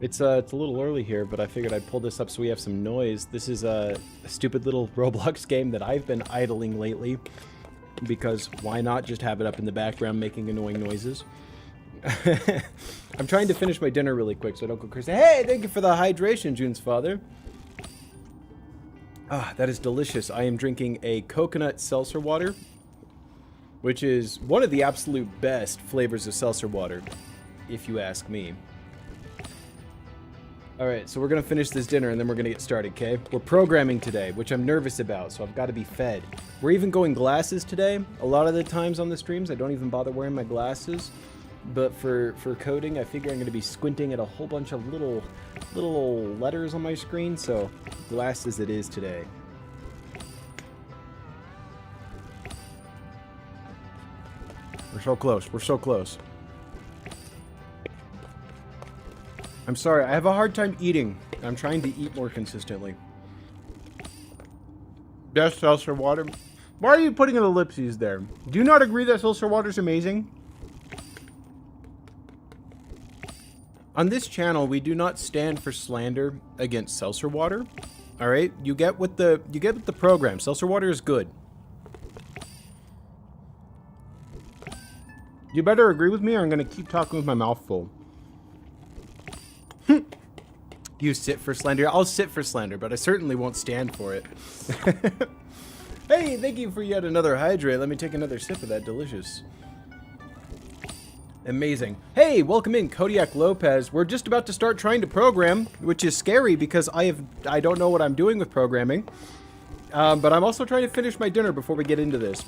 It's a little early here, but I figured I'd pull this up so we have some noise. This is a stupid little Roblox game that I've been idling lately, because why not just have it up in the background making annoying noises? I'm trying to finish my dinner really quick so I don't go crazy. Hey, thank you for the hydration, June's father. Ah, that is delicious. I am drinking a coconut seltzer water, which is one of the absolute best flavors of seltzer water, if you ask me. Alright, so we're going to finish this dinner and then we're going to get started, okay? We're programming today, which I'm nervous about, so I've got to be fed. We're even going glasses today. A lot of the times on the streams, I don't even bother wearing my glasses. But for coding, I figure I'm going to be squinting at a whole bunch of little letters on my screen, so glasses it is today. We're so close. We're so close. I'm sorry, I have a hard time eating. I'm trying to eat more consistently. Best seltzer water. Why are you putting an ellipses there? Do you not agree that seltzer water is amazing? On this channel, we do not stand for slander against seltzer water. All right, you get with the program. Seltzer water is good. You better agree with me, or I'm gonna keep talking with my mouth full. You sit for slander? I'll sit for slander, but I certainly won't stand for it. Hey, thank you for yet another hydrate. Let me take another sip of that. Delicious. Amazing. Hey, welcome in, Kodiak Lopez. We're just about to start trying to program, which is scary because I don't know what I'm doing with programming. But I'm also trying to finish my dinner before we get into this.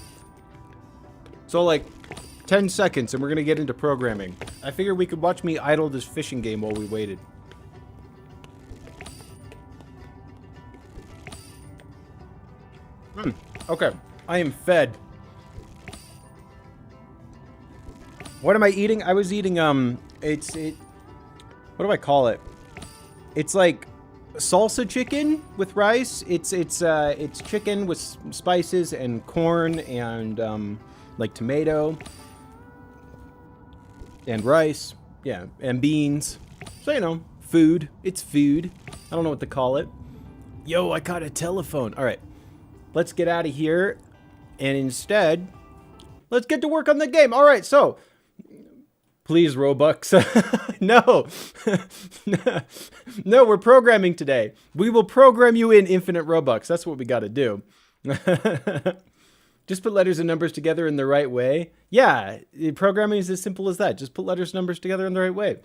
So, like, 10 seconds and we're gonna get into programming. I figured we could watch me idle this fishing game while we waited. Okay, I am fed. What am I eating? I was eating, what do I call it? It's like salsa chicken with rice. It's chicken with spices and corn and, like tomato and rice. Yeah, and beans. So, you know, food. It's food. I don't know what to call it. Yo, I caught a telephone. All right. Let's get out of here, and instead, let's get to work on the game. All right, so, please, Robux. No. No, we're programming today. We will program you in infinite Robux. That's what we got to do. Just put letters and numbers together in the right way. Yeah, programming is as simple as that. Just put letters and numbers together in the right way.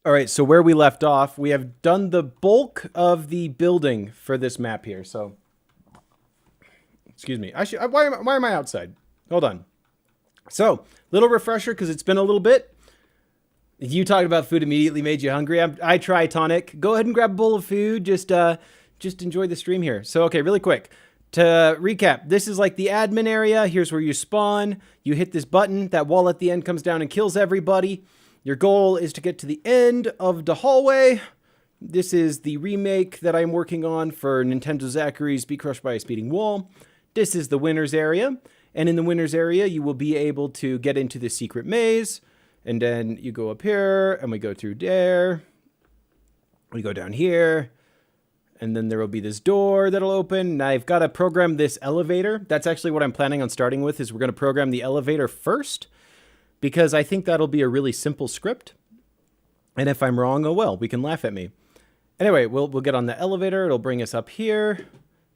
All right, so where we left off, we have done the bulk of the building for this map here. So, excuse me. Why am I outside? Hold on. So, little refresher because it's been a little bit. You talking about food immediately made you hungry. I try tonic. Go ahead and grab a bowl of food. Just enjoy the stream here. So, okay, really quick. To recap, this is like the admin area. Here's where you spawn. You hit this button. That wall at the end comes down and kills everybody. Your goal is to get to the end of the hallway. This is the remake that I'm working on for Nintendo Zachary's Be Crushed by a Speeding Wall. This is the winner's area. And in the winner's area, you will be able to get into the secret maze. And then you go up here, and we go through there. We go down here. And then there will be this door that'll open. Now I've got to program this elevator. That's actually what I'm planning on starting with, is we're going to program the elevator first, because I think that'll be a really simple script. And if I'm wrong, oh well, we can laugh at me. Anyway, we'll get on the elevator. It'll bring us up here.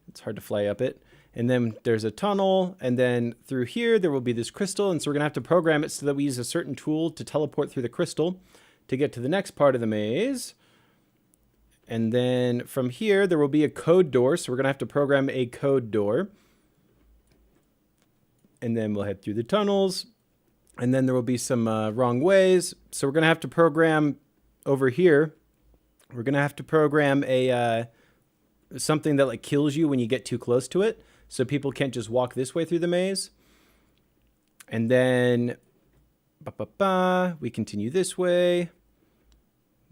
It's hard to fly up it. And then there's a tunnel. And then through here, there will be this crystal. And so we're going to have to program it so that we use a certain tool to teleport through the crystal to get to the next part of the maze. And then from here, there will be a code door. So we're going to have to program a code door. And then we'll head through the tunnels. And then there will be some wrong ways. So we're going to have to program over here. We're going to have to program a something that like kills you when you get too close to it. So people can't just walk this way through the maze. And then we continue this way.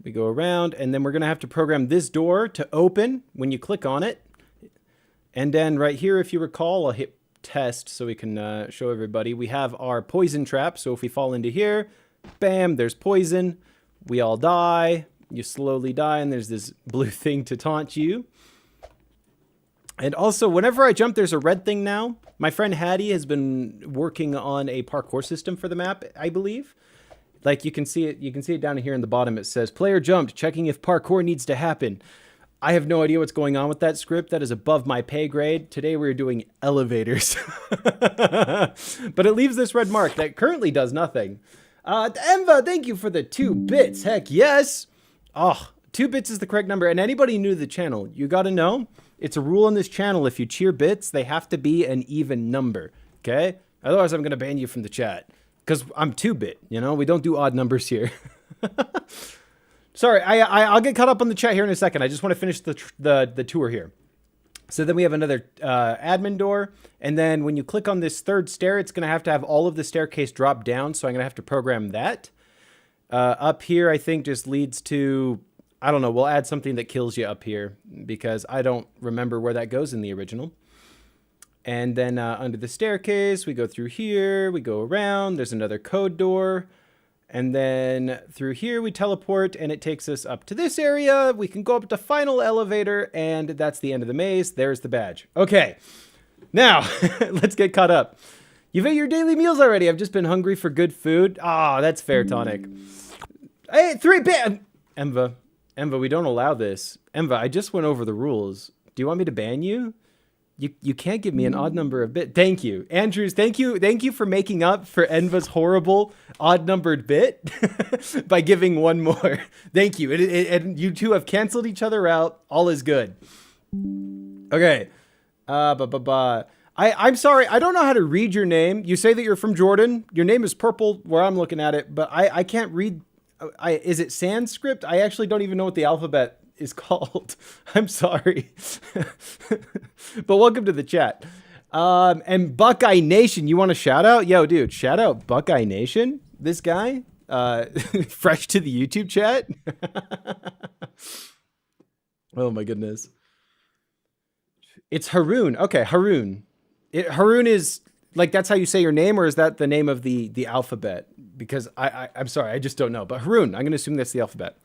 We go around, and then we're going to have to program this door to open when you click on it. And then right here, if you recall, I'll hit test so we can show everybody. We have our poison trap. So if we fall into here, bam, there's poison. We all die. You slowly die, and there's this blue thing to taunt you. And also, whenever I jump, there's a red thing now. My friend Hattie has been working on a parkour system for the map, I believe. Like you can see it down here in the bottom. It says player jumped, checking if parkour needs to happen. I have no idea what's going on with that script. That is above my pay grade. Today we're doing elevators. But it leaves this red mark that currently does nothing. Enva, thank you for the 2 bits. Heck yes. Oh, 2 bits is the correct number. And anybody new to the channel, you got to know, it's a rule on this channel. If you cheer bits, they have to be an even number. Okay? Otherwise, I'm going to ban you from the chat. Because I'm 2-bit, you know? We don't do odd numbers here. Sorry, I'll get caught up on the chat here in a second. I just want to finish the tour here. So then we have another admin door. And then when you click on this third stair, it's going to have all of the staircase drop down. So I'm going to have to program that. Up here, I think, just leads to, I don't know, we'll add something that kills you up here. Because I don't remember where that goes in the original. And then under the staircase, we go through here, we go around, there's another code door. And then through here, we teleport, and it takes us up to this area. We can go up to final elevator, and that's the end of the maze. There's the badge. Okay, now, let's get caught up. You've ate your daily meals already. I've just been hungry for good food. Ah, that's fair, Tonic. Hey, 3-bit! Enva, we don't allow this. Enva, I just went over the rules. Do you want me to ban you? You can't give me an odd number of bit. Thank you. Andrews, thank you for making up for Enva's horrible odd numbered bit by giving one more. Thank you. And you two have canceled each other out. All is good. Okay. I'm sorry. I don't know how to read your name. You say that you're from Jordan. Your name is purple where I'm looking at it, but I can't read. Is it Sanskrit? I actually don't even know what the alphabet is called. I'm sorry. But welcome to the chat. And Buckeye Nation, you want a shout out? Yo, dude, shout out Buckeye Nation. This guy, fresh to the YouTube chat. Oh my goodness. It's Haroon. Okay, Haroon. Haroon is like, that's how you say your name, or is that the name of the alphabet? Because I'm sorry, I just don't know. But Haroon, I'm going to assume that's the alphabet.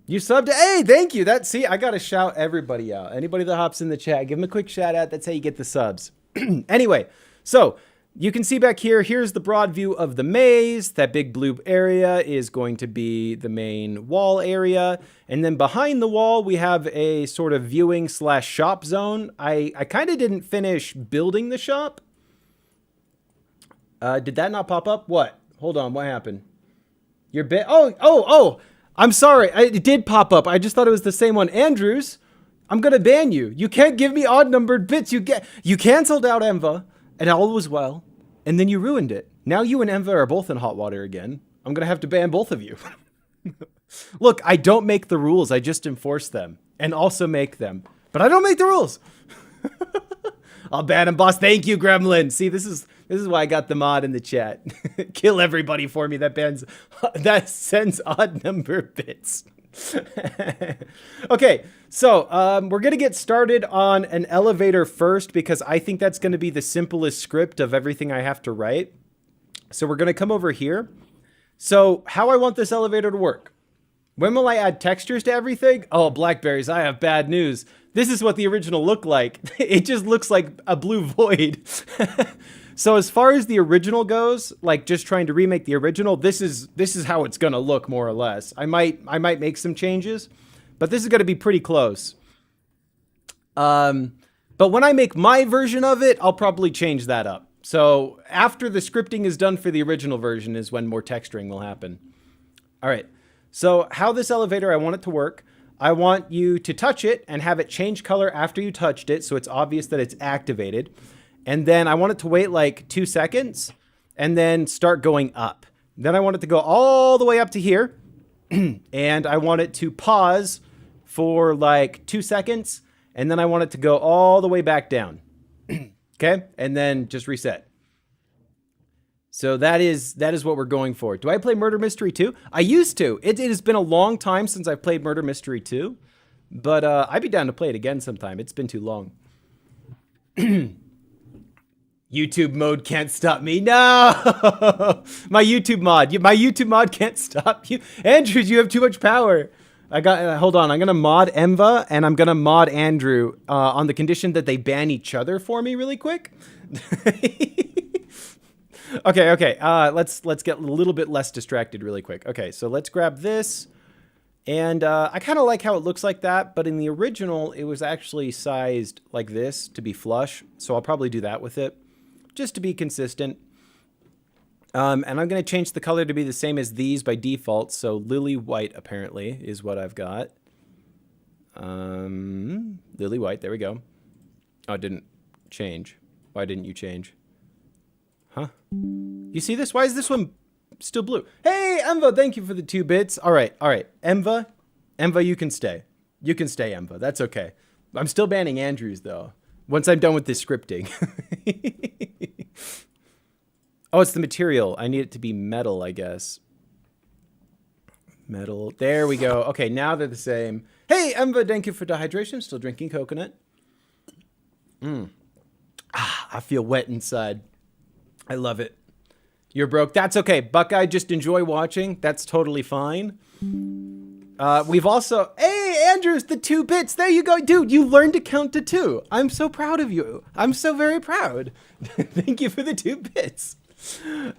You subbed. Hey, thank you. See, I got to shout everybody out. Anybody that hops in the chat, give them a quick shout out. That's how you get the subs. Anyway, so you can see back here, here's the broad view of the maze. That big blue area is going to be the main wall area. And then behind the wall, we have a sort of viewing / shop zone. I kind of didn't finish building the shop. Did that not pop up? What? Hold on. What happened? Your bit. Oh. I'm sorry. It did pop up. I just thought it was the same one. Andrews, I'm going to ban you. You can't give me odd numbered bits. You canceled out Enva, and all was well. And then you ruined it. Now you and Enva are both in hot water again. I'm going to have to ban both of you. Look, I don't make the rules. I just enforce them and also make them. But I don't make the rules. I'll ban him, boss. Thank you, Gremlin. See, this is why I got the mod in the chat. Kill everybody for me that sends odd number bits. Okay, so we're gonna get started on an elevator first because I think that's gonna be the simplest script of everything I have to write. So we're gonna come over here. So how I want this elevator to work. When will I add textures to everything? Oh, blackberries, I have bad news. This is what the original looked like. It just looks like a blue void. So as far as the original goes, like just trying to remake the original, this is how it's gonna look more or less. I might make some changes, but this is gonna be pretty close. But when I make my version of it, I'll probably change that up. So after the scripting is done for the original version is when more texturing will happen. All right, so how this elevator, I want it to work. I want you to touch it and have it change color after you touched it so it's obvious that it's activated. And then I want it to wait like 2 seconds and then start going up. Then I want it to go all the way up to here. And I want it to pause for like 2 seconds. And then I want it to go all the way back down. Okay, and then just reset. So that is what we're going for. Do I play Murder Mystery 2? I used to. It has been a long time since I've played Murder Mystery 2. But I'd be down to play it again sometime. It's been too long. YouTube mode can't stop me. No! My YouTube mod can't stop you. Andrew, you have too much power. Hold on. I'm going to mod Emva and I'm going to mod Andrew on the condition that they ban each other for me really quick. Okay. Let's get a little bit less distracted really quick. Okay, so let's grab this. And I kind of like how it looks like that, but in the original, it was actually sized like this to be flush. So I'll probably do that with it, just to be consistent. And I'm going to change the color to be the same as these by default. So lily white, apparently, is what I've got. Lily white, there we go. Oh, it didn't change. Why didn't you change? Huh? You see this? Why is this one still blue? Hey, Emva, thank you for the 2 bits. All right. Emva, you can stay. You can stay, Emva. That's okay. I'm still banning Andrews, though, once I'm done with this scripting. Oh, it's the material. I need it to be metal, I guess. Metal. There we go. Okay, now they're the same. Hey, Emva, thank you for dehydration. I'm still drinking coconut. I feel wet inside. I love it. You're broke. That's okay. Buckeye, just enjoy watching. That's totally fine. We've also... Hey, Andrews, the 2 bits. There you go. Dude, you learned to count to 2. I'm so proud of you. I'm so very proud. Thank you for the 2 bits.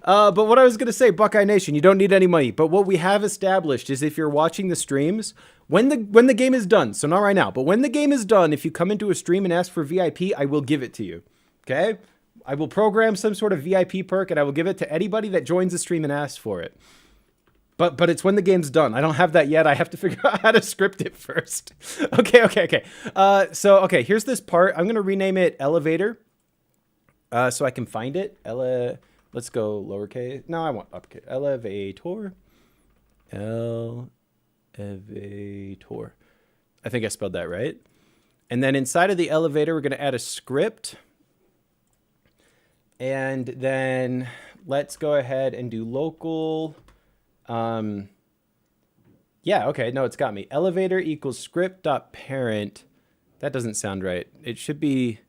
But what I was going to say, Buckeye Nation, you don't need any money. But what we have established is if you're watching the streams, when the game is done, so not right now, but when the game is done, if you come into a stream and ask for VIP, I will give it to you. Okay? I will program some sort of VIP perk and I will give it to anybody that joins the stream and asks for it. But it's when the game's done. I don't have that yet. I have to figure out how to script it first. Okay. So here's this part. I'm going to rename it Elevator so I can find it. Let's go lowercase. No, I want uppercase. Elevator. Elevator. I think I spelled that right. And then inside of the elevator, we're going to add a script. And then let's go ahead and do local. Yeah, okay. No, it's got me. Elevator equals script.parent. That doesn't sound right. It should be...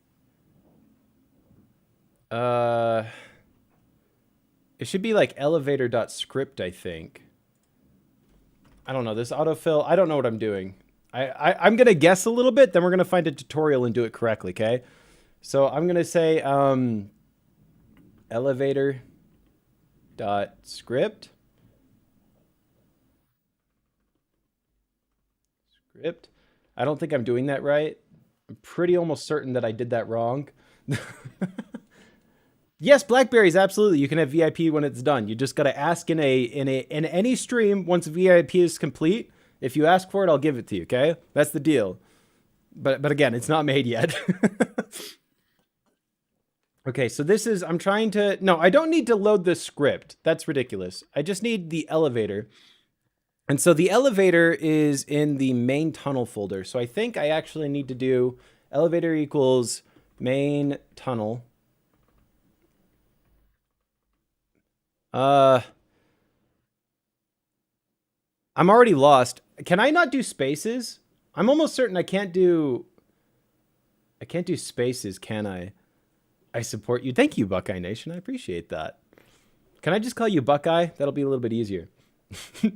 It should be like elevator.script, I think. I don't know. This autofill, I don't know what I'm doing. I'm going to guess a little bit, then we're going to find a tutorial and do it correctly, okay? So I'm going to say elevator.script. Script. I don't think I'm doing that right. I'm pretty almost certain that I did that wrong. Yes, Blackberries, absolutely. You can have VIP when it's done. You just got to ask in any stream once VIP is complete. If you ask for it, I'll give it to you, okay? That's the deal. But again, it's not made yet. Okay, so this is, I'm trying to, no, I don't need to load the script. That's ridiculous. I just need the elevator. And so the elevator is in the main tunnel folder. So I think I actually need to do elevator equals Main tunnel. I'm already lost. Can I not do spaces? I'm almost certain I can't do spaces, can I? I support you. Thank you, Buckeye Nation. I appreciate that. Can I just call you Buckeye? That'll be a little bit easier.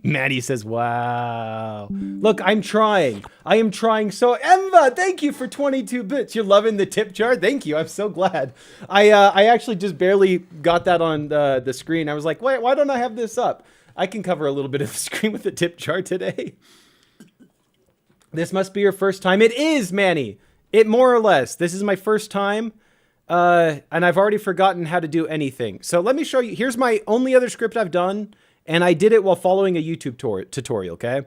Maddie says, wow. Look, I'm trying. I am trying. So, Emma, thank you for 22 bits. You're loving the tip jar? Thank you. I'm so glad. I actually just barely got that on the screen. I was like, wait, why don't I have this up? I can cover a little bit of the screen with the tip jar today. This must be your first time. It is, Manny. It more or less. This is my first time. And I've already forgotten how to do anything. So let me show you. Here's my only other script I've done. And I did it while following a YouTube tutorial, okay?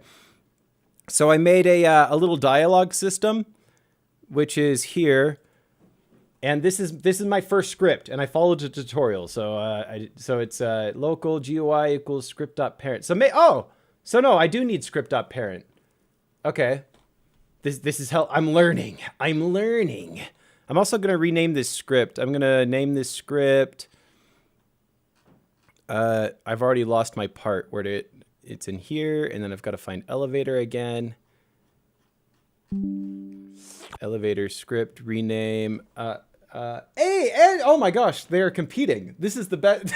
So I made a little dialogue system, which is here. And this is my first script, and I followed the tutorial. So so it's local GUI equals script.parent. So no, I do need script.parent. Okay. This is how I'm learning. I'm also going to rename this script. I'm going to name this script. I've already lost my part where it's in here, and then I've got to find elevator again. Elevator script rename. Hey, and oh my gosh, they're competing. This is the best.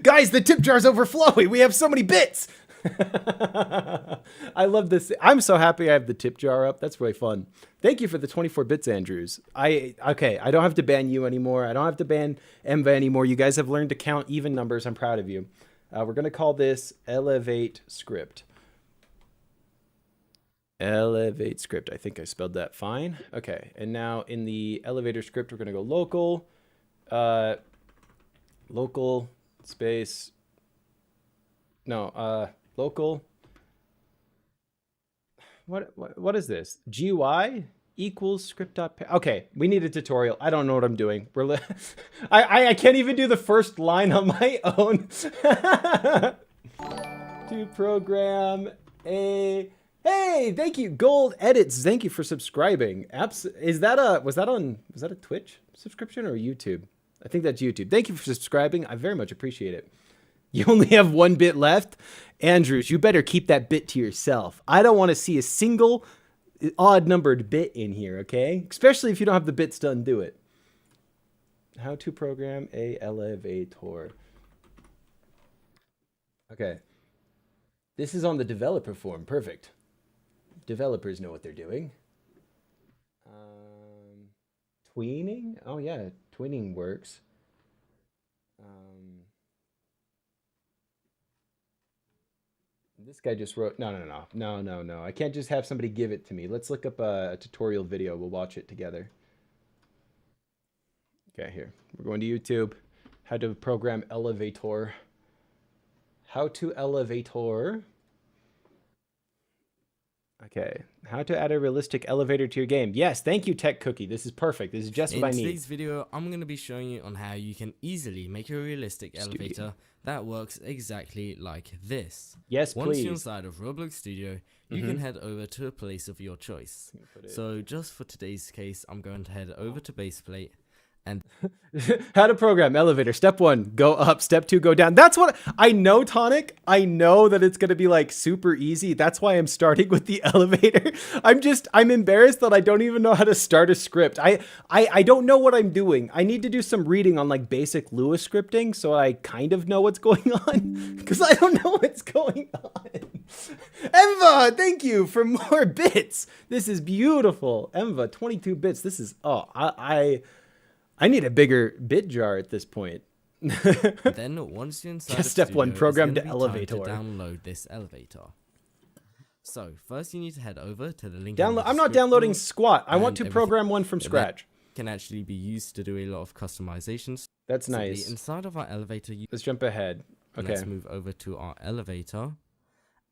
Guys, the tip jar's overflowing. We have so many bits. I love this. I'm so happy I have the tip jar up. That's really fun. Thank you for the 24 bits, Andrews. Okay, I don't have to ban you anymore. I don't have to ban Emva anymore. You guys have learned to count even numbers. I'm proud of you. We're going to call this Elevate Script. Elevate Script. I think I spelled that fine. Okay, and now in the elevator script, we're going to go local. Local space. No, local. What is this? GUI equals script. Okay, we need a tutorial. I don't know what I'm doing. I can't even do the first line on my own. To program a. Hey, thank you, Gold Edits. Thank you for subscribing. Was that a Twitch subscription or YouTube? I think that's YouTube. Thank you for subscribing. I very much appreciate it. You only have 1 bit left. Andrews, you better keep that bit to yourself. I don't want to see a single odd numbered bit in here, okay? Especially if you don't have the bits to undo it. How to program a elevator. Okay. This is on the developer form. Perfect. Developers know what they're doing. Tweening? Oh yeah, tweening works. This guy just wrote, no. I can't just have somebody give it to me. Let's look up a tutorial video. We'll watch it together. Okay, here. We're going to YouTube. How to program elevator. How to elevator. Okay, how to add a realistic elevator to your game. Yes, thank you, Tech Cookie. This is perfect. This is just what I need. In today's video, I'm going to be showing you on how you can easily make a realistic elevator that works exactly like this. Yes, please. Once you're inside of Roblox Studio, you can head over to a place of your choice. So just for today's case, I'm going to head over to Baseplate. And how to program elevator. Step 1, go up. Step 2, go down. That's what I know, Tonic. I know that it's going to be like super easy. That's why I'm starting with the elevator. I'm embarrassed that I don't even know how to start a script. I don't know what I'm doing. I need to do some reading on like basic Lua scripting so I kind of know what's going on because I don't know what's going on. Emva, thank you for more bits. This is beautiful. Emva, 22 bits. This is, I need a bigger bit jar at this point. Then once you're inside of Step 1, Studio, program it's the gonna be time elevator. to download this elevator. So first you need to head over to the link. I'm not downloading squat. I want to program one from scratch. Can actually be used to do a lot of customizations. That's nice. Inside of our elevator, Let's jump ahead. Okay. Let's move over to our elevator.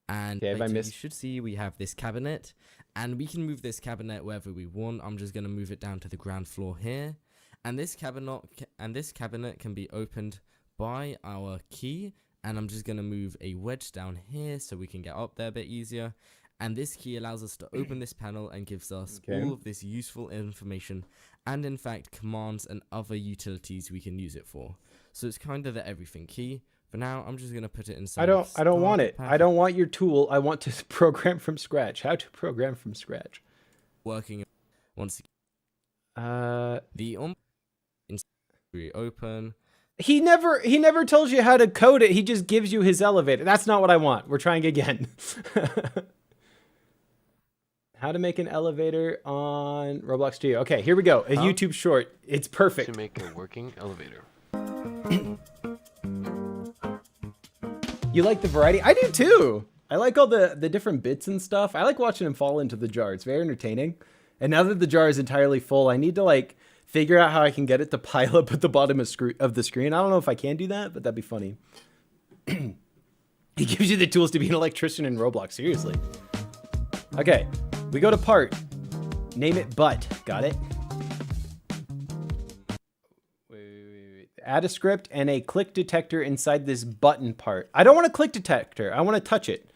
And you should see we have this cabinet. And we can move this cabinet wherever we want. I'm just going to move it down to the ground floor here. And this cabinet can be opened by our key. And I'm just going to move a wedge down here so we can get up there a bit easier. And this key allows us to open this panel and gives us all of this useful information and in fact commands and other utilities we can use it for. So it's kind of the everything key. For now, I'm just going to put it inside. I don't want it. I don't want your tool. I want to program from scratch. How to program from scratch. Working once again. The open. He never tells you how to code it. He just gives you his elevator. That's not what I want. We're trying again. How to make an elevator on Roblox Studio. Okay, here we go. A YouTube short. It's perfect. To make a working elevator. You like the variety? I do too. I like all the different bits and stuff. I like watching him fall into the jar. It's very entertaining. And now that the jar is entirely full, I need to like figure out how I can get it to pile up at the bottom of the screen. I don't know if I can do that, but that'd be funny. He gives you the tools to be an electrician in Roblox. Seriously. Okay, we go to part. Name it butt. Got it? Wait. Add a script and a click detector inside this button part. I don't want a click detector. I want to touch it.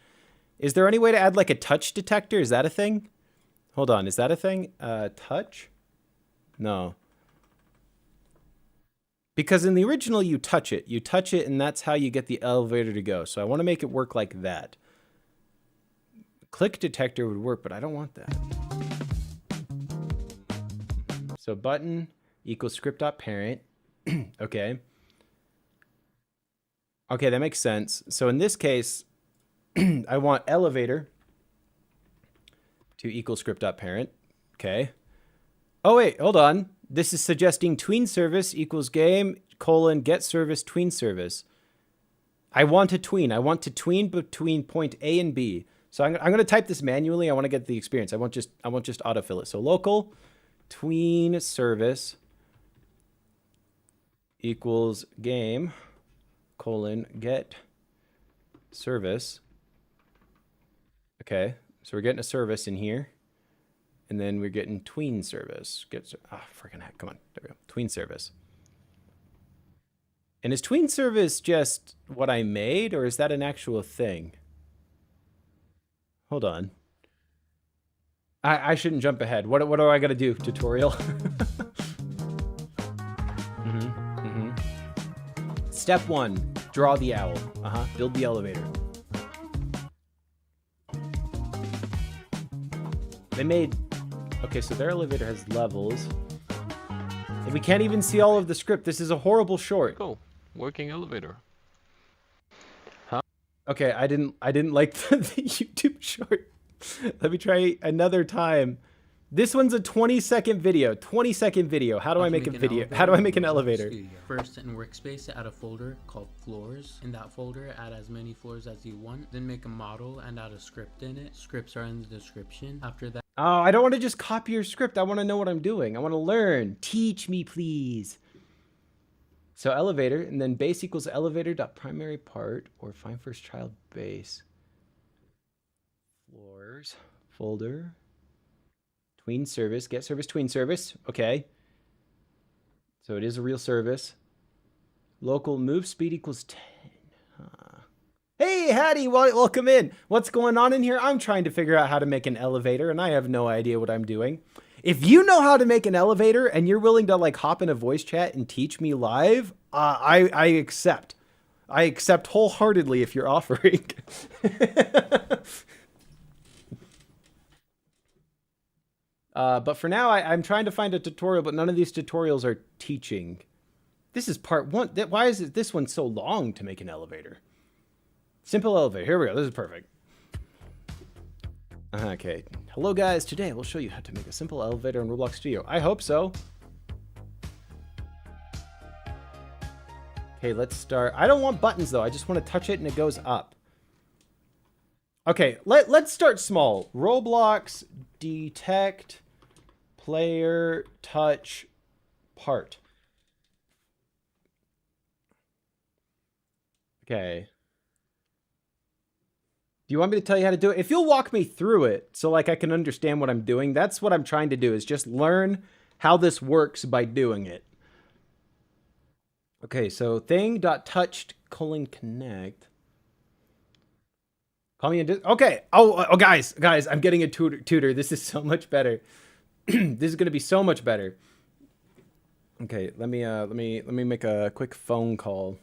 Is there any way to add like a touch detector? Is that a thing? Hold on. Is that a thing? Touch? No. Because in the original, you touch it. You touch it, and that's how you get the elevator to go. So I want to make it work like that. Click detector would work, but I don't want that. So button equals script.parent. Okay. Okay, that makes sense. So in this case, I want elevator to equal script.parent. Okay. Oh, wait, hold on. This is suggesting tween service equals game, get service, tween service. I want to tween. I want to tween between point A and B. So I'm going to type this manually. I want to get the experience. I won't just autofill it. So local tween service equals game, get service. Okay, so we're getting a service in here. And then we're getting tween service. Freaking heck, come on. There we go. Tween service. And is tween service just what I made, or is that an actual thing? Hold on. I shouldn't jump ahead. What do I got to do? Tutorial. Step 1, draw the owl. Build the elevator. They made... Okay, so their elevator has levels. And we can't even see all of the script. This is a horrible short. Oh, working elevator. Okay, I didn't like the YouTube short. Let me try another time. This one's a 20-second video. 20-second video. How do I make a video? How do I make an elevator? First, in Workspace, add a folder called Floors. In that folder, add as many floors as you want. Then make a model and add a script in it. Scripts are in the description. After that... Oh, I don't want to just copy your script. I want to know what I'm doing. I want to learn. Teach me, please. So elevator, and then base equals elevator.primary part, or find first child base. Floors, folder, tween service, get service, tween service. Okay. So it is a real service. Local move speed equals 10. Hey, Hattie, welcome in. What's going on in here? I'm trying to figure out how to make an elevator, and I have no idea what I'm doing. If you know how to make an elevator and you're willing to like hop in a voice chat and teach me live, I accept. I accept wholeheartedly if you're offering. But for now, I'm trying to find a tutorial, but none of these tutorials are teaching. This is part 1. Why is this one so long to make an elevator? Simple elevator. Here we go. This is perfect. Okay. Hello, guys. Today, we'll show you how to make a simple elevator in Roblox Studio. I hope so. Okay, let's start. I don't want buttons, though. I just want to touch it, and it goes up. Okay, let's start small. Roblox detect player touch part. Okay. Do you want me to tell you how to do it? If you'll walk me through it so like I can understand what I'm doing, that's what I'm trying to do, is just learn how this works by doing it. Okay, so thing.touched::connect. Call me in. Okay. Oh, guys, I'm getting a tutor. This is so much better. This is gonna be so much better. Okay, let me make a quick phone call.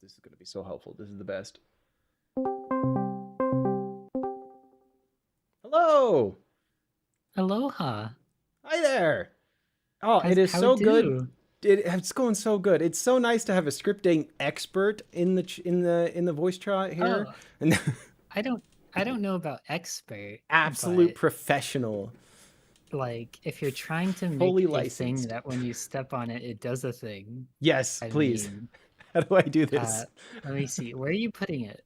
This is gonna be so helpful. This is the best. Hello. Aloha. Hi there. Oh, it is How so do? good. It's going so good. It's so nice to have a scripting expert in the voice chat here. Oh, And I don't know about expert, absolute but professional, like if you're trying to fully make a thing licensed. that when you step on it, it does a thing. Yes, I please. mean, How do I do this? let me see. Where are you putting it?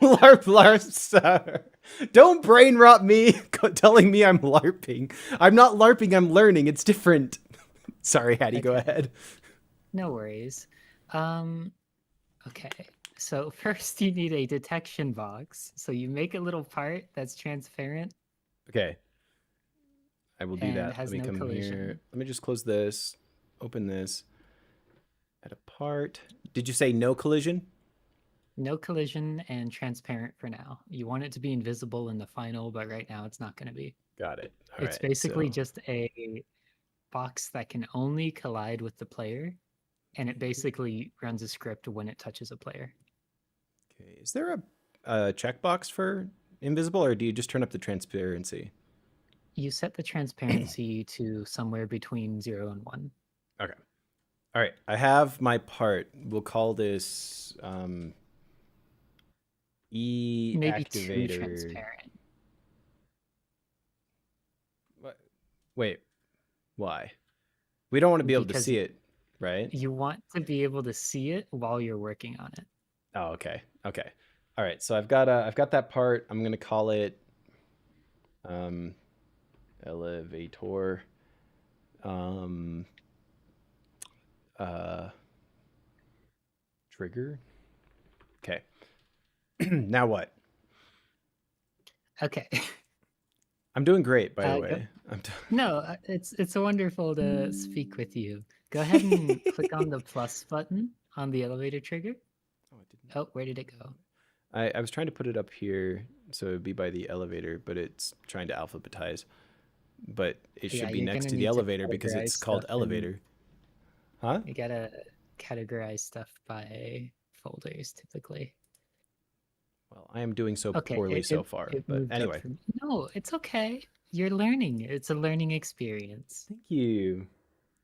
LARP, sir. Don't brain rot me telling me I'm LARPing. I'm not LARPing, I'm learning. It's different. Sorry, Hattie, go Okay. ahead. No worries. Okay. So first you need a detection box. So you make a little part that's transparent Okay. I will do and that. Let has me no come collision. here. Let me just close this. Open this. Add a part. Did you say no collision? No collision and transparent for now. You want it to be invisible in the final, but right now it's not going to be. Got it. All It's right. basically So, just a box that can only collide with the player, and it basically runs a script when it touches a player. okay. Is there a checkbox for invisible, or do you just turn up the transparency? You set the transparency to somewhere between 0 and 1. Okay. All right. I have my part. We'll call this E Maybe too activator. transparent. What? Wait. Why? We don't want to be able to Because see it, right? you want to be able to see it while you're working on it. Oh, okay. Okay. All right. So I've got that part. I'm gonna call it elevator. Trigger. Okay. Now what? Okay. I'm doing great, by the Go. way. No, it's wonderful to speak with you. Go ahead and click on the plus button on the elevator trigger. Oh, it didn't. Oh, where did it go? I was trying to put it up here so it would be by the elevator, but it's trying to alphabetize. But it should be you're next gonna to the need elevator because categorize it's called stuff elevator. Huh? You gotta categorize stuff by folders typically. Well, I am doing so Okay, poorly so far. it But moved up anyway. for me. No, it's okay. You're learning. It's a learning experience. Thank you.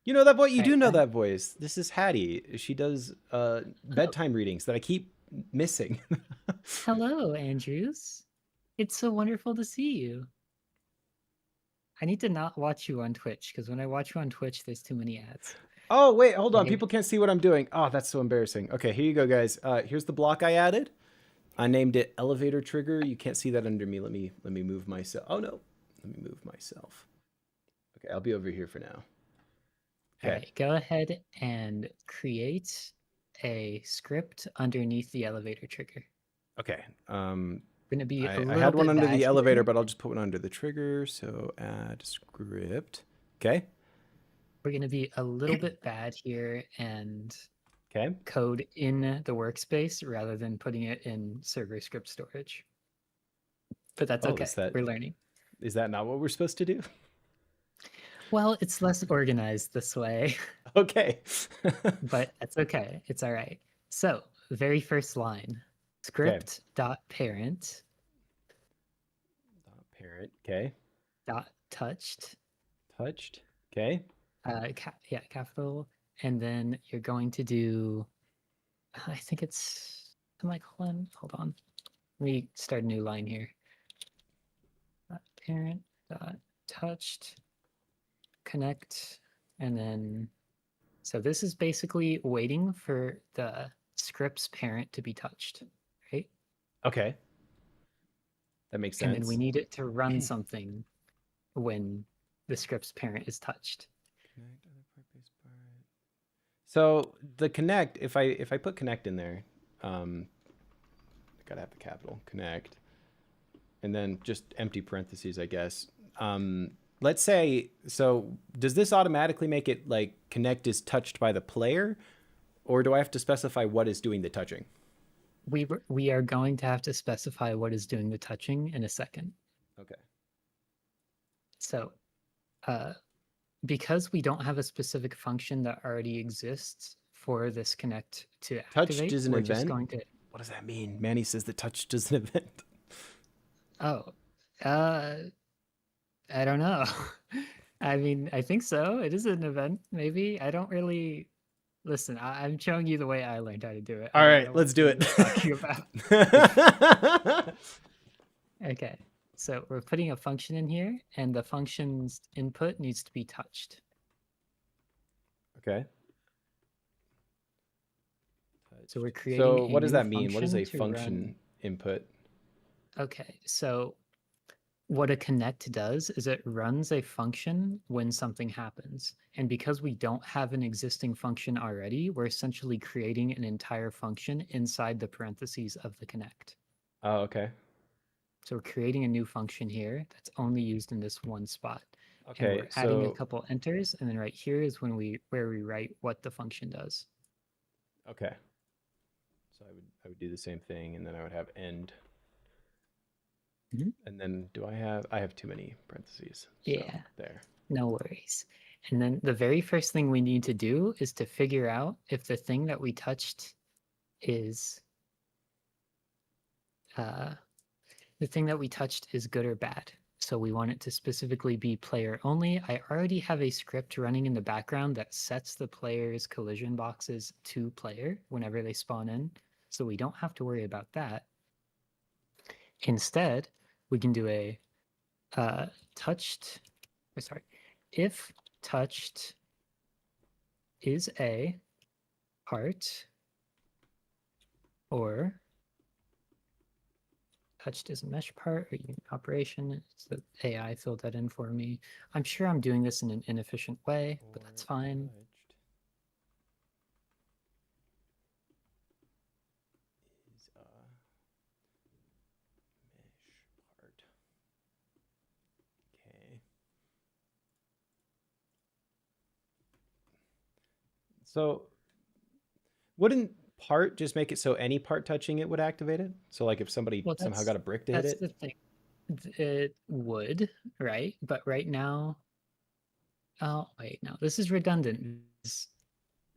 You know that voice. You do Right, know that voice. This is Hattie. She does Oh, bedtime readings that I keep missing. hello, Andrews. It's so wonderful to see you. I need to not watch you on Twitch because when I watch you on Twitch, there's too many ads. Oh, wait, hold on. Okay. People can't see what I'm doing. Oh, that's so embarrassing. Okay, here you go, guys. Here's the block I added. I named it elevator trigger. You can't see that under me. Let me move myself. Oh no. Let me move myself. Okay, I'll be over here for now. Okay. All right, go ahead and create a script underneath the elevator trigger. Okay. Gonna be I had one under the here. elevator, but I'll just put one under the trigger. So add script. Okay. We're gonna be a little bit bad here and Okay. code in the workspace rather than putting it in server script storage. But that's okay. We're learning. Is that not what we're supposed to do? Well, it's less organized this way. Okay. But that's okay. It's all right. So the very first line, script dot parent parent. Okay. dot touched. Touched. Okay. Capital. And then you're going to do, I think it's semicolon. Hold on. Let me start a new line here. Parent dot touched connect, and then so this is basically waiting for the script's parent to be touched, right? Okay. That makes sense. And then we need it to run something when the script's parent is touched. So the connect, if I put connect in there, I gotta have the capital connect. and then just empty parentheses, I guess. Let's say, so does this automatically make it like connect is touched by the player, or do I have to specify what is doing the touching? We are going to have to specify what is doing the touching in a second. Okay. So, because we don't have a specific function that already exists for this connect to activate, Touched is an we're event? just going to... What does that mean? Manny says that touched is an event. Oh, I don't know. I mean, I think so. It is an event, maybe. I don't really... Listen, I'm showing you the way I learned how to do it. All right, let's do it. Talking about. Okay, so we're putting a function in here, and the function's input needs to be touched. Okay. So we're creating. So a what does new that mean? What is a to function run. input? Okay, so what a connect does is it runs a function when something happens. And because we don't have an existing function already, we're essentially creating an entire function inside the parentheses of the connect. Oh, okay. So we're creating a new function here that's only used in this one spot. Okay, and we're adding a couple enters, and then right here is where we write what the function does. Okay. So I would do the same thing, and then I would have end. And then I have too many parentheses. Yeah. So there. No worries. And then the very first thing we need to do is to figure out if the thing that we touched is good or bad. So we want it to specifically be player only. I already have a script running in the background that sets the player's collision boxes to player whenever they spawn in. So we don't have to worry about that. Instead, we can do a if touched is a part, or touched is a mesh part or unit operation. It's the AI filled that in for me. I'm sure I'm doing this in an inefficient way, but that's fine. So wouldn't part just make it so any part touching it would activate it? So like if somebody somehow got a brick to hit it? That's the thing. It would, right? But right now, oh wait, no, this is redundant.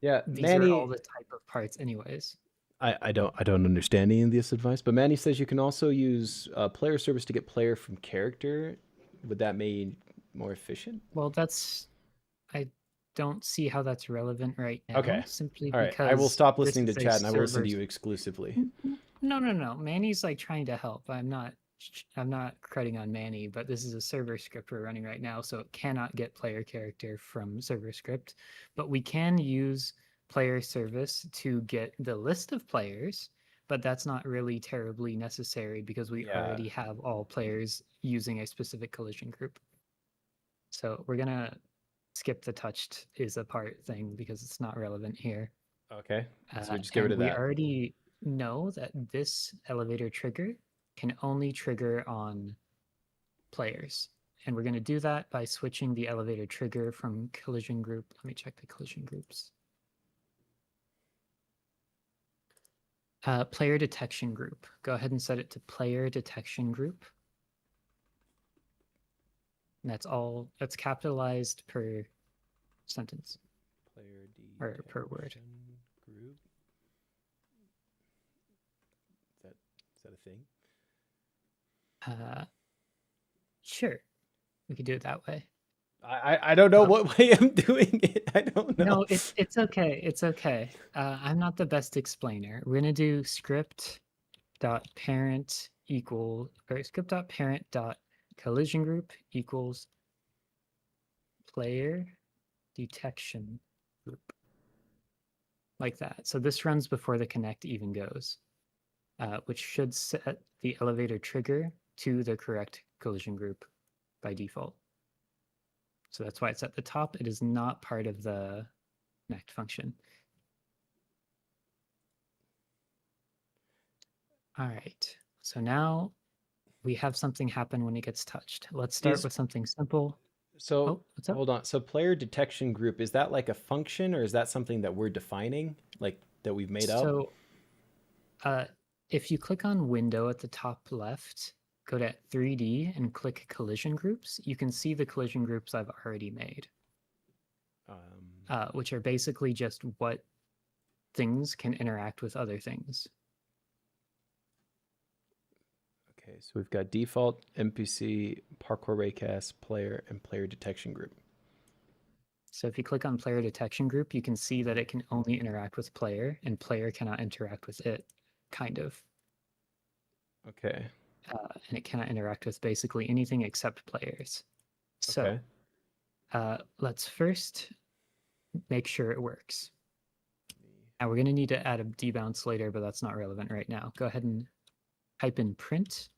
Yeah, these are all the type of parts anyways. I don't understand any of this advice, but Manny says you can also use player service to get player from character. Would that make more efficient? Well, I don't see how that's relevant right now. Okay. Simply all right. because I will stop listening to chat and I will listen to you exclusively. No. Manny's like trying to help. I'm not creding on Manny, but this is a server script we're running right now, so it cannot get player character from server script. But we can use player service to get the list of players, but that's not really terribly necessary because we already have all players using a specific collision group. So we're gonna skip the touched is a part thing because it's not relevant here. Okay, so just get rid of that. We already know that this elevator trigger can only trigger on players. And we're going to do that by switching the elevator trigger from collision group. Let me check the collision groups. Player detection group. Go ahead and set it to player detection group. And that's all. That's capitalized per sentence. Player or per word. Group. Is that a thing? Sure. We could do it that way. I don't know what way I'm doing it. I don't know. No, it's okay. It's okay. I'm not the best explainer. We're gonna do script.parent equal or script.parent.collision group equals player detection group. Like that. So this runs before the connect even goes, which should set the elevator trigger to the correct collision group by default. So that's why it's at the top. It is not part of the connect function. All right. So now we have something happen when it gets touched. Let's start with something simple. So Oh, what's up? hold on. So player detection group, is that like a function or is that something that we're defining, like that we've made up? So if you click on window at the top left, go to 3D and click collision groups, you can see the collision groups I've already made, which are basically just what things can interact with other things. Okay, so we've got default, NPC, parkour raycast, player, and player detection group. So if you click on player detection group, you can see that it can only interact with player, and player cannot interact with it, kind of. Okay. And it cannot interact with basically anything except players. So let's first make sure it works. Now we're going to need to add a debounce later, but that's not relevant right now. Go ahead and type in print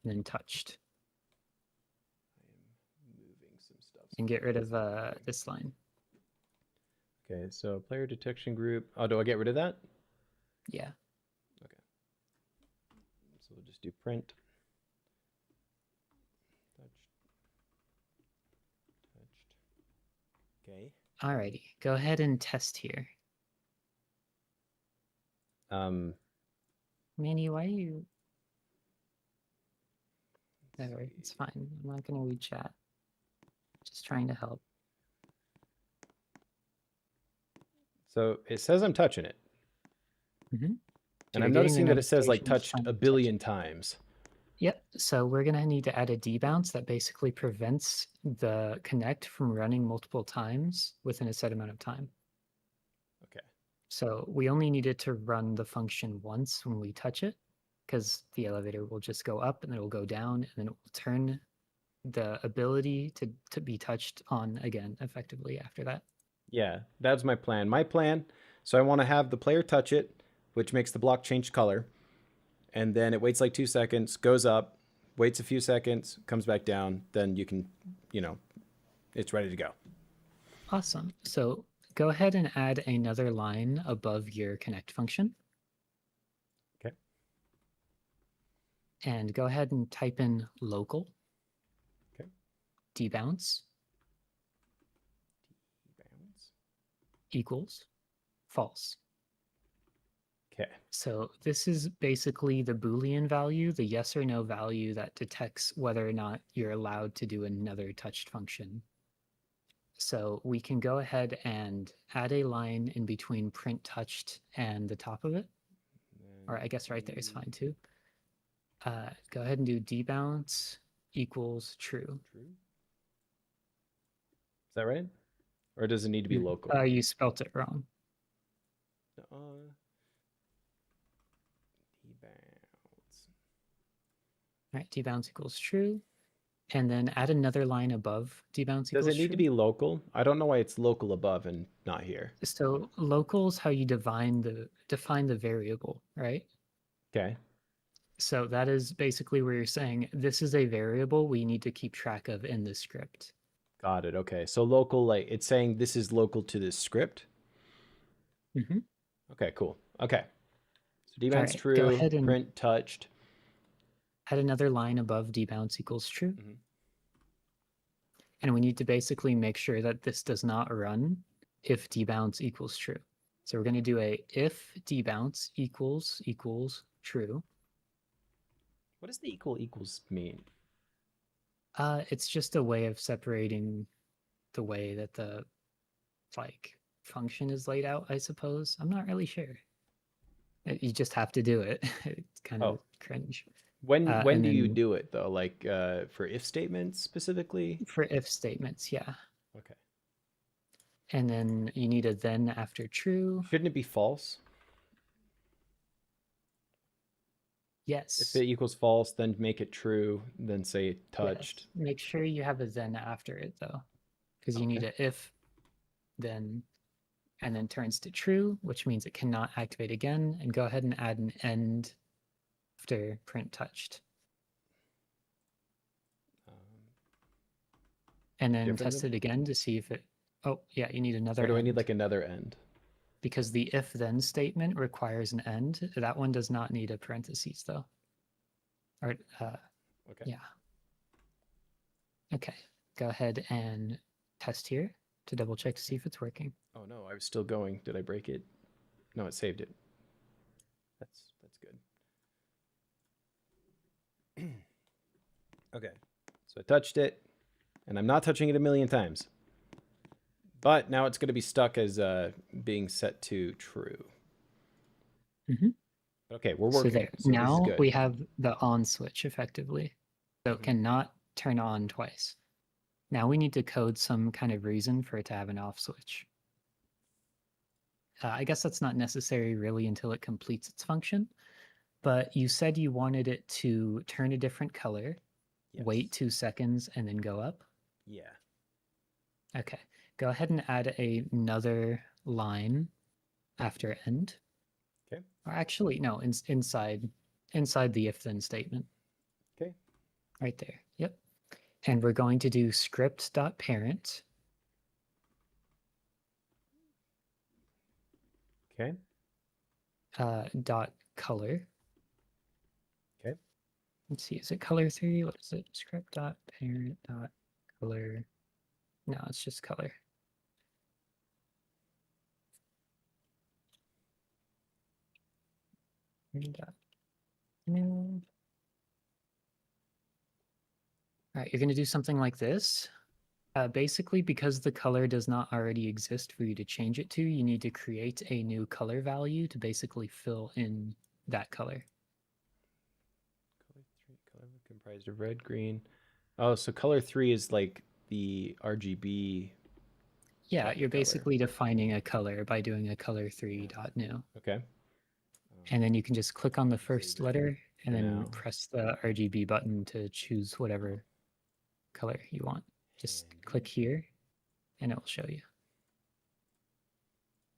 and then touched. Moving some stuff. And get rid of this line. Okay, so player detection group. Oh, do I get rid of that? Yeah. Okay. So we'll just do print. Touched. Okay. Alrighty. Go ahead and test here. Manny, why are you... There, it's fine. I'm not going to read chat. Just trying to help. So it says I'm touching it. Mm-hmm. And I'm noticing that it says like touched a billion times. Yep. So we're going to need to add a debounce that basically prevents the connect from running multiple times within a set amount of time. Okay. So we only needed to run the function once when we touch it, because the elevator will just go up and then it will go down and then it will turn the ability to be touched on again effectively after that. Yeah, that's my plan. My plan, so I want to have the player touch it, which makes the block change color. And then it waits like 2 seconds, goes up, waits a few seconds, comes back down. Then you can, it's ready to go. Awesome. So go ahead and add another line above your connect function. Okay. And go ahead and type in local. Okay. Debounce. Debounce. Equals false. Okay. So this is basically the Boolean value, the yes or no value that detects whether or not you're allowed to do another touched function. So we can go ahead and add a line in between print touched and the top of it. Or I guess right there is fine too. Go ahead and do debounce equals true. True. Is that right? Or does it need to be local? You spelt it wrong. Debounce. All right, debounce equals true. And then add another line above debounce equals true. Does it need to be local? I don't know why it's local above and not here. So local is how you define the variable, right? Okay. So that is basically where you're saying this is a variable we need to keep track of in the script. Got it. Okay. So local, like it's saying this is local to this script. Mm-hmm. Okay, cool. Okay. So debounce right, true, go ahead and print touched. Add another line above debounce equals true. Mm-hmm. And we need to basically make sure that this does not run if debounce equals true. So we're going to do a if debounce equals true. What does the equals mean? It's just a way of separating the way that the function is laid out, I suppose. I'm not really sure. You just have to do it. It's kind of cringe. When do you do it though? Like for if statements specifically? For if statements, yeah. Okay. And then you need a then after true. Shouldn't it be false? Yes. If it equals false, then make it true, then say touched. Yes. Make sure you have a then after it though, because you need a if, then, and then turns to true, which means it cannot activate again. And go ahead and add an end after print touched. And then test it again to see if it. Oh yeah, you need another. Or do I need like another end? Because the if then statement requires an end. That one does not need a parentheses though. Or Okay. Yeah. Okay. Go ahead and test here to double check to see if it's working. Oh no, I was still going. Did I break it? No, it saved it. That's good. Okay. So I touched it, and I'm not touching it a million times. But now it's going to be stuck as being set to true. Mm-hmm. Okay, we're So working. there. So this is Now good. we have the on switch effectively. So it cannot turn on twice. Now we need to code some kind of reason for it to have an off switch. I guess that's not necessary really until it completes its function. But you said you wanted it to turn a different color, Yes. wait 2 seconds, and then go up. Yeah. Okay. Go ahead and add another line after end. Okay. Or actually, no, inside the if then statement. Okay. Right there. Yep. And we're going to do script.parent. Okay. Dot color. Okay. Let's see, is it color 3? What is it? Script.parent dot color. No, it's just color. No. All right, you're going to do something like this. Basically, because the color does not already exist for you to change it to, you need to create a new color value to basically fill in that color. Color 3, color comprised of red, green. Oh, so color 3 is like the RGB. Yeah, you're color. basically defining a color by doing a color3.new. Okay. And then you can just click on the first Save it letter and then now. press the RGB button to choose whatever color you want. Just click here and it will show you.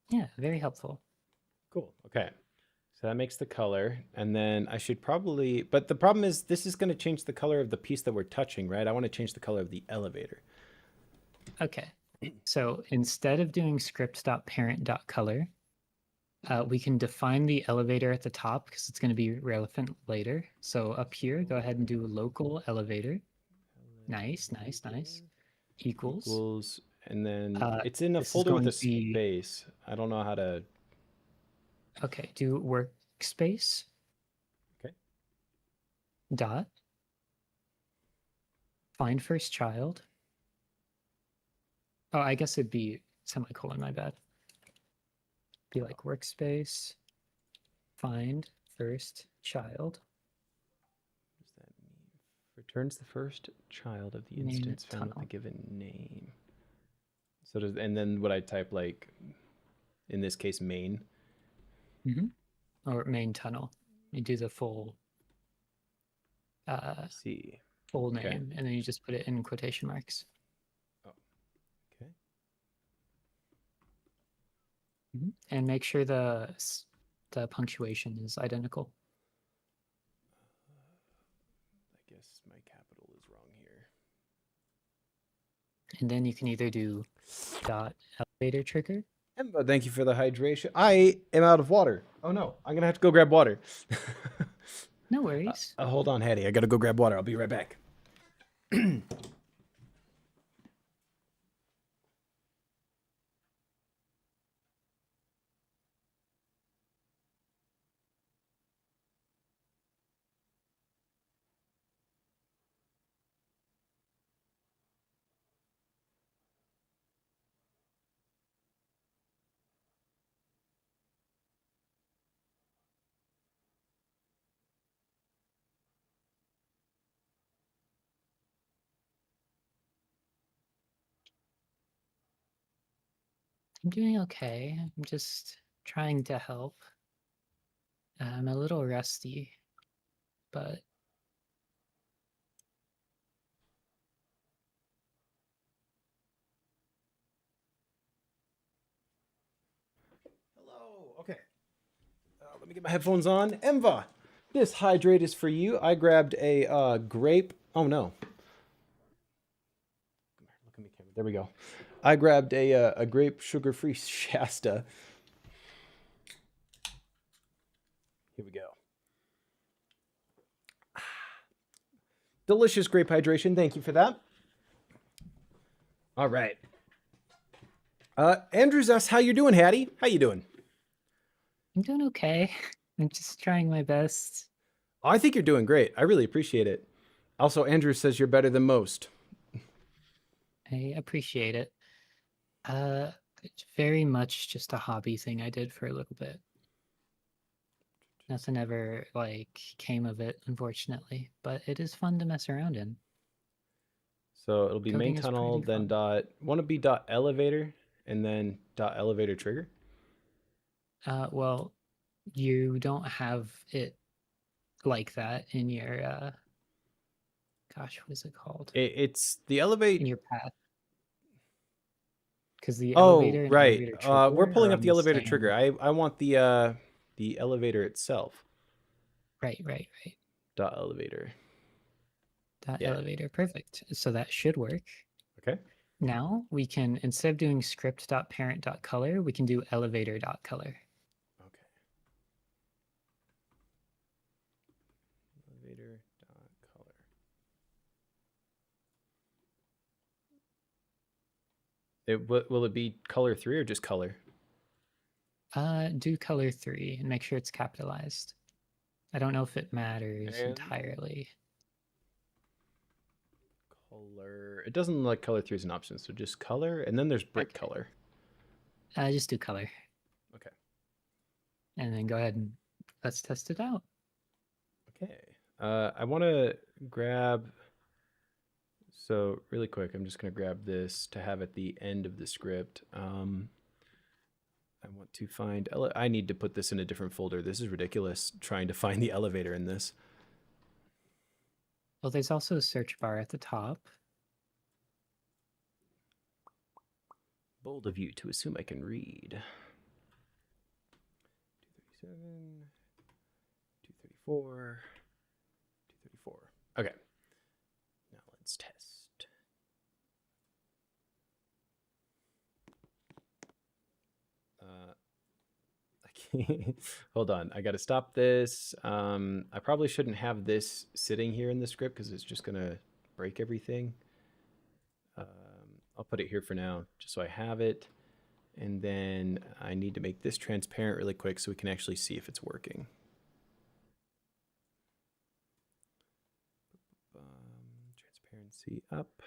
Yeah, very helpful. Cool. Okay. So that makes the color. And then I should probably, but the problem is this is going to change the color of the piece that we're touching, right? I want to change the color of the elevator. Okay. So instead of doing script.parent.color, we can define the elevator at the top because it's going to be relevant later. So up here, go ahead and do local elevator. Nice, nice, nice. Equals. And then it's in a this is folder with going a to be- space. I don't know how to. Okay, do workspace. Okay. Dot. Find first child. Oh, I guess it'd be semicolon, my bad. Be like workspace, find first child. What does that mean? Returns the first child of the Name instance it found with the tunnel. given name. So does, and then would I type like, in this case, main? Or main tunnel. You do the full See. full Okay. name, and then you just put it in quotation marks. Oh. Okay. And make sure the punctuation is identical. I guess my capital is wrong here. And then you can either do dot elevator trigger. Emma, thank you for the hydration. I am out of water. Oh no, I'm gonna have to go grab water. No worries. Hold on, Hattie. I gotta go grab water. I'll be right back. I'm doing okay. I'm just trying to help. I'm a little rusty, but Hello. Okay. Let me get my headphones on. Emva, this hydrate is for you. I grabbed a grape. Oh no. Look at me, camera. There we go. I grabbed a grape sugar-free Shasta. Here we go. Delicious grape hydration. Thank you for that. All right. Andrews asks, how you doing, Hattie? How you doing? I'm doing okay. I'm just trying my best. Oh, I think you're doing great. I really appreciate it. Also, Andrew says you're better than most. I appreciate it. It's very much just a hobby thing I did for a little bit. Nothing ever like came of it, unfortunately, but it is fun to mess around in. So it'll be main Coding is tunnel, pretty then fun. want to be dot elevator, and then dot elevator trigger. Well, you don't have it like that in your gosh, what is it called? It's the elevate. In your path. Because the Oh, elevator and right. elevator trigger We're pulling are up on the the elevator same. trigger. I want the elevator itself. Right. Dot elevator. Dot Yeah. elevator, perfect. So that should work. Okay. Now we can, instead of doing script.parent.color, we can do elevator.color. Okay. Elevator dot color. Will it be color 3 or just color? Do color 3 and make sure it's capitalized. I don't know if it matters And entirely. color. It doesn't like color 3 is an option, so just color, and then there's brick color. Just do color. Okay. And then go ahead and let's test it out. Okay. I want to grab. So really quick, I'm just going to grab this to have at the end of the script. I want to find. I need to put this in a different folder. This is ridiculous trying to find the elevator in this. Well, there's also a search bar at the top. Bold of you to assume I can read. 237, 234, 234. Okay. Now let's test. Hold on. I got to stop this. I probably shouldn't have this sitting here in the script because it's just going to break everything. I'll put it here for now just so I have it. And then I need to make this transparent really quick so we can actually see if it's working. Transparency up.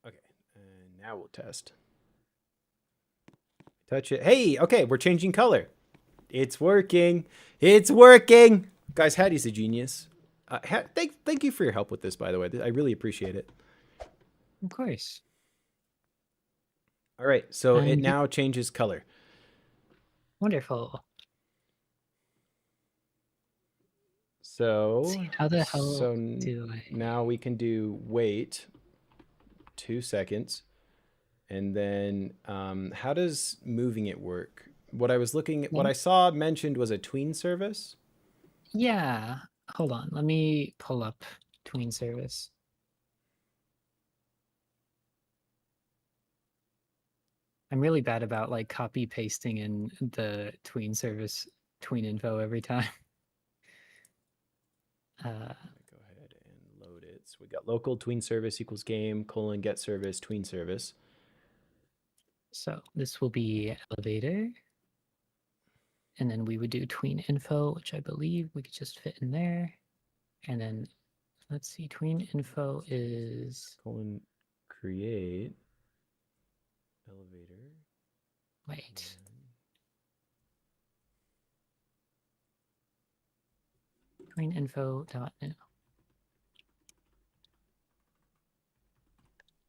Okay, and now we'll test. Touch it. Hey, okay, we're changing color. It's working. It's working. Guys, Hattie's a genius. Thank you for your help with this, by the way. I really appreciate it. Of course. All right, so And it now changes color. Wonderful. So, see, how the hell do I... now we can do wait 2 seconds. And then how does moving it work? What I saw mentioned was a tween service. Yeah, hold on. Let me pull up tween service. I'm really bad about like copy pasting in the tween service tween info every time. Go ahead and load it. So we got local tween service equals game : get service tween service. So this will be elevator. And then we would do tween info, which I believe we could just fit in there. And then let's see, tween info is create elevator. Wait. Tween info dot new.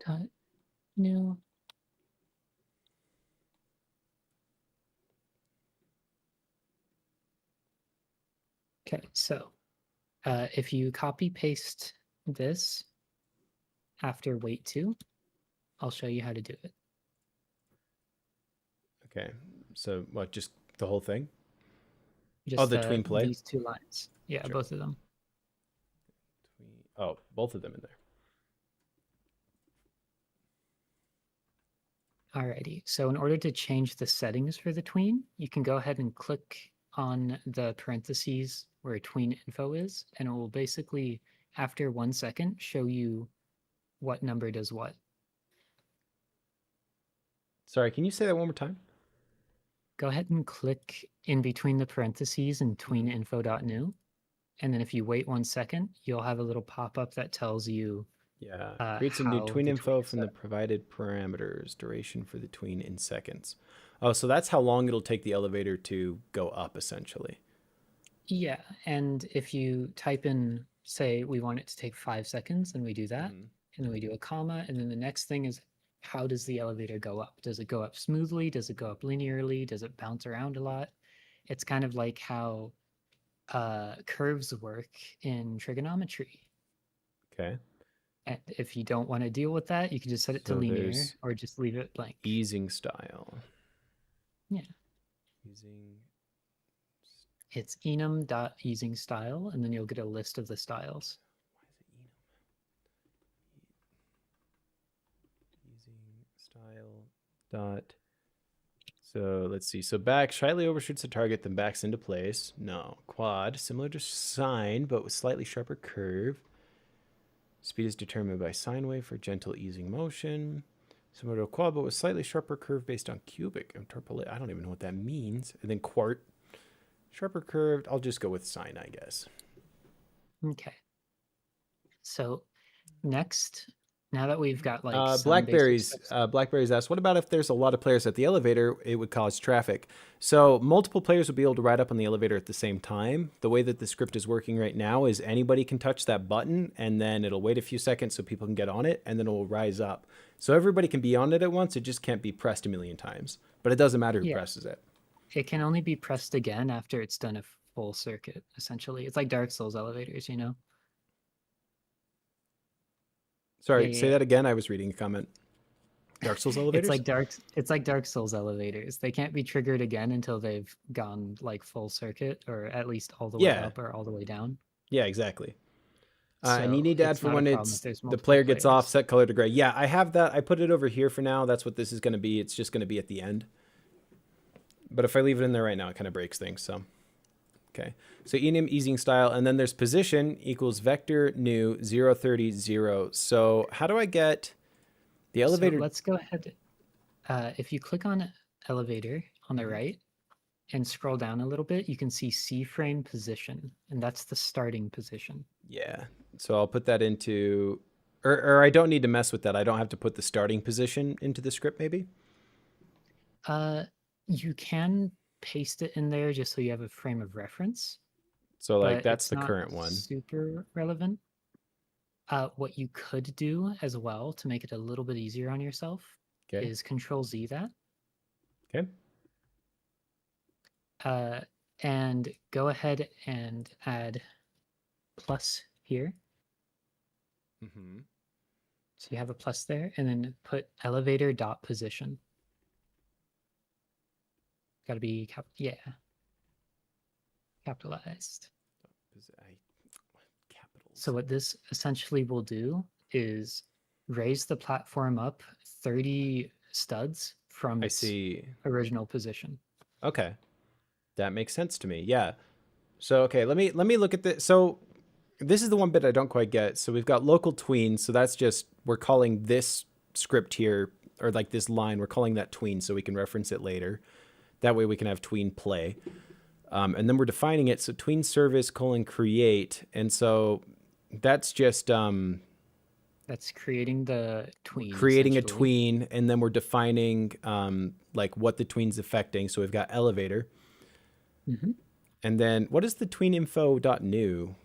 Dot new. Okay, so if you copy paste this after wait 2, I'll show you how to do it. Okay, so what, just the whole thing? Just the tween play? These 2 lines. Yeah, sure. Both of them. Oh, both of them in there. Alrighty, so in order to change the settings for the tween, you can go ahead and click on the parentheses where tween info is, and it will basically, after 1 second, show you what number does what. Sorry, can you say that one more time? Go ahead and click in between the parentheses in tweeninfo.new. And then if you wait 1 second, you'll have a little pop-up that tells you creates a new how tween the info tween from the set. provided parameters, duration for the tween in seconds. Oh, so that's how long it'll take the elevator to go up, essentially. Yeah, and if you type in, say, we want it to take 5 seconds, and we do that, and then we do a comma, and then the next thing is, how does the elevator go up? Does it go up smoothly? Does it go up linearly? Does it bounce around a lot? It's kind of like how curves work in trigonometry. Okay. And if you don't want to deal with that, you can just set it to linear or just leave it blank. Easing style. Yeah. It's enum.easing style, and then you'll get a list of the styles. Easing style dot. So let's see. So back slightly overshoots the target, then backs into place. No. Quad, similar to sine, but with slightly sharper curve. Speed is determined by sine wave for gentle easing motion. Similar to a quad, but with slightly sharper curve based on cubic interpolate. I don't even know what that means. And then quart, sharper curved. I'll just go with sine, I guess. Okay. So next, now that we've got like Blackberries asked, what about if there's a lot of players at the elevator? It would cause traffic. So multiple players would be able to ride up on the elevator at the same time. The way that the script is working right now is anybody can touch that button, and then it'll wait a few seconds so people can get on it, and then it will rise up. So everybody can be on it at once. It just can't be pressed a million times. But it doesn't matter who presses it. It can only be pressed again after it's done a full circuit, essentially. It's like Dark Souls elevators, you know? Sorry, say that again. I was reading a comment. Dark Souls elevators? It's like Dark Souls elevators. They can't be triggered again until they've gone like full circuit, or at least all the way up or all the way down. Yeah, exactly. So and you need to add for when the player gets off, set color to gray. Yeah, I have that. I put it over here for now. That's what this is going to be. It's just going to be at the end. But if I leave it in there right now, it kind of breaks things. So, okay. So enum easing style, and then there's position equals vector new 030 0. So how do I get the elevator? So let's go ahead. If you click on elevator on the right and scroll down a little bit, you can see C-frame position, and that's the starting position. Yeah. So I'll put that into, or I don't need to mess with that. I don't have to put the starting position into the script, maybe? You can paste it in there just so you have a frame of reference. So like that's the current one. Super relevant. What you could do as well to make it a little bit easier on yourself is Control-Z that. Okay. And go ahead and add plus here. So you have a plus there, and then put elevator dot position. Got to be capitalized. So what this essentially will do is raise the platform up 30 studs from its original position. Okay. That makes sense to me. Yeah. So, okay, let me look at this. So this is the one bit I don't quite get. So we've got local tween. So that's just, we're calling this script here, or like this line, we're calling that tween so we can reference it later. That way we can have tween play. And then we're defining it. So tween service : create. And so that's just... that's creating the tween. Creating a tween. And then we're defining like what the tween's affecting. So we've got elevator. And then what is the tweeninfo.new?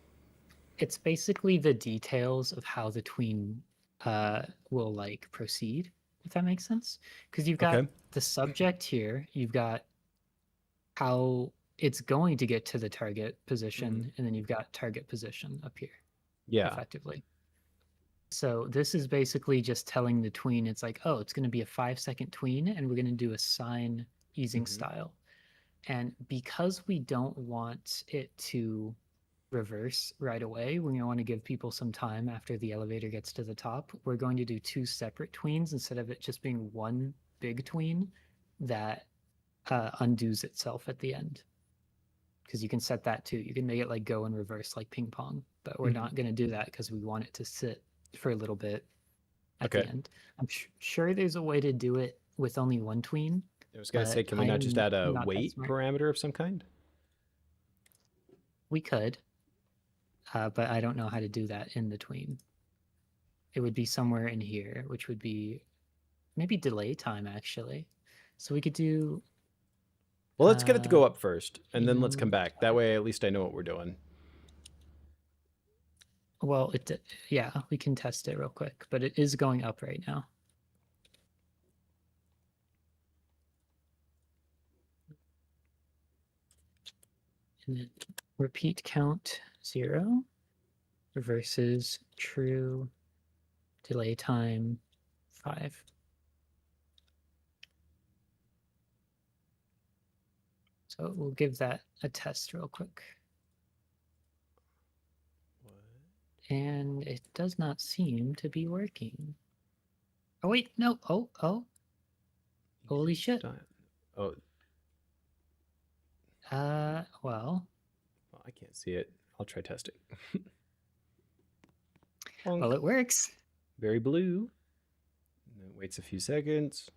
It's basically the details of how the tween will like proceed, if that makes sense. Because you've got the subject here, you've got how it's going to get to the target position, and then you've got target position up here. Yeah. Effectively. So this is basically just telling the tween, it's like, oh, it's going to be a 5-second tween, and we're going to do a sine easing style. And because we don't want it to reverse right away, we want to give people some time after the elevator gets to the top, we're going to do 2 separate tweens instead of it just being one big tween that undoes itself at the end. because you can set that too. You can make it like go in reverse like ping pong, but we're not going to do that because we want it to sit for a little bit at the end. I'm sure there's a way to do it with only one tween. I was going to say, can we not just add a weight parameter of some kind? We could, but I don't know how to do that in the tween. It would be somewhere in here, which would be maybe delay time, actually. So we could do... Well, let's get it to go up first, and then let's come back. That way, at least I know what we're doing. Well, yeah, we can test it real quick, but it is going up right now. And then repeat count 0 versus true delay time 5. So we'll give that a test real quick. What? And it does not seem to be working. Oh, wait, no. Oh. Holy shit. Oh. Well, I can't see it. I'll try testing. Well, it works. Very blue. And then waits a few seconds.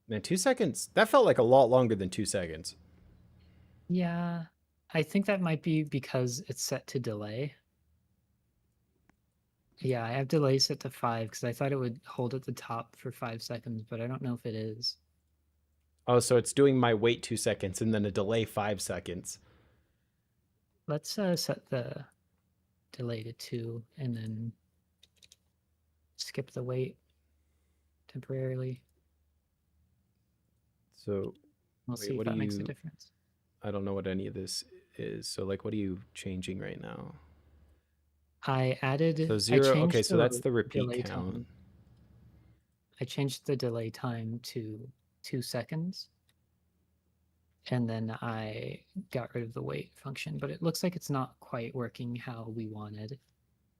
Man, 2 seconds. That felt like a lot longer than 2 seconds. Yeah, I think that might be because it's set to delay. Yeah, I have delay set to 5 because I thought it would hold at the top for 5 seconds, but I don't know if it is. Oh, so it's doing my wait 2 seconds and then a delay 5 seconds. Let's set the delay to 2 and then skip the wait temporarily. So we'll see if that makes a difference. I don't know what any of this is. So like, what are you changing right now? I added... So 0, okay, so that's the repeat count. Time. I changed the delay time to 2 seconds. And then I got rid of the wait function, but it looks like it's not quite working how we wanted.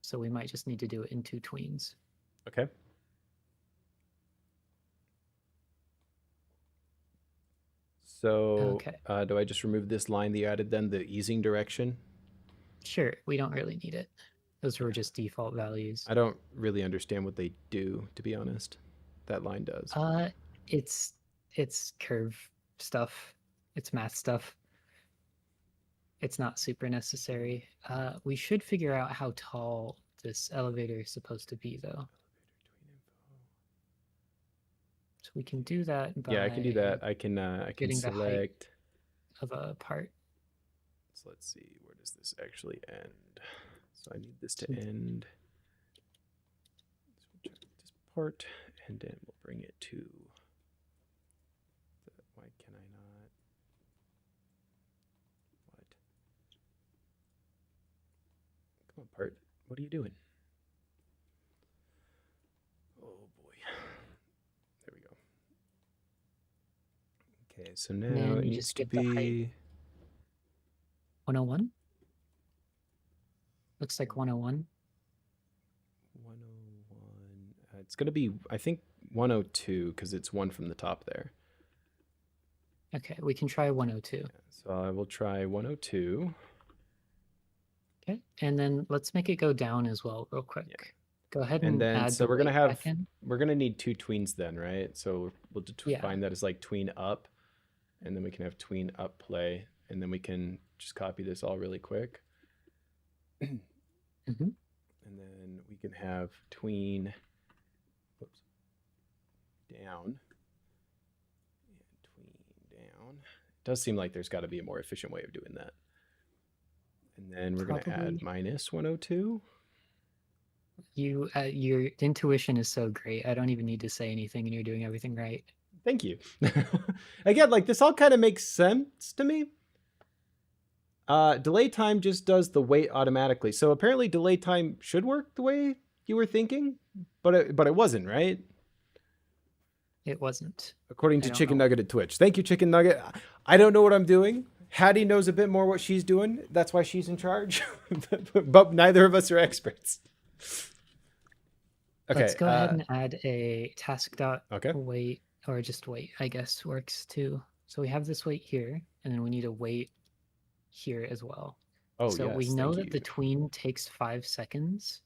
So we might just need to do it in 2 tweens. Okay. So do I just remove this line that you added then, the easing direction? Sure, we don't really need it. Those were just default values. I don't really understand what they do, to be honest. That line does. It's curve stuff. It's math stuff. It's not super necessary. We should figure out how tall this elevator is supposed to be, though. So we can do that by... Yeah, I can do that. I can select... of a part. So let's see, where does this actually end? So I need this to end. So we'll check this part, and then we'll bring it to... Why can I not? What? Come on, part. What are you doing? Oh boy. There we go. Okay, so now it needs to be 101. Looks like 101. 101. It's going to be, I think, 102 because it's 1 from the top there. Okay, we can try 102. Yeah, so I will try 102. Okay, and then let's make it go down as well real quick. Yeah. Go ahead and then, add so we're going to need 2 tweens then, right? So we'll define that as like tween up, and then we can have tween up play, and then we can just copy this all really quick. Mm-hmm. And then we can have tween down and tween down. It does seem like there's got to be a more efficient way of doing that. And then we're going to add minus 102. Your intuition is so great. I don't even need to say anything, and you're doing everything right. Thank you. Again, like this all kind of makes sense to me. Delay time just does the wait automatically. So apparently delay time should work the way you were thinking, but it wasn't, right? It wasn't. According to Chicken Nugget at Twitch. Thank you, Chicken Nugget. I don't know what I'm doing. Hattie knows a bit more what she's doing. That's why she's in charge. But neither of us are experts. Okay. Let's go ahead and add a task dot wait, or just wait, I guess works too. So we have this weight here, and then we need a weight here as well. Oh, so yes, we know thank that the you. tween takes 5 seconds,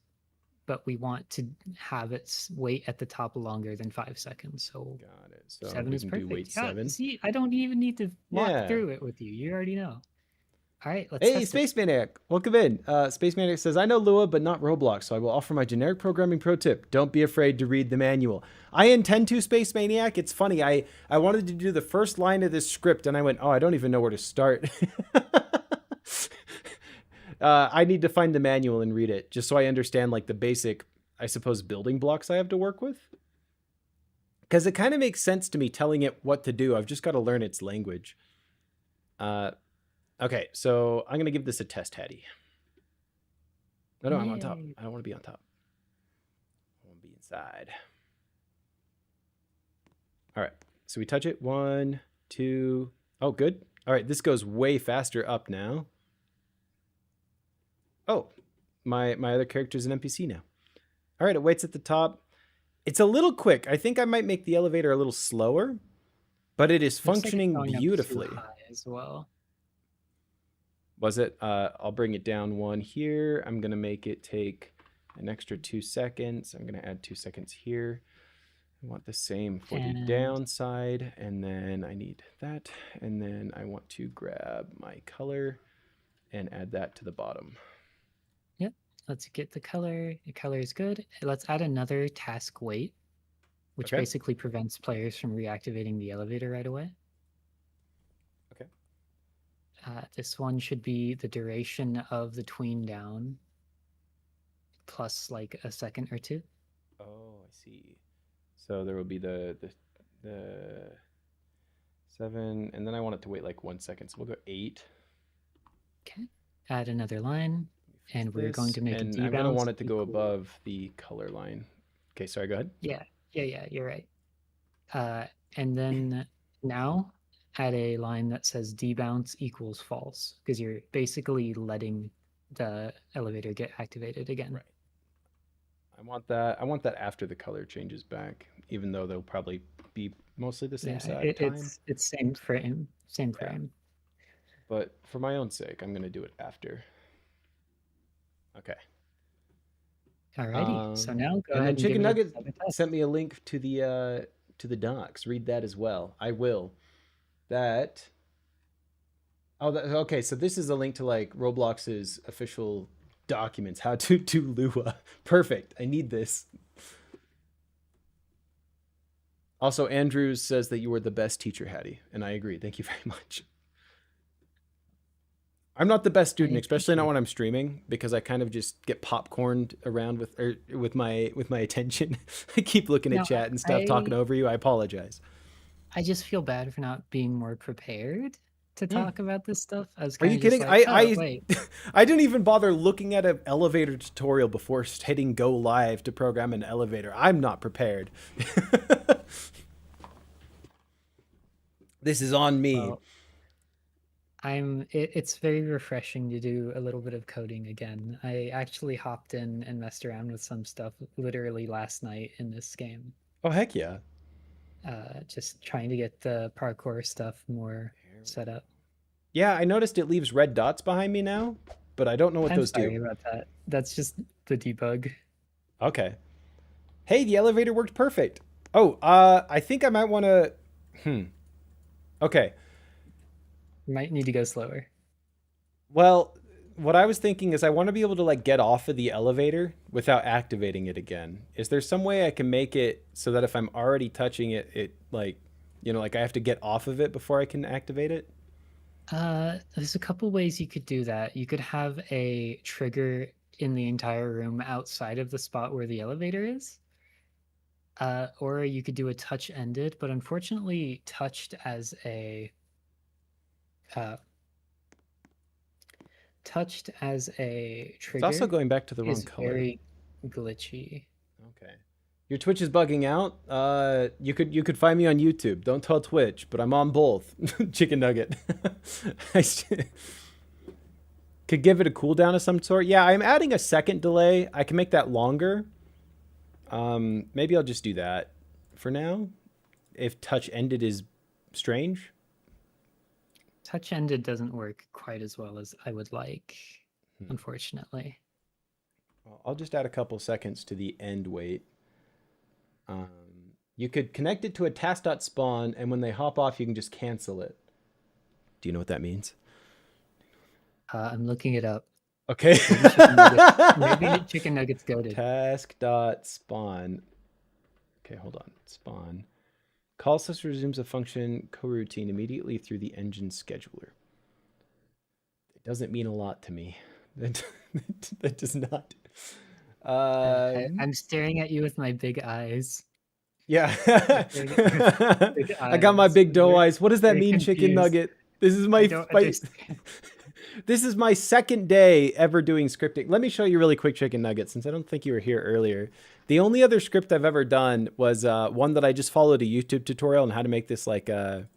but we want to have its weight at the top longer than 5 seconds. So Got it. So 7 we is can perfect. do weight Yeah, 7. see, I don't even need to walk Yeah. through it with you. You already know. All right, let's Hey, test it. Space Maniac, welcome in. Space Maniac says, I know Lua, but not Roblox, so I will offer my generic programming pro tip. Don't be afraid to read the manual. I intend to, Space Maniac. It's funny. I wanted to do the first line of this script, and I went, oh, I don't even know where to start. I need to find the manual and read it, just so I understand, like, the basic, I suppose, building blocks I have to work with. Because it kind of makes sense to me telling it what to do. I've just got to learn its language. Okay, so I'm going to give this a test, Hattie. No, I'm on top. I don't want to be on top. I want to be inside. All right, so we touch it. 1, 2. Oh, good. All right, this goes way faster up now. Oh, my other character's an NPC now. All right, it waits at the top. It's a little quick. I think I might make the elevator a little slower, but it is functioning beautifully. As well. Was it? I'll bring it down 1 here. I'm going to make it take an extra 2 seconds. I'm going to add 2 seconds here. I want the same for the downside. And then I need that. And then I want to grab my color and add that to the bottom. Yep. Let's get the color. The color is good. Let's add another task wait, which basically prevents players from reactivating the elevator right away. Okay. This one should be the duration of the tween down plus like a second or 2. Oh, I see. So there will be the 7, and then I want it to wait like 1 second. So we'll go 8. Okay. Add another line, and we're going to make a debounce. I'm going to want it to go above the color line. Okay, sorry, go ahead. Yeah, you're right. And then now add a line that says debounce equals false, because you're basically letting the elevator get activated again. Right. I want that after the color changes back, even though they'll probably be mostly the same time. It's same frame. But for my own sake, I'm going to do it after. Okay. Alrighty. So now go ahead and Chicken Nugget sent me a link to the docs. Read that as well. I will. That. Oh, okay. So this is a link to like Roblox's official documents. How to do Lua. Perfect. I need this. Also, Andrews says that you were the best teacher, Hattie, and I agree. Thank you very much. I'm not the best student, especially not when I'm streaming, because I kind of just get popcorned around with my attention. I keep looking at chat and stuff, talking over you. I apologize. I just feel bad for not being more prepared to talk about this stuff. Are you kidding? Like, I didn't even bother looking at an elevator tutorial before hitting go live to program an elevator. I'm not prepared. This is on me. Well, it's very refreshing to do a little bit of coding again. I actually hopped in and messed around with some stuff literally last night in this game. Oh, heck yeah. Just trying to get the parkour stuff more set up. Yeah, I noticed it leaves red dots behind me now, but I don't know what those do. Sorry about that. That's just the debug. Okay. Hey, the elevator worked perfect. Oh, I think I might want to... Okay. Might need to go slower. Well, what I was thinking is I want to be able to like get off of the elevator without activating it again. Is there some way I can make it so that if I'm already touching it, it like, you know, like I have to get off of it before I can activate it? There's a couple ways you could do that. You could have a trigger in the entire room outside of the spot where the elevator is. Or you could do a touch ended, but unfortunately touched as a trigger. It's also going back to the wrong color. Very glitchy. Okay. Your Twitch is bugging out. You could find me on YouTube. Don't tell Twitch, but I'm on both. Chicken Nugget. Could give it a cooldown of some sort. Yeah, I'm adding a second delay. I can make that longer. Maybe I'll just do that for now. If touch ended is strange. touch ended doesn't work quite as well as I would like, unfortunately. Well, I'll just add a couple seconds to the end wait. You could connect it to a task.spawn, and when they hop off, you can just cancel it. Do you know what that means? I'm looking it up. Okay. Maybe chicken nuggets goaded. Task.spawn. Okay, hold on. Spawn. Call such resumes a function coroutine immediately through the engine scheduler. It doesn't mean a lot to me. That does not. I'm staring at you with my big eyes. Yeah. I got my big dough eyes. What does that mean, confused. chicken nugget? This is my this is my second day ever doing scripting. Let me show you really quick, chicken nugget, since I don't think you were here earlier. The only other script I've ever done was one that I just followed a YouTube tutorial on how to make this like a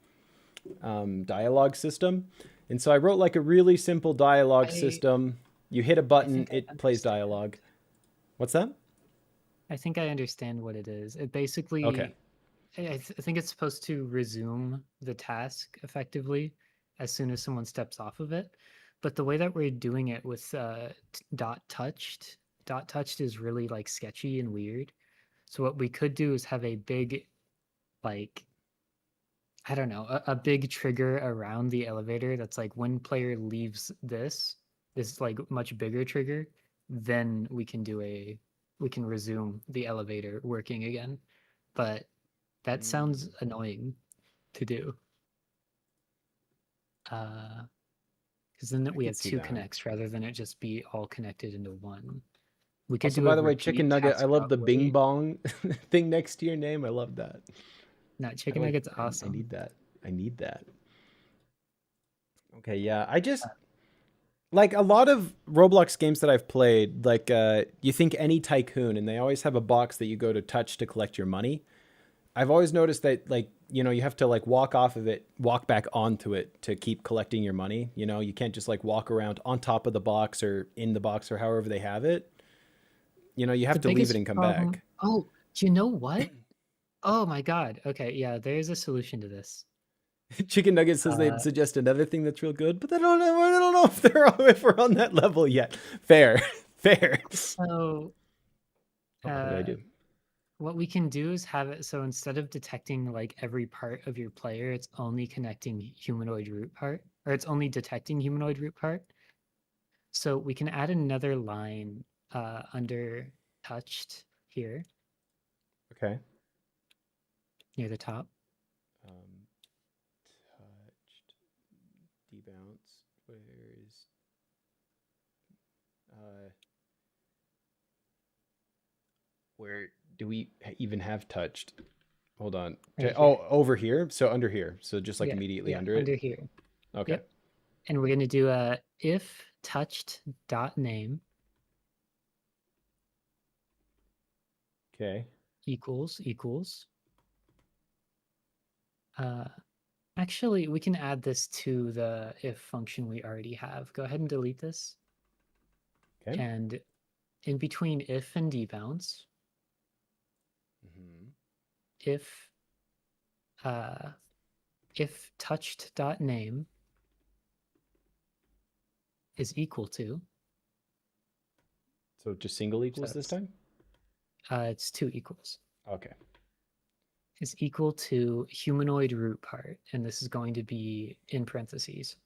dialogue system. And so I wrote like a really simple dialogue system. You hit a button, it plays dialogue. What's that? I think I understand what it is. It basically, okay. I think it's supposed to resume the task effectively as soon as someone steps off of it. But the way that we're doing it with dot touched is really like sketchy and weird. So what we could do is have a big, like, I don't know, a big trigger around the elevator that's like when player leaves this like much bigger trigger, then we can resume the elevator working again. But that sounds annoying to do. Because then we have two connects rather than it just be all connected into one. We could also, by the way, chicken nugget, I love the bing bong thing next to your name. I love that. No, chicken nugget's awesome. I need that. I need that. Okay, yeah. I just like a lot of Roblox games that I've played, like you think any tycoon, and they always have a box that you go to touch to collect your money. I've always noticed that, like, you know, you have to like walk off of it, walk back onto it to keep collecting your money. You know, you can't just like walk around on top of the box or in the box or however they have it. You know, you have to leave it and come back. Oh, do you know what? Oh my God. Okay, yeah, there's a solution to this. Chicken Nugget says they'd suggest another thing that's real good, but I don't know if we're on that level yet. Fair. So, what did I do? What we can do is have it so instead of detecting like every part of your player, it's only connecting humanoid root part, or it's only detecting humanoid root part. So we can add another line under touched here. Okay. Near the top. Touched, debounce. Where is? Where do we even have touched? Hold on. Okay. Oh, over here. So under here. So just like immediately under it. Under here. Okay. Yep. And we're gonna do a if touched dot name. Okay. Equals. Actually, we can add this to the if function we already have. Go ahead and delete this. Okay. And in between if and debounce, if touched dot name is equal to. So just single equals this time? It's two equals. Okay. Is equal to humanoid root part, and this is going to be in parentheses.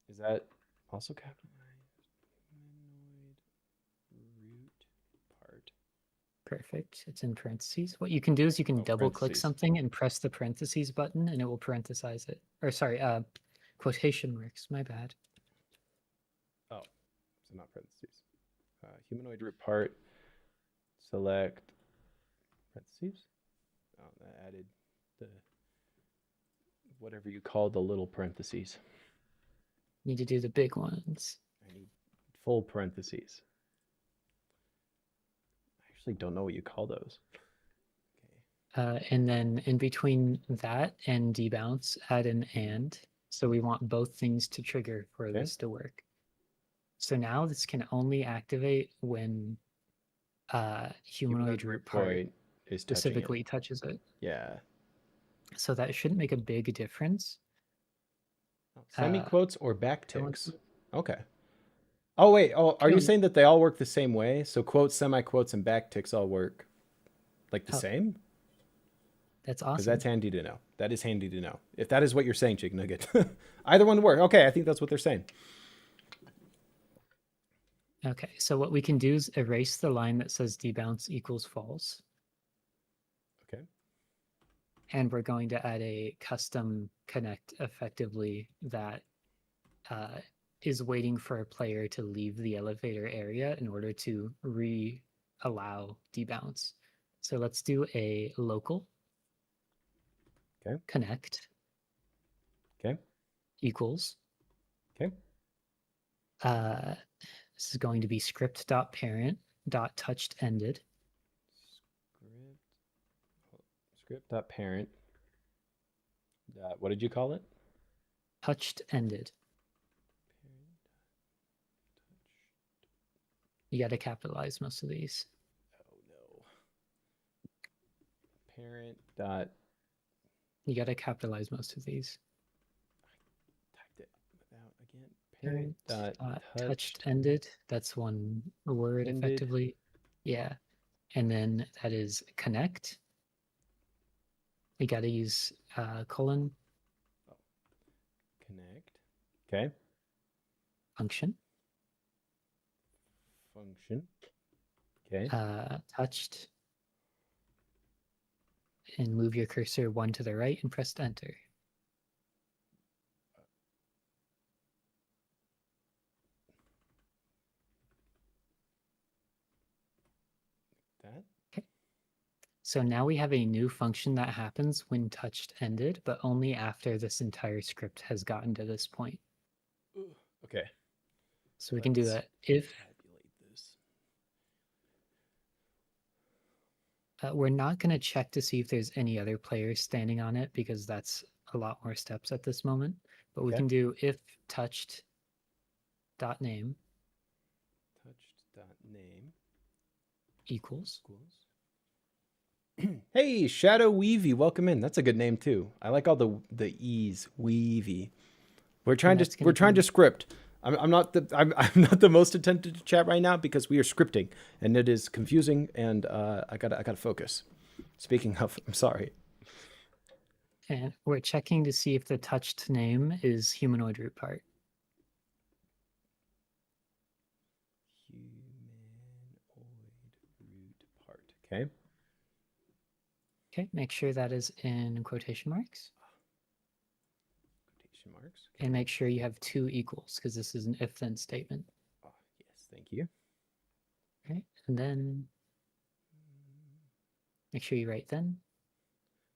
Is that also capitalized? Humanoid root part. Perfect. It's in parentheses. What you can do is you can double click something and press the parentheses button, and it will parenthesize it. Or sorry, quotation marks. My bad. Oh, so not parentheses. Humanoid root part. Select parentheses. Oh, that added the whatever you call the little parentheses. Need to do the big ones. I need full parentheses. I actually don't know what you call those. Okay. And then in between that and debounce, add an and. So we want both things to trigger for this to work. So now this can only activate when humanoid root part is Semi-quotes or backticks? Okay. Oh, wait. Oh, are you saying that they all work the same way? So quotes, semi-quotes, and backticks all work like the same? That's awesome. Because that's handy to know. That is handy to know. If that is what you're saying, Chick Nugget. Either one work. Okay, I think that's what they're saying. Okay, so what we can do is erase the line that says debounce equals false. Okay. And we're going to add a custom connect effectively that is waiting for a player to leave the elevator area in order to allow debounce. So let's do a local connect equals. Okay. This is going to be script.parent.touched-ended. Script.parent. What did you call it? Touched-ended. You got to capitalize most of these. Oh no. Parent dot. You got to capitalize most of these. I typed it without again. Parent dot touched-ended. That's one word ended. Effectively. Yeah. And then that is connect. You got to use colon. Connect. Okay. Function. Okay. Touched. And move your cursor one to the right and press enter. That. Okay. So now we have a new function that happens when touched ended, but only after this entire script has gotten to this point. Okay. So we can do a if. We're not going to check to see if there's any other players standing on it because that's a lot more steps at this moment. But we can do if touched dot name equals. Hey, Shadow Weavy, welcome in. That's a good name too. I like all the E's. Weavy. We're trying to script. I'm not the most attentive to chat right now because we are scripting and it is confusing and I gotta focus. Speaking of, I'm sorry. And we're checking to see if the touched name is humanoid root part. Okay. Okay, make sure that is in quotation marks. Quotation marks. Okay. And make sure you have two equals because this is an if-then statement. Oh, yes, thank you. Okay, and then make sure you write then.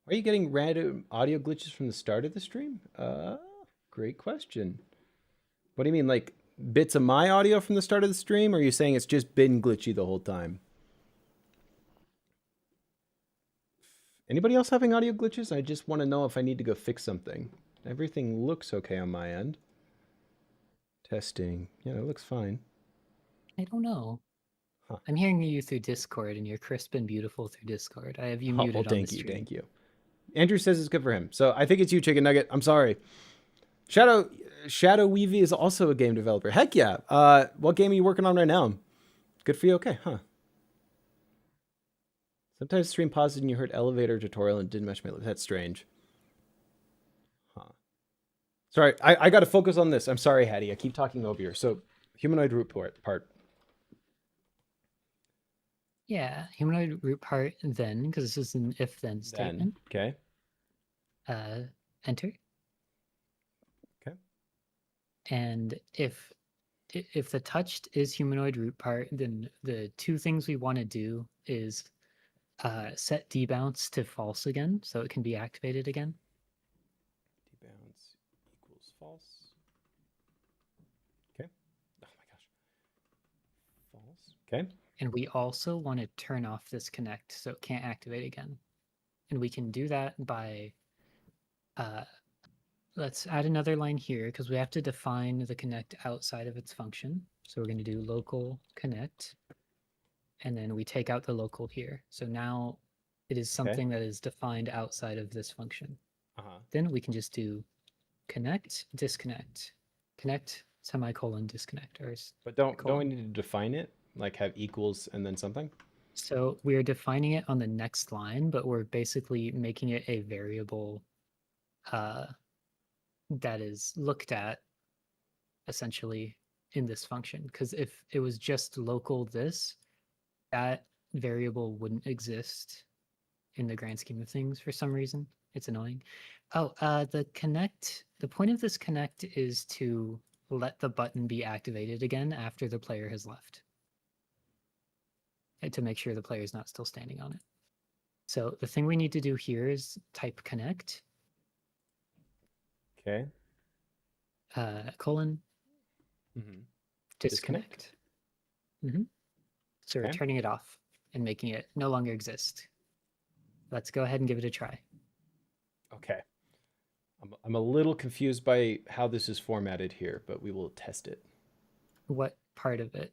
Are you getting random audio glitches from the start of the stream? Great question. What do you mean, like bits of my audio from the start of the stream? Or are you saying it's just been glitchy the whole time? Anybody else having audio glitches? I just want to know if I need to go fix something. Everything looks okay on my end. Testing. Yeah, it looks fine. I don't know. Huh. I'm hearing you through Discord, and you're crisp and beautiful through Discord. I have you muted on the stream. Thank you. Andrew says it's good for him. So I think it's you, Chicken Nugget. I'm sorry. Shadow Weavy is also a game developer. Heck yeah. What game are you working on right now? Good for you. Okay, huh. Sometimes the stream paused and you heard elevator tutorial and didn't match my lips. That's strange. Huh. Sorry, I got to focus on this. I'm sorry, Hattie. I keep talking over you. So, humanoid root part. Yeah, humanoid root part then, because this is an if-then statement. Okay. Enter. Okay. And if the touched is humanoid root part, then the two things we want to do is set debounce to false again, so it can be activated again. Debounce equals false. Okay. Oh my gosh. False. Okay. And we also want to turn off this connect so it can't activate again. And we can do that by, let's add another line here because we have to define the connect outside of its function. So we're going to do local connect. And then we take out the local here. So now it is something that is defined outside of this function. Then we can just do connect, disconnect, connect, semicolon, disconnect. But don't we need to define it? Like have equals and then something? So we're defining it on the next line, but we're basically making it a variable that is looked at essentially in this function. Because if it was just local this, that variable wouldn't exist in the grand scheme of things for some reason. It's annoying. Oh, the point of this connect is to let the button be activated again after the player has left, and to make sure the player is not still standing on it. So the thing we need to do here is type connect. Okay. Colon. Mm-hmm. Disconnect. Mm-hmm. So we're turning it off and making it no longer exist. Let's go ahead and give it a try. Okay. I'm a little confused by how this is formatted here, but we will test it. What part of it?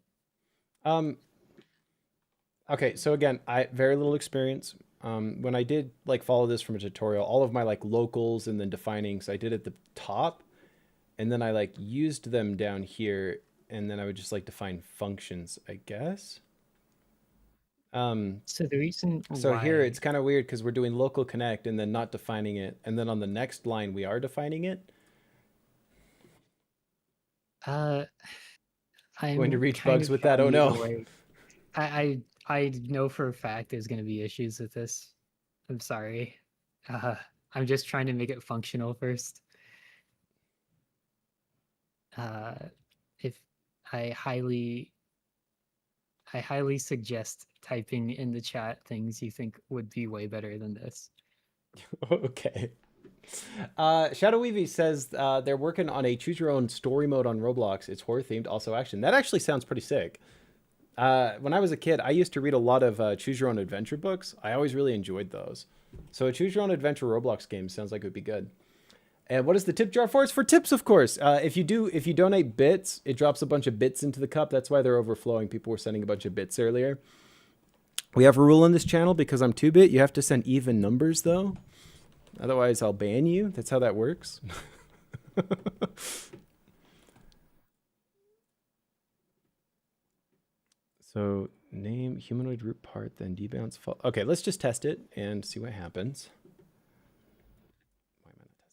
Okay, so again, I very little experience. When I did like follow this from a tutorial, all of my like locals and then defining, so I did at the top, and then I like used them down here, and then I would just like define functions, I guess. So the reason here it's kind of weird because we're doing local connect and then not defining it, and then on the next line we are defining it. I'm going to reach bugs with that. Oh no. I know for a fact there's going to be issues with this. I'm sorry. I'm just trying to make it functional first. If I highly suggest typing in the chat things you think would be way better than this. Okay. Shadow Weavy says they're working on a choose your own story mode on Roblox. It's horror themed, also action. That actually sounds pretty sick. When I was a kid, I used to read a lot of choose your own adventure books. I always really enjoyed those. So a choose your own adventure Roblox game sounds like it would be good. And what is the tip jar for? It's for tips, of course. If you donate bits, it drops a bunch of bits into the cup. That's why they're overflowing. People were sending a bunch of bits earlier. We have a rule on this channel because I'm 2-bit. You have to send even numbers, though. Otherwise, I'll ban you. That's how that works. So name humanoid root part, then debounce. Okay, let's just test it and see what happens. Why am I not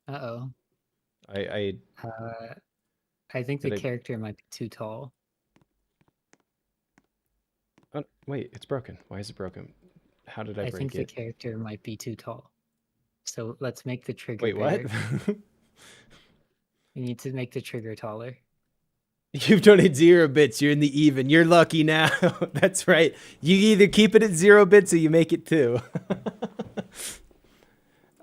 testing? What? Uh-oh. I think the character might be too tall. Oh, wait, it's broken. Why is it broken? How did I break it? I think the character might be too tall. So let's make the trigger Wait, what? You need to make the trigger taller. You've donated 0 bits. You're in the even. You're lucky now. That's right. You either keep it at 0 bits or you make it 2.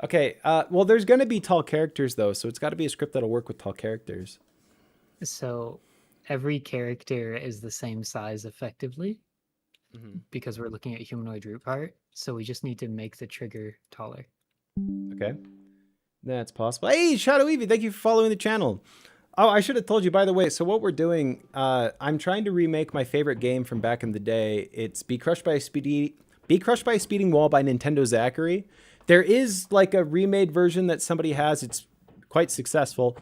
Okay. Well, there's going to be tall characters, though, so it's got to be a script that'll work with tall characters. So every character is the same size effectively because we're looking at humanoid root part. So we just need to make the trigger taller. Okay. That's possible. Hey, Shadow Evie, thank you for following the channel. Oh, I should have told you, by the way, so what we're doing, I'm trying to remake my favorite game from back in the day. It's Be Crushed by a Speeding Wall by Nintendo Zachary. There is like a remade version that somebody has. It's quite successful.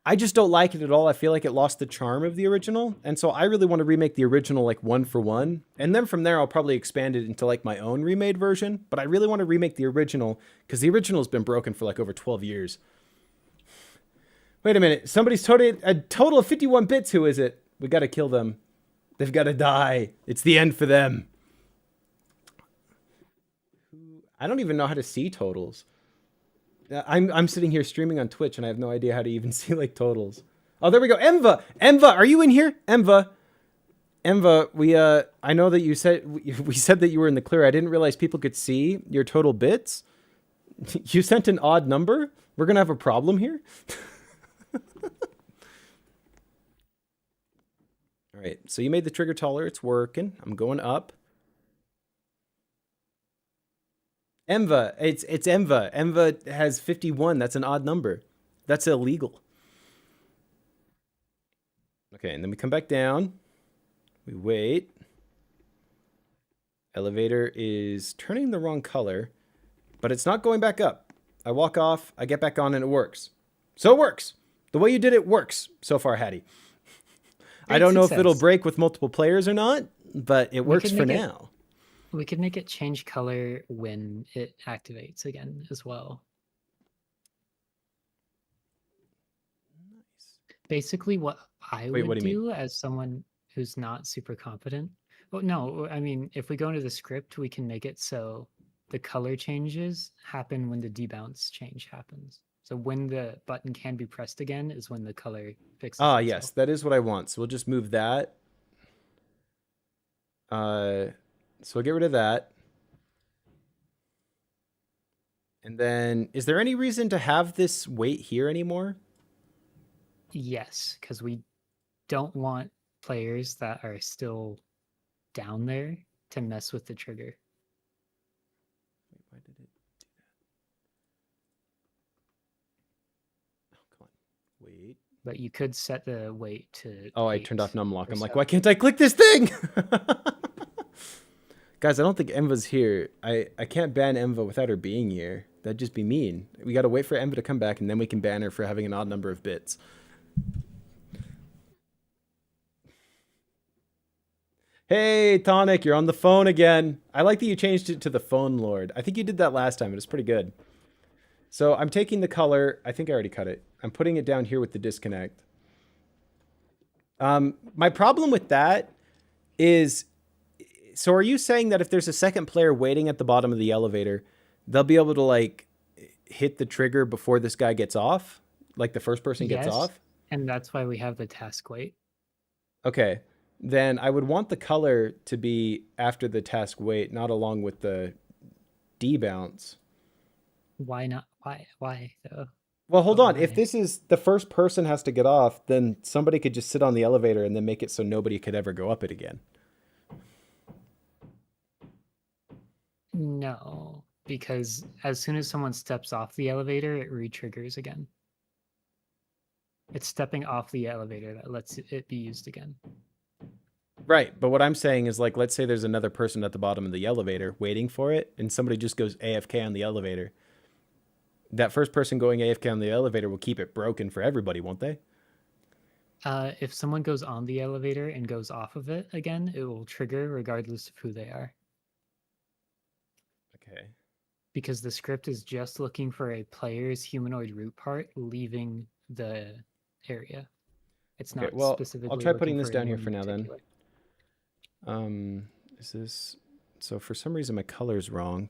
I just don't like it at all. I feel like it lost the charm of the original. And so I really want to remake the original like 1-for-1. And then from there, I'll probably expand it into like my own remade version. But I really want to remake the original because the original has been broken for like over 12 years. Wait a minute. Somebody's a total of 51 bits. Who is it? We got to kill them. They've got to die. It's the end for them. I don't even know how to see totals. I'm sitting here streaming on Twitch and I have no idea how to even see like totals. Oh, there we go. Emva, are you in here? Emva, I know that we said that you were in the clear. I didn't realize people could see your total bits. You sent an odd number. We're going to have a problem here. All right. So you made the trigger taller. It's working. I'm going up. Emva, it's Emva. Emva has 51. That's an odd number. That's illegal. Okay, and then we come back down. We wait. Elevator is turning the wrong color, but it's not going back up. I walk off, I get back on, and it works. So it works. The way you did it works so far, Hattie. I don't know if it'll break with multiple players or not, but it works for now. We could make it change color when it activates again as well. Nice. Basically, what I would do as someone who's not super confident. Well, no, I mean, if we go into the script, we can make it so the color changes happen when the debounce change happens. So when the button can be pressed again is when the color fixes itself. Yes, that is what I want. So we'll just move that. So we'll get rid of that. And then, is there any reason to have this weight here anymore? Yes, because we don't want players that are still down there to mess with the trigger. Wait, why did it do that? Oh, come on. Wait. But you could set the weight to... Oh, I turned off numlock. I'm like, why can't I click this thing? Guys, I don't think Enva's here. I can't ban Enva without her being here. That'd just be mean. We got to wait for Enva to come back, and then we can ban her for having an odd number of bits. Hey, Tonic, you're on the phone again. I like that you changed it to the Phone Lord. I think you did that last time. It was pretty good. So I'm taking the color. I think I already cut it. I'm putting it down here with the disconnect. My problem with that is... So are you saying that if there's a second player waiting at the bottom of the elevator, they'll be able to, like, hit the trigger before this guy gets off? Like the first person gets off? And that's why we have the task wait. Okay. Then I would want the color to be after the task wait, not along with the debounce. Why not? Why though? Well, hold on. If this is the first person has to get off, then somebody could just sit on the elevator and then make it so nobody could ever go up it again. No, because as soon as someone steps off the elevator, it re-triggers again. It's stepping off the elevator that lets it be used again. Right, but what I'm saying is, like, let's say there's another person at the bottom of the elevator waiting for it, and somebody just goes AFK on the elevator. That first person going AFK on the elevator will keep it broken for everybody, won't they? If someone goes on the elevator and goes off of it again, it will trigger regardless of who they are. Okay. Because the script is just looking for a player's humanoid root part leaving the area. It's not specifically. I'll try putting this down here for now then. Is this... So for some reason my color is wrong.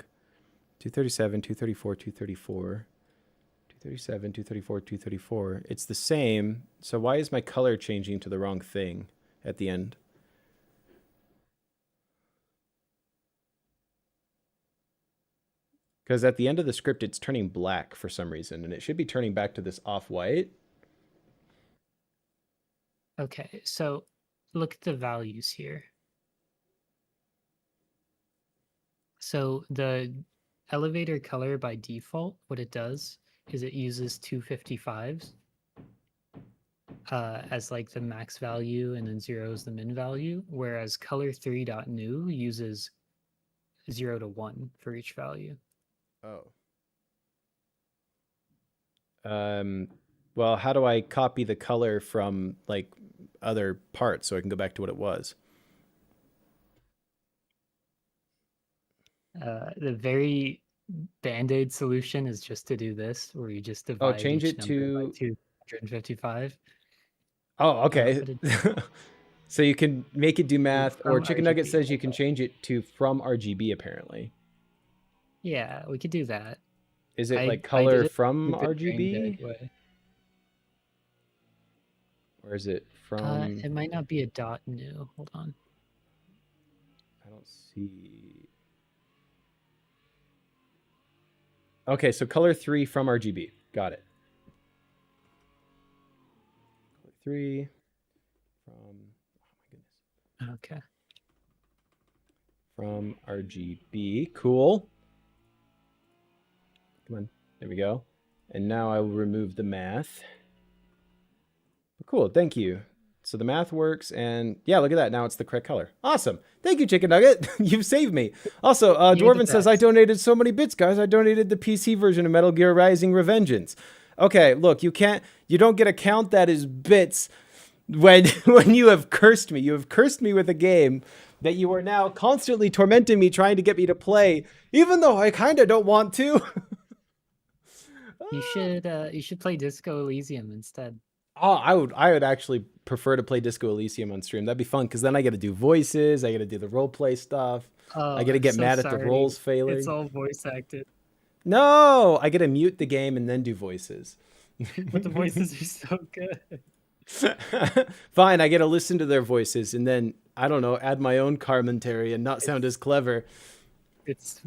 237, 234, 234. 237, 234, 234. It's the same. So why is my color changing to the wrong thing at the end? Because at the end of the script, it's turning black for some reason, and it should be turning back to this off-white. Okay, so look at the values here. So the elevator color by default, what it does is it uses 255s as like the max value, and then 0 is the min value, whereas color3.new uses 0 to 1 for each value. Oh. Well, how do I copy the color from, like, other parts so I can go back to what it was? The very band-aid solution is just to do this, where you just divide change each it to by 255. Oh, okay. So you can make it do math, or Chicken Nugget says you can change it to from RGB, apparently. Yeah, we could do that. Is it like color from RGB? Or is it from... it might not be a dot new. Hold on. I don't see... Okay, so color 3 from RGB. Got it. Color 3 from... Oh my goodness. Okay. From RGB. Cool. Come on. There we go. And now I will remove the math. Cool, thank you. So the math works, and yeah, look at that. Now it's the correct color. Awesome. Thank you, Chicken Nugget. You've saved me. Also, Dwarven says, I donated so many bits, guys. I donated the PC version of Metal Gear Rising Revengeance. Okay, look, you don't get a count that as bits when you have cursed me. You have cursed me with a game that you are now constantly tormenting me, trying to get me to play, even though I kind of don't want to. You should play Disco Elysium instead. Oh, I would actually prefer to play Disco Elysium on stream. That'd be fun because then I get to do voices, I get to do the role play stuff. Oh, I get to get mad at the rolls failing. It's all voice acted. No, I get to mute the game and then do voices. But the voices are so good. Fine, I get to listen to their voices and then I don't know, add my own commentary and not sound as clever. It's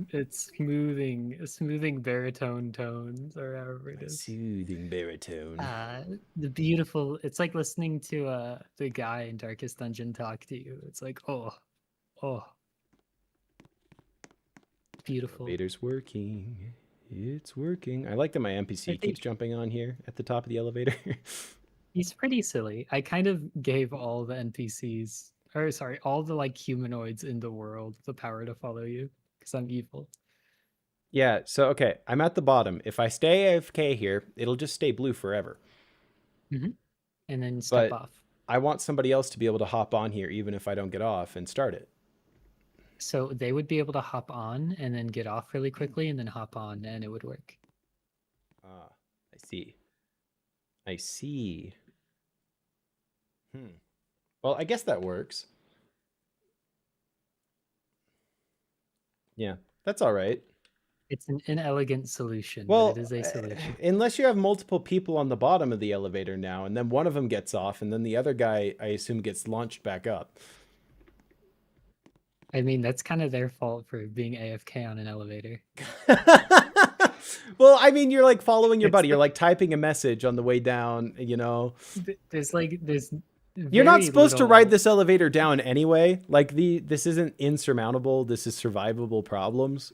smoothing baritone tones or however it is. Soothing baritone. It's like listening to the guy in Darkest Dungeon talk to you. It's like, oh. Beautiful. Elevator's working. It's working. I like that my NPC keeps jumping on here at the top of the elevator. He's pretty silly. I kind of gave all the NPCs, all the like humanoids in the world the power to follow you. Because I'm evil. Yeah, so okay, I'm at the bottom. If I stay AFK here, it'll just stay blue forever. Mm-hmm. And then step off. I want somebody else to be able to hop on here even if I don't get off and start it. So they would be able to hop on and then get off really quickly and then hop on and it would work. Ah, I see. Well, I guess that works. Yeah, that's all right. It's an inelegant solution, well, but it is a solution. Unless you have multiple people on the bottom of the elevator now, and then one of them gets off, and then the other guy, I assume, gets launched back up. I mean, that's kind of their fault for being AFK on an elevator. Well, I mean, you're like following your buddy. You're like typing a message on the way down, you know? You're not supposed to ride this elevator down anyway. Like this isn't insurmountable. This is survivable problems.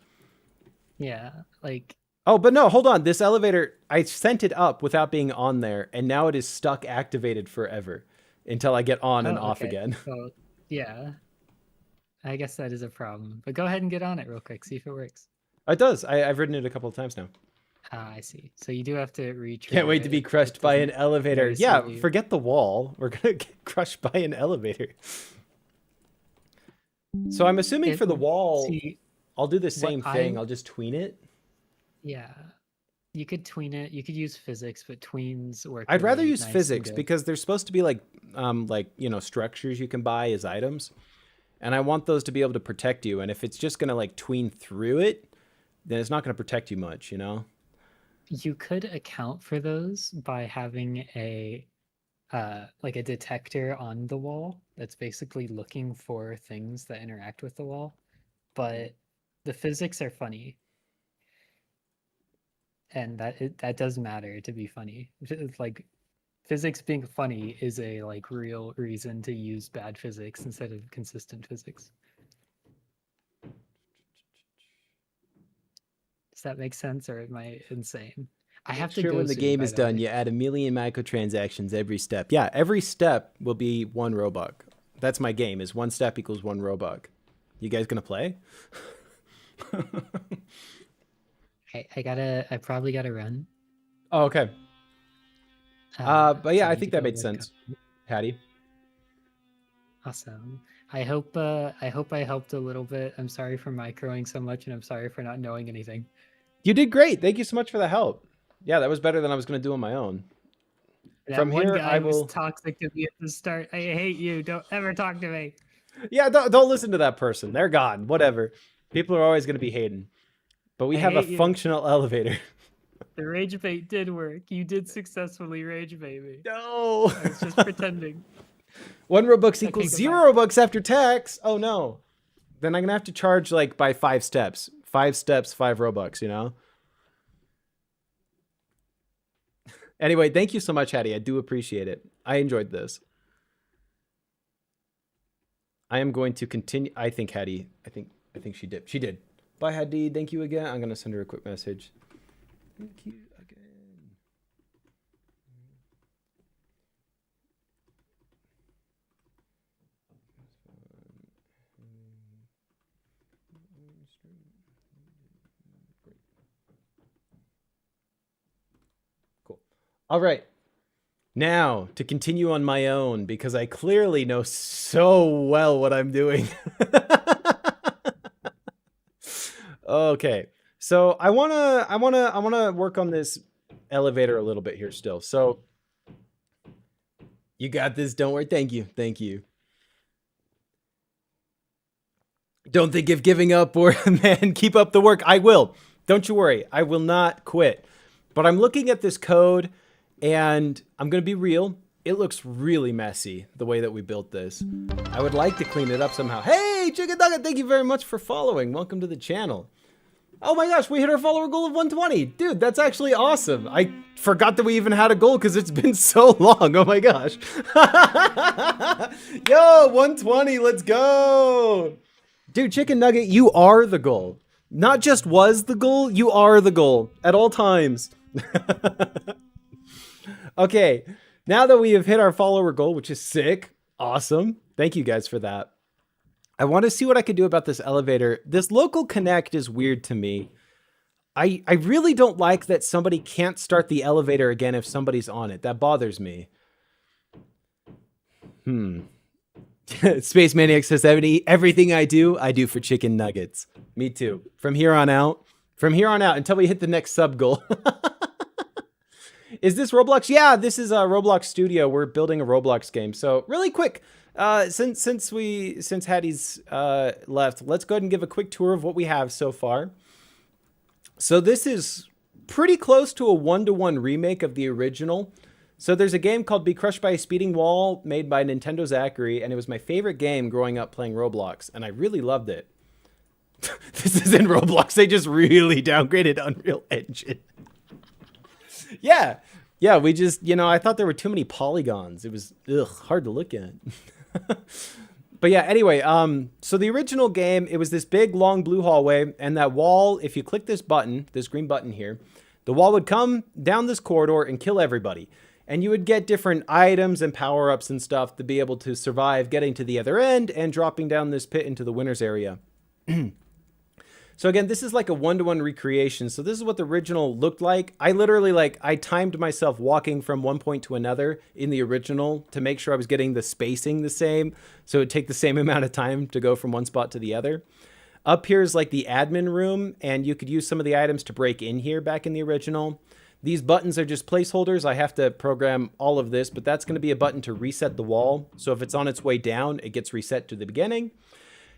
Yeah, like. Oh, but no, hold on. This elevator, I sent it up without being on there, and now it is stuck activated forever until I get on and off again. Well, yeah, I guess that is a problem. But go ahead and get on it real quick. See if it works. It does. I've ridden it a couple of times now. I see. So you do have to reach. Can't wait to be crushed by an elevator. Yeah, forget the wall. We're gonna get crushed by an elevator. So I'm assuming for the wall, I'll do the same thing. I'll just tween it. Yeah, you could tween it. You could use physics, but tweens work. I'd rather use physics because there's supposed to be like structures you can buy as items, and I want those to be able to protect you. And if it's just gonna like tween through it, then it's not gonna protect you much, you know. You could account for those by having a detector on the wall that's basically looking for things that interact with the wall, but the physics are funny, and that does matter to be funny. It's like physics being funny is a like real reason to use bad physics instead of consistent physics. Does that make sense, or am I insane? I have to go when the game is done, you add 1 million microtransactions every step. Yeah, every step will be 1 Robux. That's my game, is 1 step equals 1 Robux. You guys gonna play? I probably gotta run. Oh, okay. But yeah, I think that made sense. Hattie. Awesome. I hope I helped a little bit. I'm sorry for microing so much, and I'm sorry for not knowing anything. You did great. Thank you so much for the help. Yeah, that was better than I was going to do on my own. From here, I was toxic to me at the start. I hate you. Don't ever talk to me. Yeah, don't listen to that person. They're gone. Whatever. People are always going to be hating. But we have a functional elevator. The rage bait did work. You did successfully rage bait me. No. I was just pretending. 1 Robux equals 0 Robux after tax. Oh no. Then I'm gonna have to charge like by 5 steps. 5 steps, 5 Robux, you know? Anyway, thank you so much, Hattie. I do appreciate it. I enjoyed this. I am going to continue. I think Hattie, I think she did. She did. Bye, Hattie. Thank you again. I'm gonna send her a quick message. Thank you again. Cool. All right. Now, to continue on my own, because I clearly know so well what I'm doing. Okay. So I wanna work on this elevator a little bit here still. So you got this, don't worry. Thank you. Thank you. Don't think of giving up, or man, keep up the work. I will. Don't you worry. I will not quit. But I'm looking at this code and I'm going to be real. It looks really messy the way that we built this. I would like to clean it up somehow. Hey, Chicken Nugget, thank you very much for following. Welcome to the channel. Oh my gosh, we hit our follower goal of 120. Dude, that's actually awesome. I forgot that we even had a goal because it's been so long. Oh my gosh. Yo, 120, let's go. Dude, Chicken Nugget, you are the goal. Not just was the goal, you are the goal at all times. Okay, now that we have hit our follower goal, which is sick, awesome. Thank you guys for that. I want to see what I could do about this elevator. This local connect is weird to me. I really don't like that somebody can't start the elevator again if somebody's on it. That bothers me. Space Maniac says, everything I do for chicken nuggets. Me too. From here on out, until we hit the next sub goal. Is this Roblox? Yeah, this is a Roblox Studio. We're building a Roblox game. So really quick, since Hattie's left, let's go ahead and give a quick tour of what we have so far. So this is pretty close to a 1-to-1 remake of the original. So there's a game called Be Crushed by a Speeding Wall made by Nintendo Zachary, and it was my favorite game growing up playing Roblox, and I really loved it. This is in Roblox. They just really downgraded Unreal Engine. Yeah, we just, I thought there were too many polygons. It was hard to look at. But yeah, anyway, so the original game, it was this big, long blue hallway, and that wall, if you click this button, this green button here, the wall would come down this corridor and kill everybody. And you would get different items and power-ups and stuff to be able to survive getting to the other end and dropping down this pit into the winner's area. So again, this is like a 1-to-1 recreation. So this is what the original looked like. I literally I timed myself walking from one point to another in the original to make sure I was getting the spacing the same. So it would take the same amount of time to go from one spot to the other. Up here is like the admin room, and you could use some of the items to break in here back in the original. These buttons are just placeholders. I have to program all of this, but that's going to be a button to reset the wall. So if it's on its way down, it gets reset to the beginning.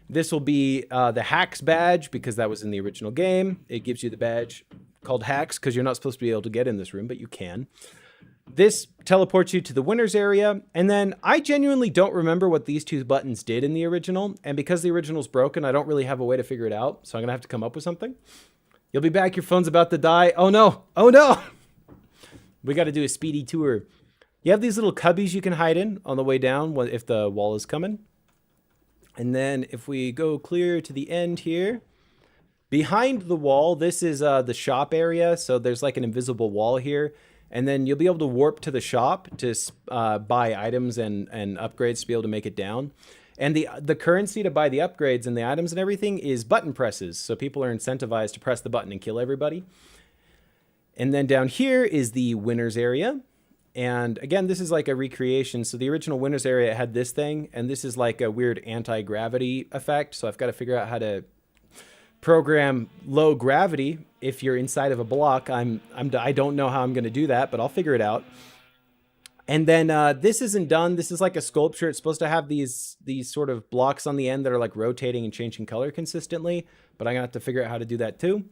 This will be the Hacks badge, because that was in the original game. It gives you the badge called Hacks, because you're not supposed to be able to get in this room, but you can. This teleports you to the winner's area. And then I genuinely don't remember what these two buttons did in the original. And because the original's broken, I don't really have a way to figure it out. So I'm going to have to come up with something. You'll be back. Your phone's about to die. Oh, no. Oh, no. We got to do a speedy tour. You have these little cubbies you can hide in on the way down if the wall is coming. And then if we go clear to the end here, behind the wall, this is the shop area. So there's like an invisible wall here. And then you'll be able to warp to the shop to buy items and upgrades to be able to make it down. And the currency to buy the upgrades and the items and everything is button presses. So people are incentivized to press the button and kill everybody. And then down here is the winners area. And again, this is like a recreation. So the original winners area had this thing, and this is like a weird anti-gravity effect. So I've got to figure out how to program low gravity if you're inside of a block. I don't know how I'm going to do that, but I'll figure it out. And then this isn't done. This is like a sculpture. It's supposed to have these sort of blocks on the end that are like rotating and changing color consistently, but I'm going to have to figure out how to do that too.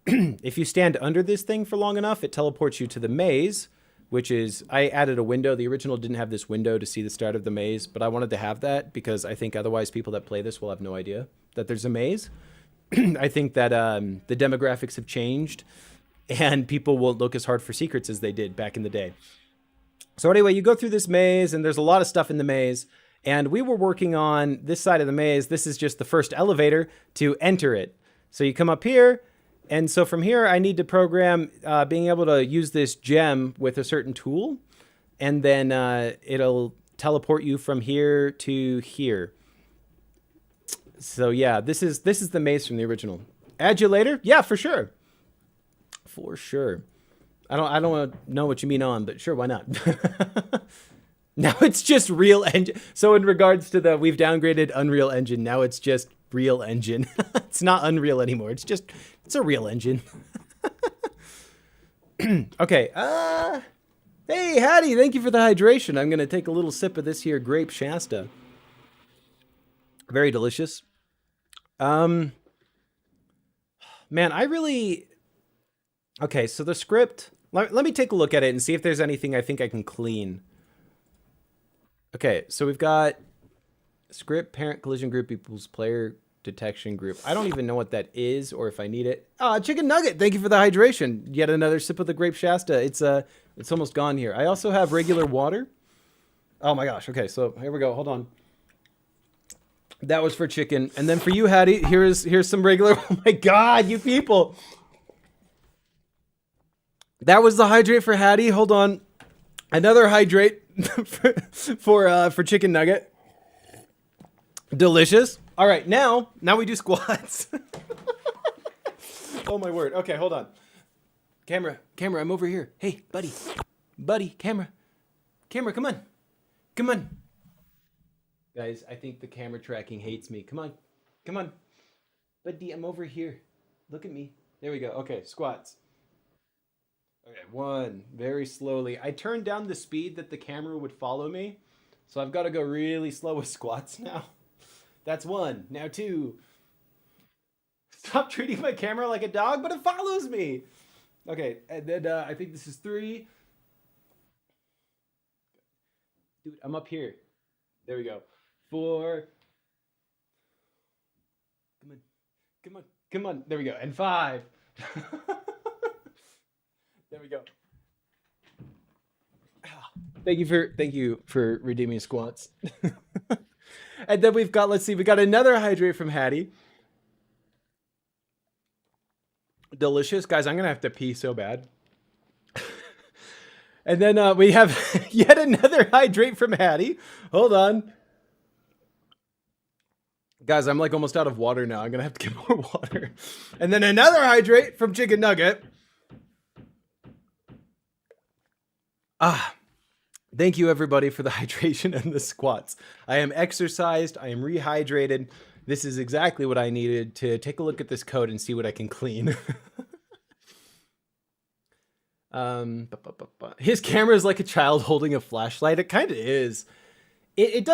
If you stand under this thing for long enough, it teleports you to the maze, which is, I added a window. The original didn't have this window to see the start of the maze, but I wanted to have that because I think otherwise people that play this will have no idea that there's a maze. I think that the demographics have changed and people won't look as hard for secrets as they did back in the day. So anyway, you go through this maze and there's a lot of stuff in the maze, and we were working on this side of the maze. This is just the first elevator to enter it. So you come up here, and so from here, I need to program being able to use this gem with a certain tool, and then it'll teleport you from here to here. So yeah, this is the maze from the original. Add you later? Yeah, for sure. For sure. I don't know what you mean on, but sure, why not? Now it's just Real Engine. So in regards to we've downgraded Unreal Engine. Now it's just Real Engine. It's not Unreal anymore. It's a Real Engine. Okay. Hey, Hattie, thank you for the hydration. I'm gonna take a little sip of this here grape Shasta. Very delicious. Man, I really... Okay, so the script... Let me take a look at it and see if there's anything I think I can clean. Okay, so we've got script, parent, collision group equals player detection group. I don't even know what that is or if I need it. Chicken nugget, thank you for the hydration. Yet another sip of the grape Shasta. It's almost gone here. I also have regular water. Oh my gosh, okay, so here we go, hold on. That was for chicken. And then for you, Hattie, here's some regular... Oh my god, you people! That was the hydrate for Hattie. Hold on. Another hydrate for chicken nugget. Delicious. All right, now we do squats. Oh my word. Okay, hold on. Camera, I'm over here. Hey, buddy, camera, come on. Guys, I think the camera tracking hates me. Come on. Buddy, I'm over here. Look at me. There we go. Okay, squats. Okay, one, very slowly. I turned down the speed that the camera would follow me, so I've got to go really slow with squats now. That's one. Now two. Stop treating my camera like a dog, but it follows me. Okay, and then I think this is three. Dude, I'm up here. There we go. Four. Come on. There we go. And five. There we go. Thank you for redeeming squats. And then we've got, let's see, we got another hydrate from Hattie. Delicious. Guys, I'm going to have to pee so bad. And then we have yet another hydrate from Hattie. Hold on. Guys, I'm like almost out of water now. I'm going to have to get more water. And then another hydrate from Chicken Nugget. Thank you everybody for the hydration and the squats. I am exercised. I am rehydrated. This is exactly what I needed to take a look at this code and see what I can clean. His camera is like a child holding a flashlight. It kind of is. It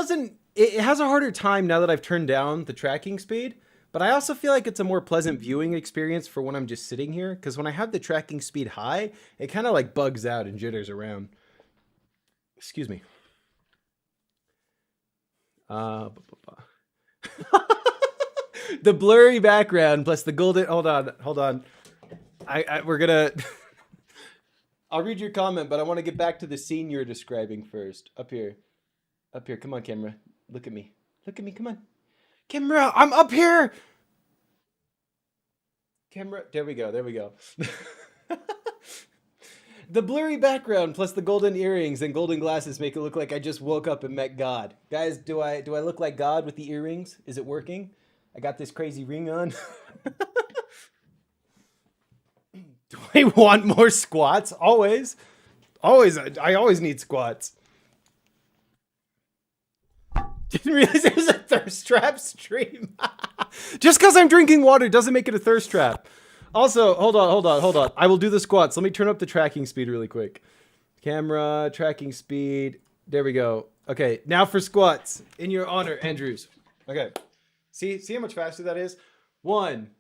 has a harder time now that I've turned down the tracking speed, but I also feel like it's a more pleasant viewing experience for when I'm just sitting here, because when I have the tracking speed high, it kind of like bugs out and jitters around. Excuse me. The blurry background plus the golden... Hold on. We're gonna... I'll read your comment, but I want to get back to the scene you're describing first. Up here. Come on, camera. Look at me. Come on. Camera, I'm up here. Camera. There we go. The blurry background plus the golden earrings and golden glasses make it look like I just woke up and met God. Guys, do I look like God with the earrings? Is it working? I got this crazy ring on. Do I want more squats? Always. I always need squats. Didn't realize it was a thirst trap stream. Just because I'm drinking water doesn't make it a thirst trap. Also, hold on. I will do the squats. Let me turn up the tracking speed really quick. Camera, tracking speed. There we go. Okay, now for squats. In your honor, Andrews. Okay. See how much faster that is? 1,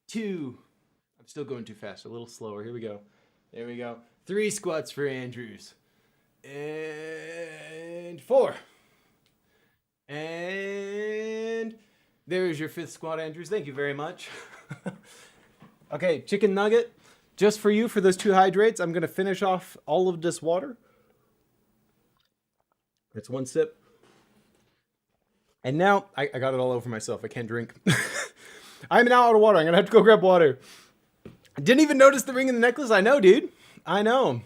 2. I'm still going too fast. A little slower. Here we go. There we go. 3 squats for Andrews. And 4. And there's your 5th squat, Andrews. Thank you very much. Okay, chicken nugget. Just for you, for those 2 hydrates, I'm going to finish off all of this water. That's 1 sip. And now, I got it all over myself. I can't drink. I'm now out of water. I'm going to have to go grab water. Didn't even notice the ring in the necklace. I know, dude. I know.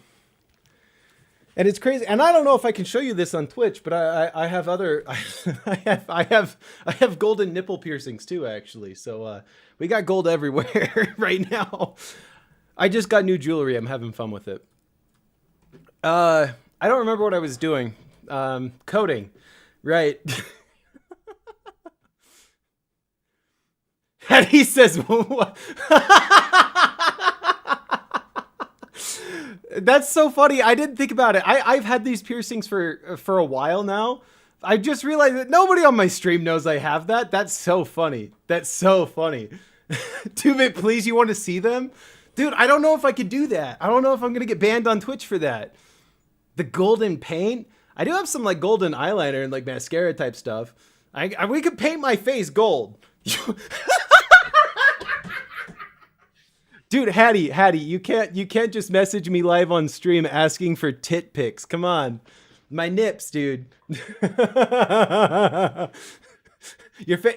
And it's crazy. And I don't know if I can show you this on Twitch, but I have other I have golden nipple piercings too, actually. So we got gold everywhere right now. I just got new jewelry. I'm having fun with it. I don't remember what I was doing. Coding. Right. And he says, that's so funny. I didn't think about it. I've had these piercings for a while now. I just realized that nobody on my stream knows I have that. That's so funny. That's so funny. 2-Bit, please, you want to see them? Dude, I don't know if I could do that. I don't know if I'm going to get banned on Twitch for that. The golden paint. I do have some like golden eyeliner and like mascara type stuff. We could paint my face gold. Dude, Hattie, you can't just message me live on stream asking for tit pics. Come on. My nips, dude.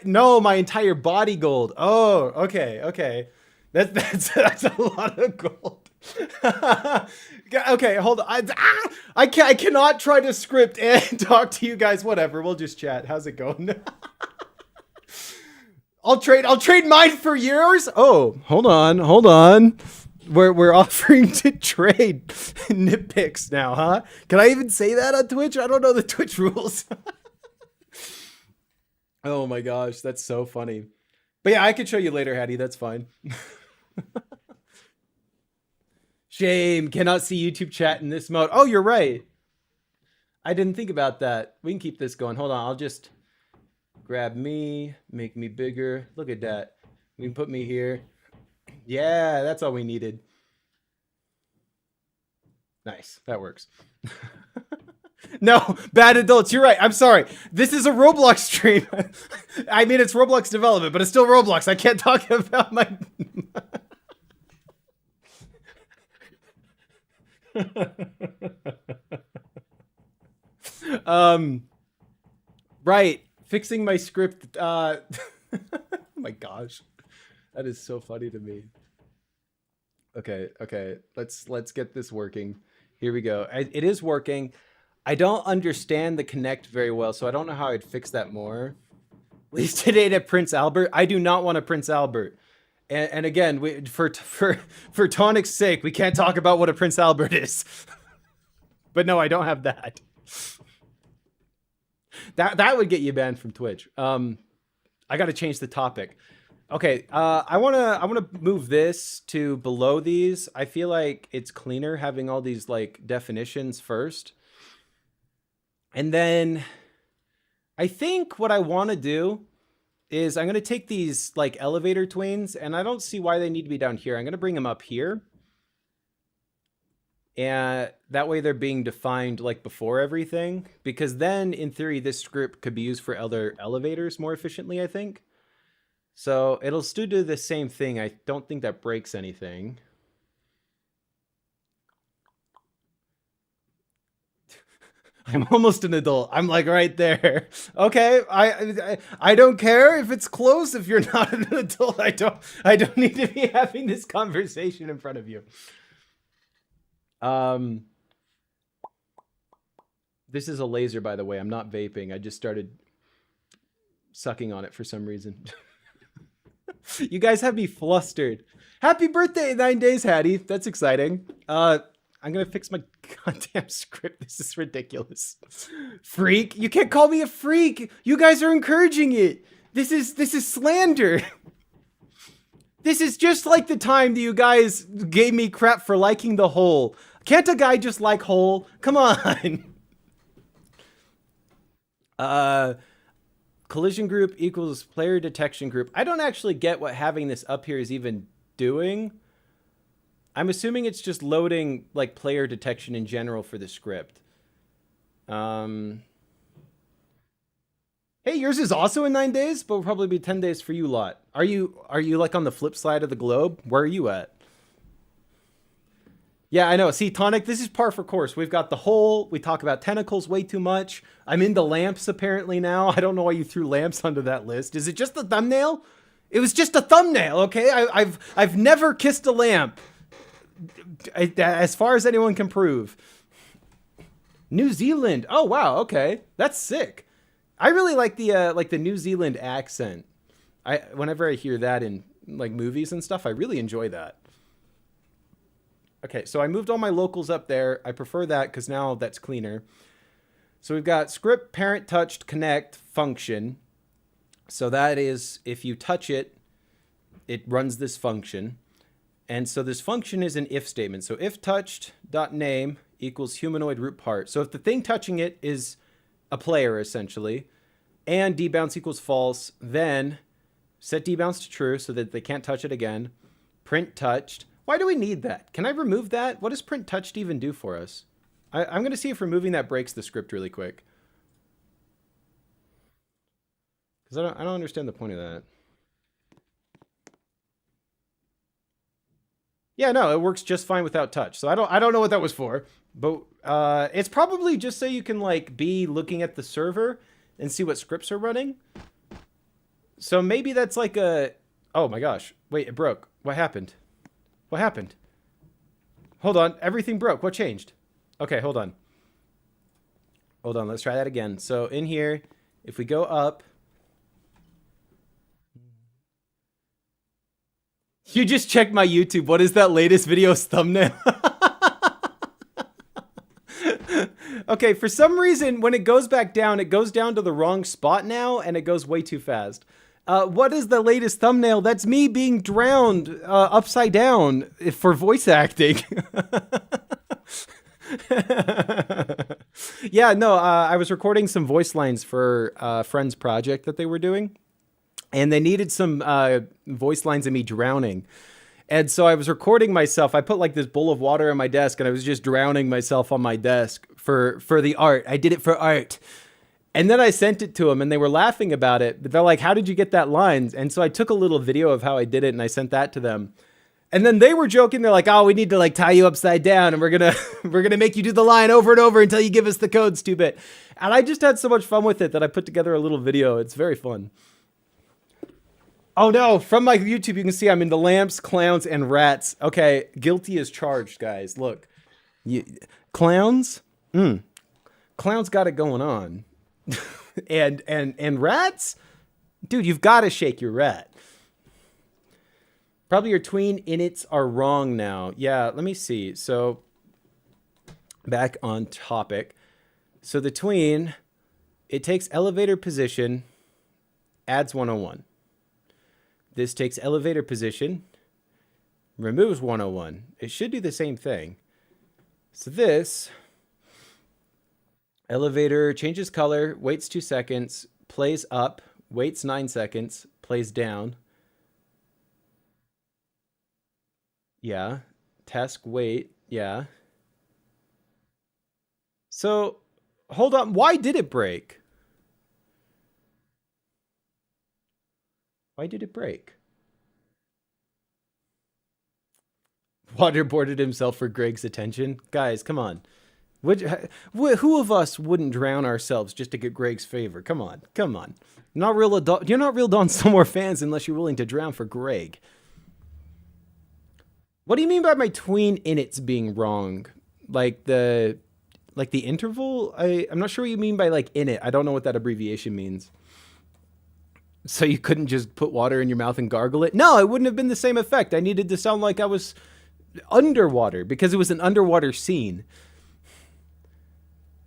No, my entire body gold. Oh, okay. That's a lot of gold. Okay, hold on. I cannot try to script and talk to you guys. Whatever, we'll just chat. How's it going? I'll trade mine for yours. Oh, hold on. We're offering to trade nitpicks now, huh? Can I even say that on Twitch? I don't know the Twitch rules. Oh my gosh, that's so funny. But yeah, I could show you later, Hattie. That's fine. Shame, cannot see YouTube chat in this mode. Oh, you're right. I didn't think about that. We can keep this going. Hold on, I'll just grab me, make me bigger. Look at that. We can put me here. Yeah, that's all we needed. Nice, that works. No, bad adults, you're right. I'm sorry. This is a Roblox stream. I mean, it's Roblox development, but it's still Roblox. I can't talk about my... Right. Fixing my script. Oh my gosh. That is so funny to me. Okay. Let's get this working. Here we go. It is working. I don't understand the Connect very well, so I don't know how I'd fix that more. At least today to Prince Albert. I do not want a Prince Albert. And again, for Tonic's sake, we can't talk about what a Prince Albert is. But no, I don't have that. That would get you banned from Twitch. I got to change the topic. Okay, I wanna move this to below these. I feel like it's cleaner having all these like definitions first. And then I think what I want to do is I'm going to take these like elevator twains, and I don't see why they need to be down here. I'm going to bring them up here. And that way they're being defined like before everything, because then in theory, this script could be used for other elevators more efficiently, I think. So it'll still do the same thing. I don't think that breaks anything. I'm almost an adult. I'm like right there. Okay, I don't care if it's close. If you're not an adult, I don't need to be having this conversation in front of you. This is a laser, by the way. I'm not vaping. I just started sucking on it for some reason. You guys have me flustered. Happy birthday, 9 days, Hattie. That's exciting. I'm gonna fix my goddamn script. This is ridiculous. Freak? You can't call me a freak. You guys are encouraging it. This is slander. This is just like the time that you guys gave me crap for liking the hole. Can't a guy just like hole? Come on. Collision group equals player detection group. I don't actually get what having this up here is even doing. I'm assuming it's just loading like player detection in general for the script. Hey, yours is also in 9 days, but will probably be 10 days for you lot. Are you like on the flip side of the globe? Where are you at? Yeah, I know. See, Tonic, this is par for course. We've got the hole. We talk about tentacles way too much. I'm into lamps apparently now. I don't know why you threw lamps onto that list. Is it just the thumbnail? It was just a thumbnail, okay? I've never kissed a lamp. As far as anyone can prove. New Zealand. Oh wow, okay, that's sick. I really like the New Zealand accent. Whenever I hear that in like movies and stuff, I really enjoy that. Okay, so I moved all my locals up there. I prefer that because now that's cleaner. So we've got script parent touched connect function. So that is if you touch it, it runs this function. And so this function is an if statement. So if touched dot name equals humanoid root part. So if the thing touching it is a player essentially, and debounce equals false, then set debounce to true so that they can't touch it again. Print touched. Why do we need that? Can I remove that? What does print touched even do for us? I'm going to see if removing that breaks the script really quick. Because I don't understand the point of that. Yeah, no, it works just fine without touch. So I don't know what that was for, but it's probably just so you can like be looking at the server and see what scripts are running. So maybe that's like a, oh my gosh, wait, it broke. What happened? What happened? Hold on, everything broke. What changed? Okay, hold on. Hold on, let's try that again. So in here, if we go up, you just checked my YouTube. What is that latest video's thumbnail? Okay, for some reason, when it goes back down, it goes down to the wrong spot now, and it goes way too fast. What is the latest thumbnail? That's me being drowned upside down for voice acting. Yeah, no, I was recording some voice lines for a friend's project that they were doing. And they needed some voice lines of me drowning. And so I was recording myself. I put like this bowl of water on my desk and I was just drowning myself on my desk for the art. I did it for art. And then I sent it to them and they were laughing about it. But they're like, how did you get that line? And so I took a little video of how I did it and I sent that to them. And then they were joking. They're like, oh, we need to like tie you upside down and we're gonna make you do the line over and over until you give us the code, TwoBit. And I just had so much fun with it that I put together a little video. It's very fun. Oh no, from my YouTube, you can see I'm into lamps, clowns, and rats. Okay, guilty as charged, guys. Look, clowns? Clowns got it going on. and rats? Dude, you've got to shake your rat. Probably your tween inits are wrong now. Yeah, let me see. So, back on topic. So the tween, it takes elevator position, adds 101. This takes elevator position, removes 101. It should do the same thing. So this, elevator changes color, waits 2 seconds, plays up, waits 9 seconds, plays down. Yeah. Task wait. Yeah. So, hold on. Why did it break? Why did it break? Waterboarded himself for Greg's attention. Guys, come on. Who of us wouldn't drown ourselves just to get Greg's favor? Come on. Come on. Not real adult. You're not real Dawn Somewhere fans unless you're willing to drown for Greg. What do you mean by my tween inits being wrong? Like the interval? I'm not sure what you mean by like init. I don't know what that abbreviation means. So you couldn't just put water in your mouth and gargle it? No, it wouldn't have been the same effect. I needed to sound like I was underwater because it was an underwater scene.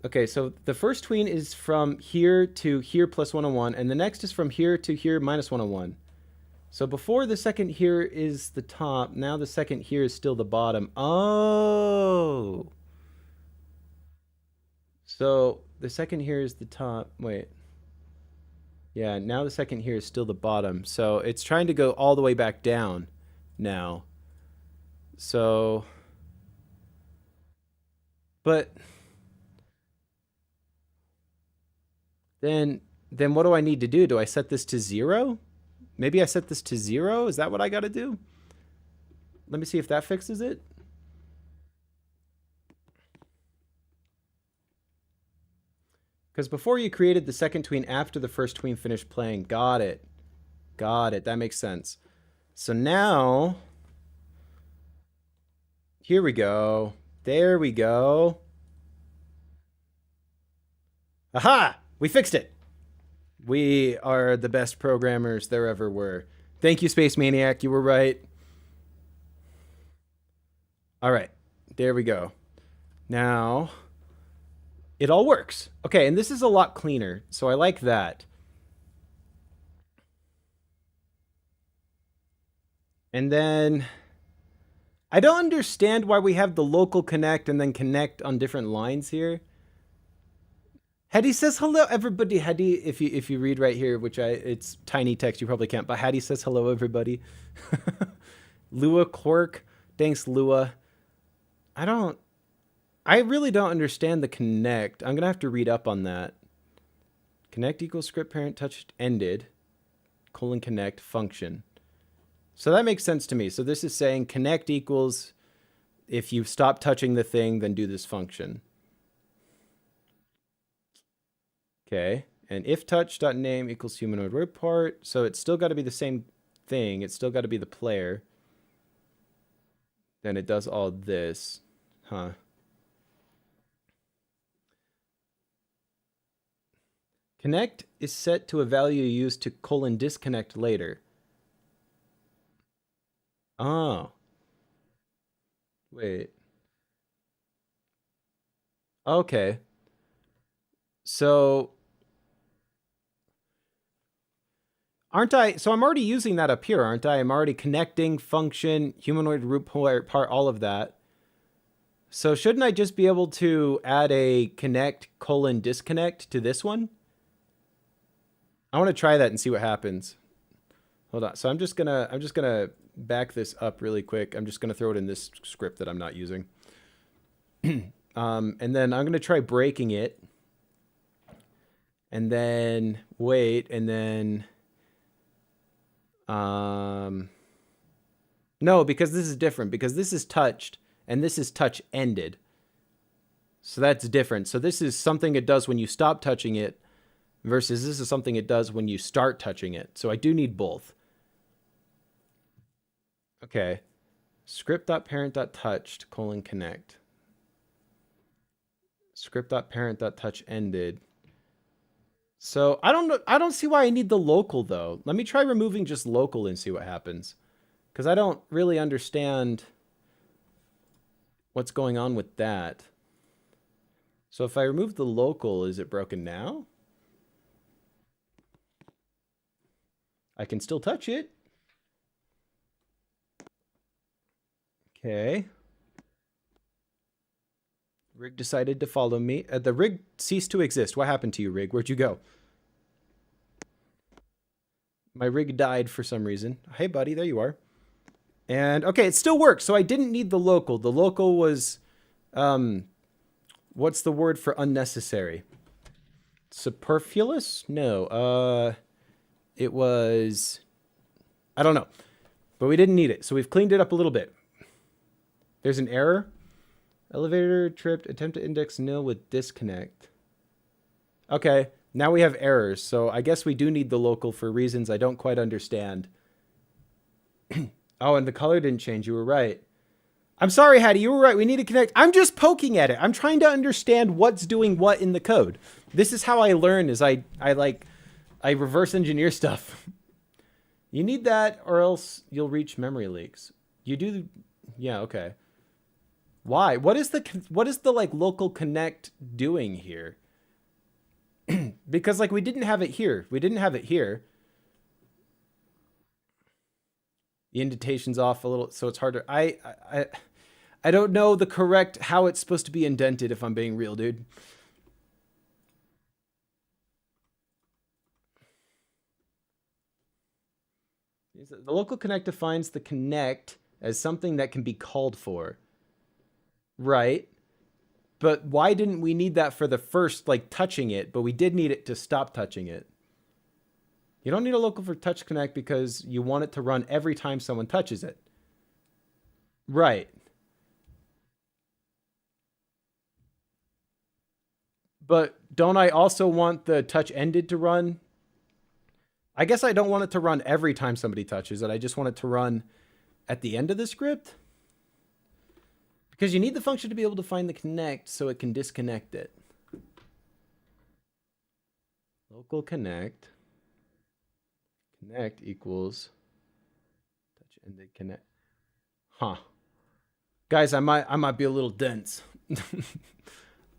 Okay, so the first tween is from here to here plus 101, and the next is from here to here minus 101. So before the second here is the top, now the second here is still the bottom. Oh. So the second here is the top. Wait. Yeah, now the second here is still the bottom. So it's trying to go all the way back down now. So, but then what do I need to do? Do I set this to 0? Maybe I set this to 0? Is that what I got to do? Let me see if that fixes it. Because before you created the second tween after the first tween finished playing. Got it. Got it. That makes sense. So now, here we go. There we go. Aha! We fixed it. We are the best programmers there ever were. Thank you, Space Maniac. You were right. All right. There we go. Now, it all works. Okay, and this is a lot cleaner, so I like that. And then, I don't understand why we have the local connect and then connect on different lines here. Hattie says hello, everybody. Hattie, if you read right here, which it's tiny text, you probably can't, but Hattie says hello, everybody. Lua Quirk, thanks, Lua. I really don't understand the connect. I'm gonna have to read up on that. Connect equals script parent touched ended, colon connect function. So that makes sense to me. So this is saying connect equals if you stop touching the thing, then do this function. Okay, and if touch.name equals humanoid word part, so it's still got to be the same thing. It's still got to be the player. Then it does all this, huh? Connect is set to a value used to colon disconnect later. Oh. Wait. Okay. So so I'm already using that up here, aren't I? I'm already connecting, function, humanoid root part, all of that. So shouldn't I just be able to add a connect colon disconnect to this one? I want to try that and see what happens. Hold on. So I'm just gonna back this up really quick. I'm just gonna throw it in this script that I'm not using. And then I'm gonna try breaking it. And then wait, and then no, because this is different, because this is touched and this is touch ended. So that's different. So this is something it does when you stop touching it versus this is something it does when you start touching it. So I do need both. Okay. Script.parent.touched colon connect. Script.parent.touch ended. So I don't know. I don't see why I need the local though. Let me try removing just local and see what happens. Because I don't really understand what's going on with that. So if I remove the local, is it broken now? I can still touch it. Okay. Rig decided to follow me. The rig ceased to exist. What happened to you, rig? Where'd you go? My rig died for some reason. Hey, buddy, there you are. And, okay, it still works. So I didn't need the local. The local was, what's the word for unnecessary? Superfluous? No. It was, I don't know. But we didn't need it. So we've cleaned it up a little bit. There's an error. Elevator tripped, attempt to index nil with disconnect. Okay, now we have errors, so I guess we do need the local for reasons I don't quite understand. Oh, and the color didn't change, you were right. I'm sorry, Hattie, you were right, we need to connect. I'm just poking at it. I'm trying to understand what's doing what in the code. This is how I learn, is I reverse engineer stuff. You need that or else you'll reach memory leaks. You do, yeah, okay. Why? What is the like local connect doing here? Because like we didn't have it here. We didn't have it here. The indentation's off a little, so it's harder. I don't know the correct how it's supposed to be indented if I'm being real, dude. The local connect defines the connect as something that can be called for. Right. But why didn't we need that for the first, like, touching it, but we did need it to stop touching it? You don't need a local for touch connect because you want it to run every time someone touches it. Right. But don't I also want the touch ended to run? I guess I don't want it to run every time somebody touches it. I just want it to run at the end of the script. Because you need the function to be able to find the connect so it can disconnect it. Local connect. Connect equals touch ended connect. Huh. Guys, I might be a little dense.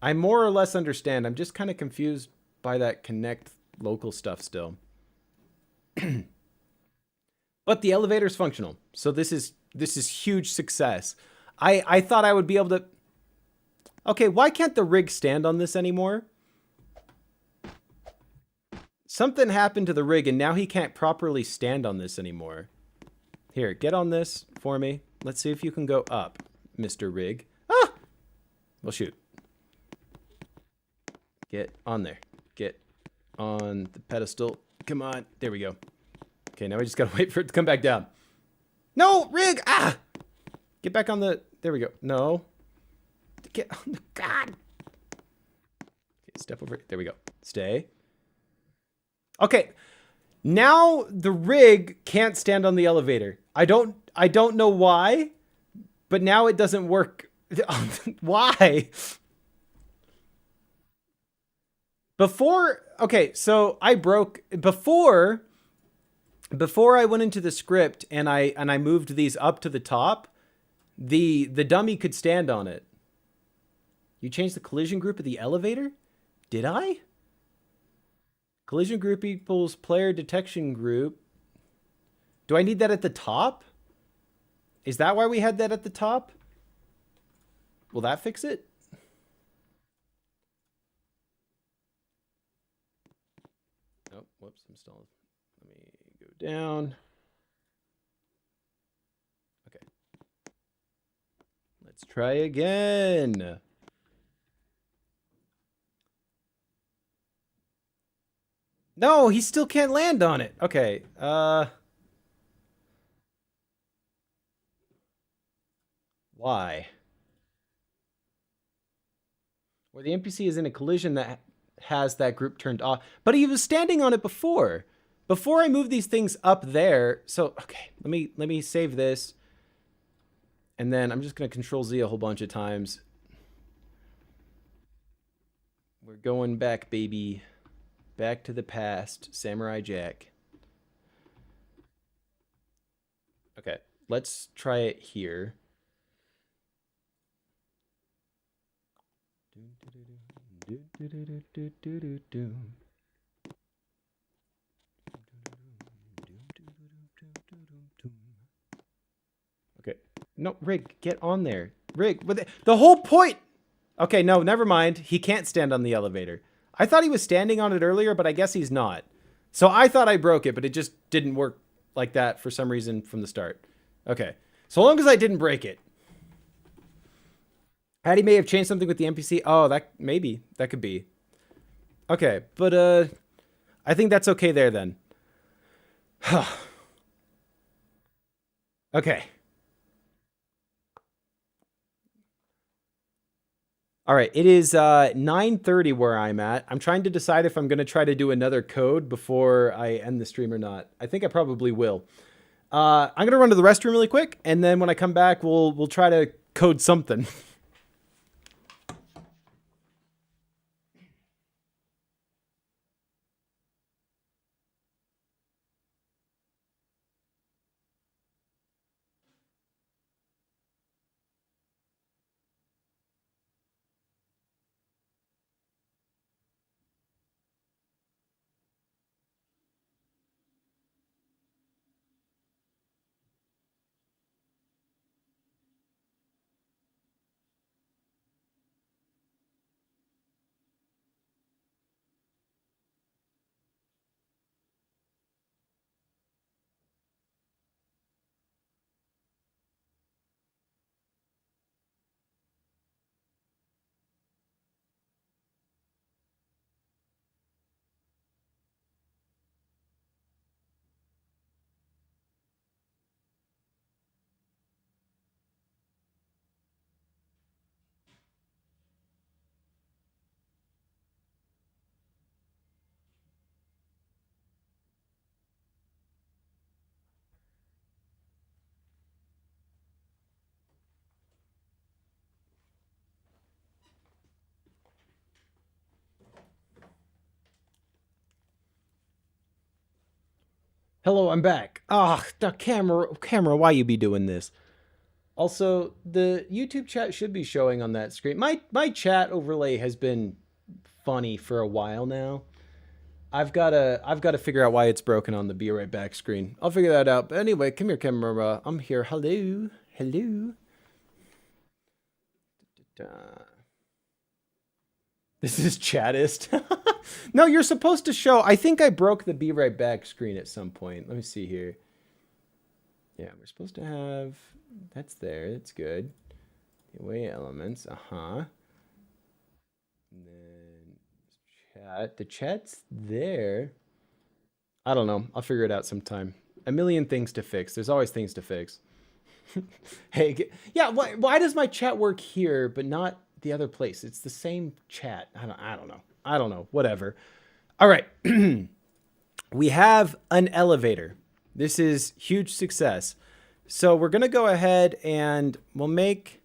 I more or less understand. I'm just kind of confused by that connect local stuff still. But the elevator's functional. So this is huge success. I thought I would be able to. Okay, why can't the rig stand on this anymore? Something happened to the rig and now he can't properly stand on this anymore. Here, get on this for me. Let's see if you can go up, Mr. Rig. Ah! Well, shoot. Get on there. Get on the pedestal. Come on. There we go. Okay, now we just gotta wait for it to come back down. No, Rig! Ah! Get back on the... There we go. No. Get on the... God! Okay, step over. There we go. Stay. Okay. Now the rig can't stand on the elevator. I don't know why, but now it doesn't work. Why? Before, okay, so I broke before I went into the script and I moved these up to the top, the dummy could stand on it. You changed the collision group of the elevator? Did I? Collision group equals player detection group. Do I need that at the top? Is that why we had that at the top? Will that fix it? Oh, whoops, I'm still... Let me go down. Okay. Let's try again. No, he still can't land on it. Okay. Why? Where the NPC is in a collision that has that group turned off. But he was standing on it before. Before I move these things up there. So, okay, let me save this. And then I'm just going to Control Z a whole bunch of times. We're going back, baby. Back to the past, Samurai Jack. Okay, let's try it here. Okay, no, Rig, get on there. Rig, the whole point. Okay, no, never mind. He can't stand on the elevator. I thought he was standing on it earlier, but I guess he's not. So I thought I broke it, but it just didn't work like that for some reason from the start. Okay. So long as I didn't break it. Hattie may have changed something with the NPC. Oh, maybe. That could be. Okay, but I think that's okay there then. Okay. All right, it is 9:30 where I'm at. I'm trying to decide if I'm going to try to do another code before I end the stream or not. I think I probably will. I'm going to run to the restroom really quick, and then when I come back, we'll try to code something. Hello, I'm back. Ah, the camera, why you be doing this? Also, the YouTube chat should be showing on that screen. My chat overlay has been funny for a while now. I've gotta figure out why it's broken on the be right back screen. I'll figure that out. But anyway, come here, camera. I'm here. Hello. Hello. This is chattist. No, you're supposed to show. I think I broke the be right back screen at some point. Let me see here. Yeah, we're supposed to have, that's there. That's good. The away elements. And then chat. The chat's there. I don't know. I'll figure it out sometime. A million things to fix. There's always things to fix. Hey, yeah. Why does my chat work here but not the other place? It's the same chat. I don't know. Whatever. All right. We have an elevator. This is huge success. So we're going to go ahead and we'll make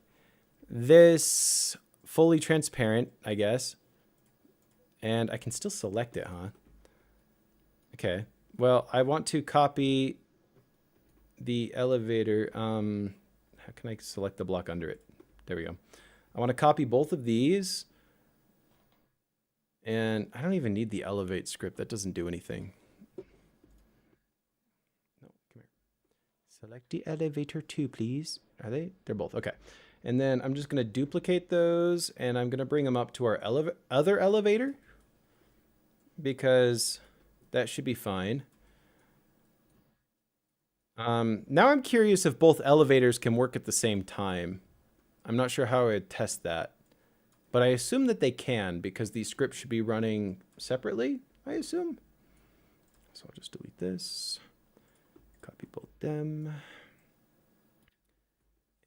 this fully transparent, I guess. And I can still select it, huh? Okay. Well, I want to copy the elevator. How can I select the block under it? There we go. I want to copy both of these. And I don't even need the elevate script. That doesn't do anything. No, come here. Select the elevator 2, please. Are they? They're both. Okay. And then I'm just going to duplicate those. And I'm going to bring them up to our other elevator. Because that should be fine. Now I'm curious if both elevators can work at the same time. I'm not sure how I would test that. But I assume that they can because these scripts should be running separately, I assume. So I'll just delete this. Copy both them.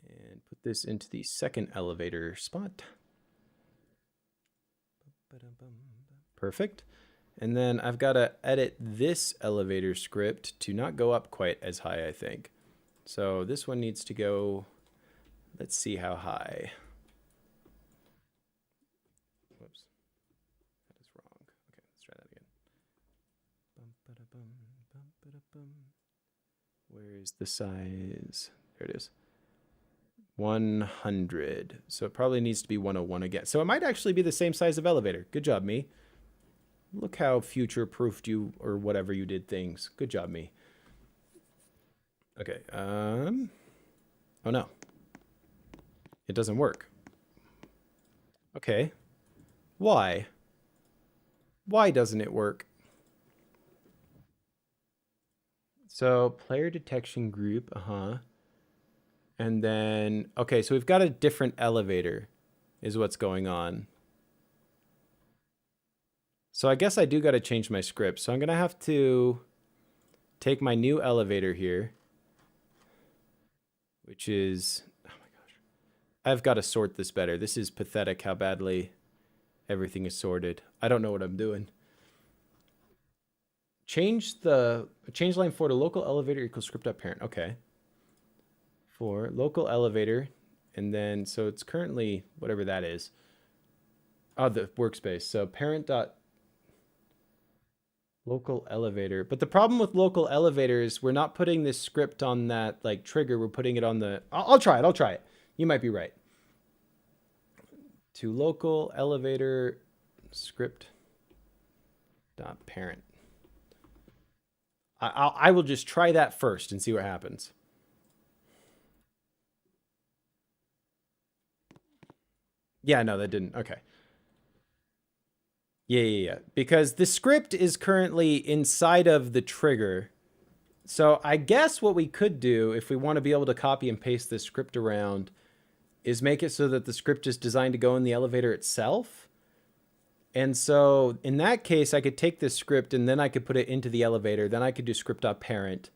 And put this into the second elevator spot. Perfect. And then I've got to edit this elevator script to not go up quite as high, I think. So this one needs to go, let's see how high. Whoops. That is wrong. Okay, let's try that again. Where's the size? There it is. 100. So it probably needs to be 101 again. So it might actually be the same size of elevator. Good job, me. Look how future-proofed you, or whatever you did things. Good job, me. Okay, oh no. It doesn't work. Okay. Why? Why doesn't it work? So, player detection group, And then, okay, so we've got a different elevator is what's going on. So I guess I do got to change my script. So I'm going to have to take my new elevator here, which is, oh my gosh, I've got to sort this better. This is pathetic how badly everything is sorted. I don't know what I'm doing. Change line 4 to local elevator equals script.parent. Okay. For local elevator, and then, so it's currently whatever that is. Oh, the workspace. So parent dot local elevator. But the problem with local elevator is we're not putting this script on that like trigger. We're putting it on the, I'll try it. You might be right. To local elevator script dot parent. I will just try that first and see what happens. Yeah, no, that didn't. Okay. Yeah. Because the script is currently inside of the trigger. So I guess what we could do if we want to be able to copy and paste this script around is make it so that the script is designed to go in the elevator itself. And so in that case, I could take this script and then I could put it into the elevator. Then I could do script.parent.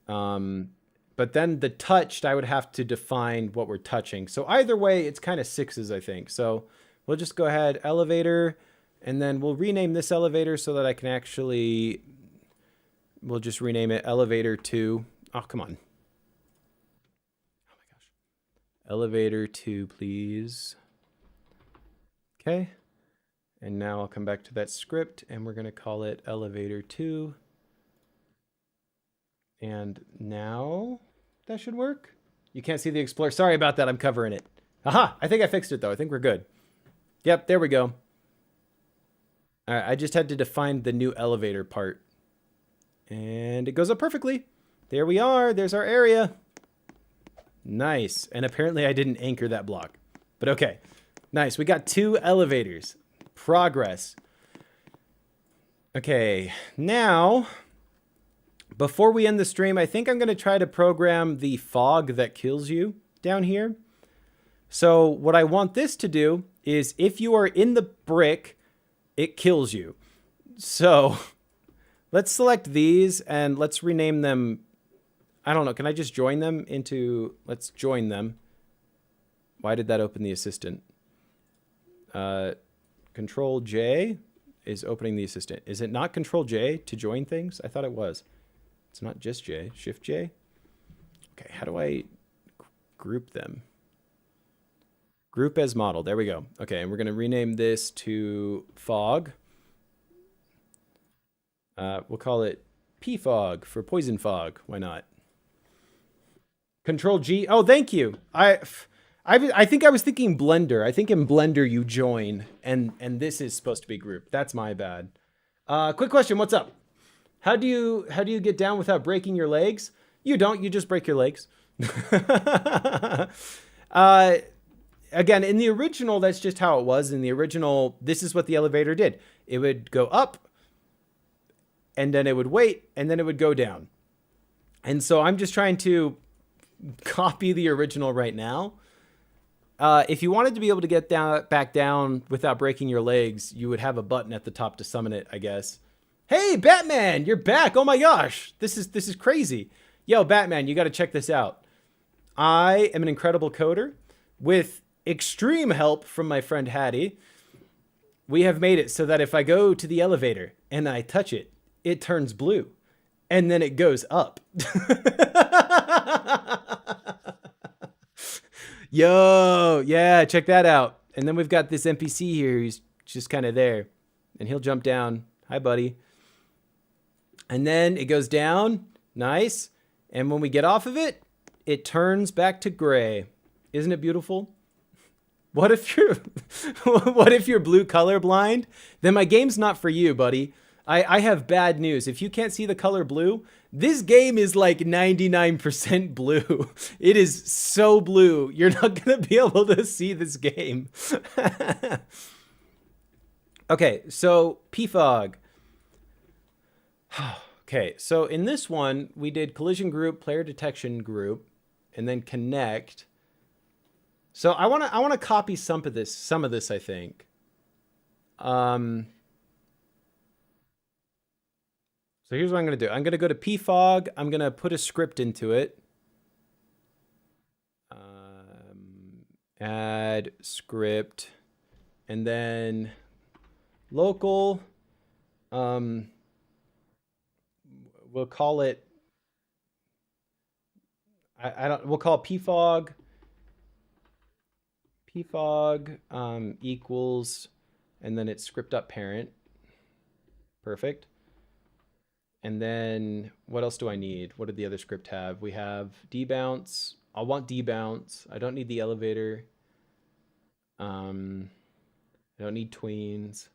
But then the touched, I would have to define what we're touching. So either way, it's kind of sixes, I think. So we'll just go ahead, elevator, and then we'll rename this elevator so that I can actually, we'll just rename it elevator 2. Oh, come on. Oh my gosh. Elevator 2, please. Okay. And now I'll come back to that script and we're going to call it elevator 2. And now that should work. You can't see the Explorer. Sorry about that. I'm covering it. Aha! I think I fixed it, though. I think we're good. Yep, there we go. All right, I just had to define the new elevator part. And it goes up perfectly. There we are. There's our area. Nice. And apparently I didn't anchor that block. But okay. Nice. We got 2 elevators. Progress. Okay. Now, before we end the stream, I think I'm going to try to program the fog that kills you down here. So what I want this to do is if you are in the brick, it kills you. So let's select these and let's rename them. I don't know. Can I just join them into, let's join them. Why did that open the assistant? Control J is opening the assistant. Is it not Control J to join things? I thought it was. It's not just J. Shift J. Okay, how do I group them? Group as model. There we go. Okay, and we're going to rename this to fog. We'll call it P-fog for poison fog. Why not? Control G. Oh, thank you. I think I was thinking Blender. I think in Blender you join, and this is supposed to be group. That's my bad. Quick question. What's up? How do you get down without breaking your legs? You don't. You just break your legs. Again, in the original, that's just how it was. In the original, this is what the elevator did. It would go up, and then it would wait, and then it would go down. And so I'm just trying to copy the original right now. If you wanted to be able to get back down without breaking your legs, you would have a button at the top to summon it, I guess. Hey, Batman, you're back. Oh my gosh. This is crazy. Yo, Batman, you got to check this out. I am an incredible coder with extreme help from my friend Hattie. We have made it so that if I go to the elevator and I touch it, it turns blue and then it goes up. Yo, yeah, check that out. And then we've got this NPC here who's just kind of there and he'll jump down. Hi, buddy. And then it goes down. Nice. And when we get off of it, it turns back to gray. Isn't it beautiful? What if you're blue colorblind? Then my game's not for you, buddy. I have bad news. If you can't see the color blue, this game is like 99% blue. It is so blue. You're not going to be able to see this game. Okay, so PFOG. Okay, so in this one, we did collision group, player detection group, and then connect. So I want to copy some of this, I think. So here's what I'm going to do. I'm going to go to PFOG. I'm going to put a script into it. Add script. And then local. We'll call it. We'll call it PFOG. PFOG equals, and then it's script up parent. Perfect. And then what else do I need? What did the other script have? We have debounce. I want debounce. I don't need the elevator. I don't need tweens.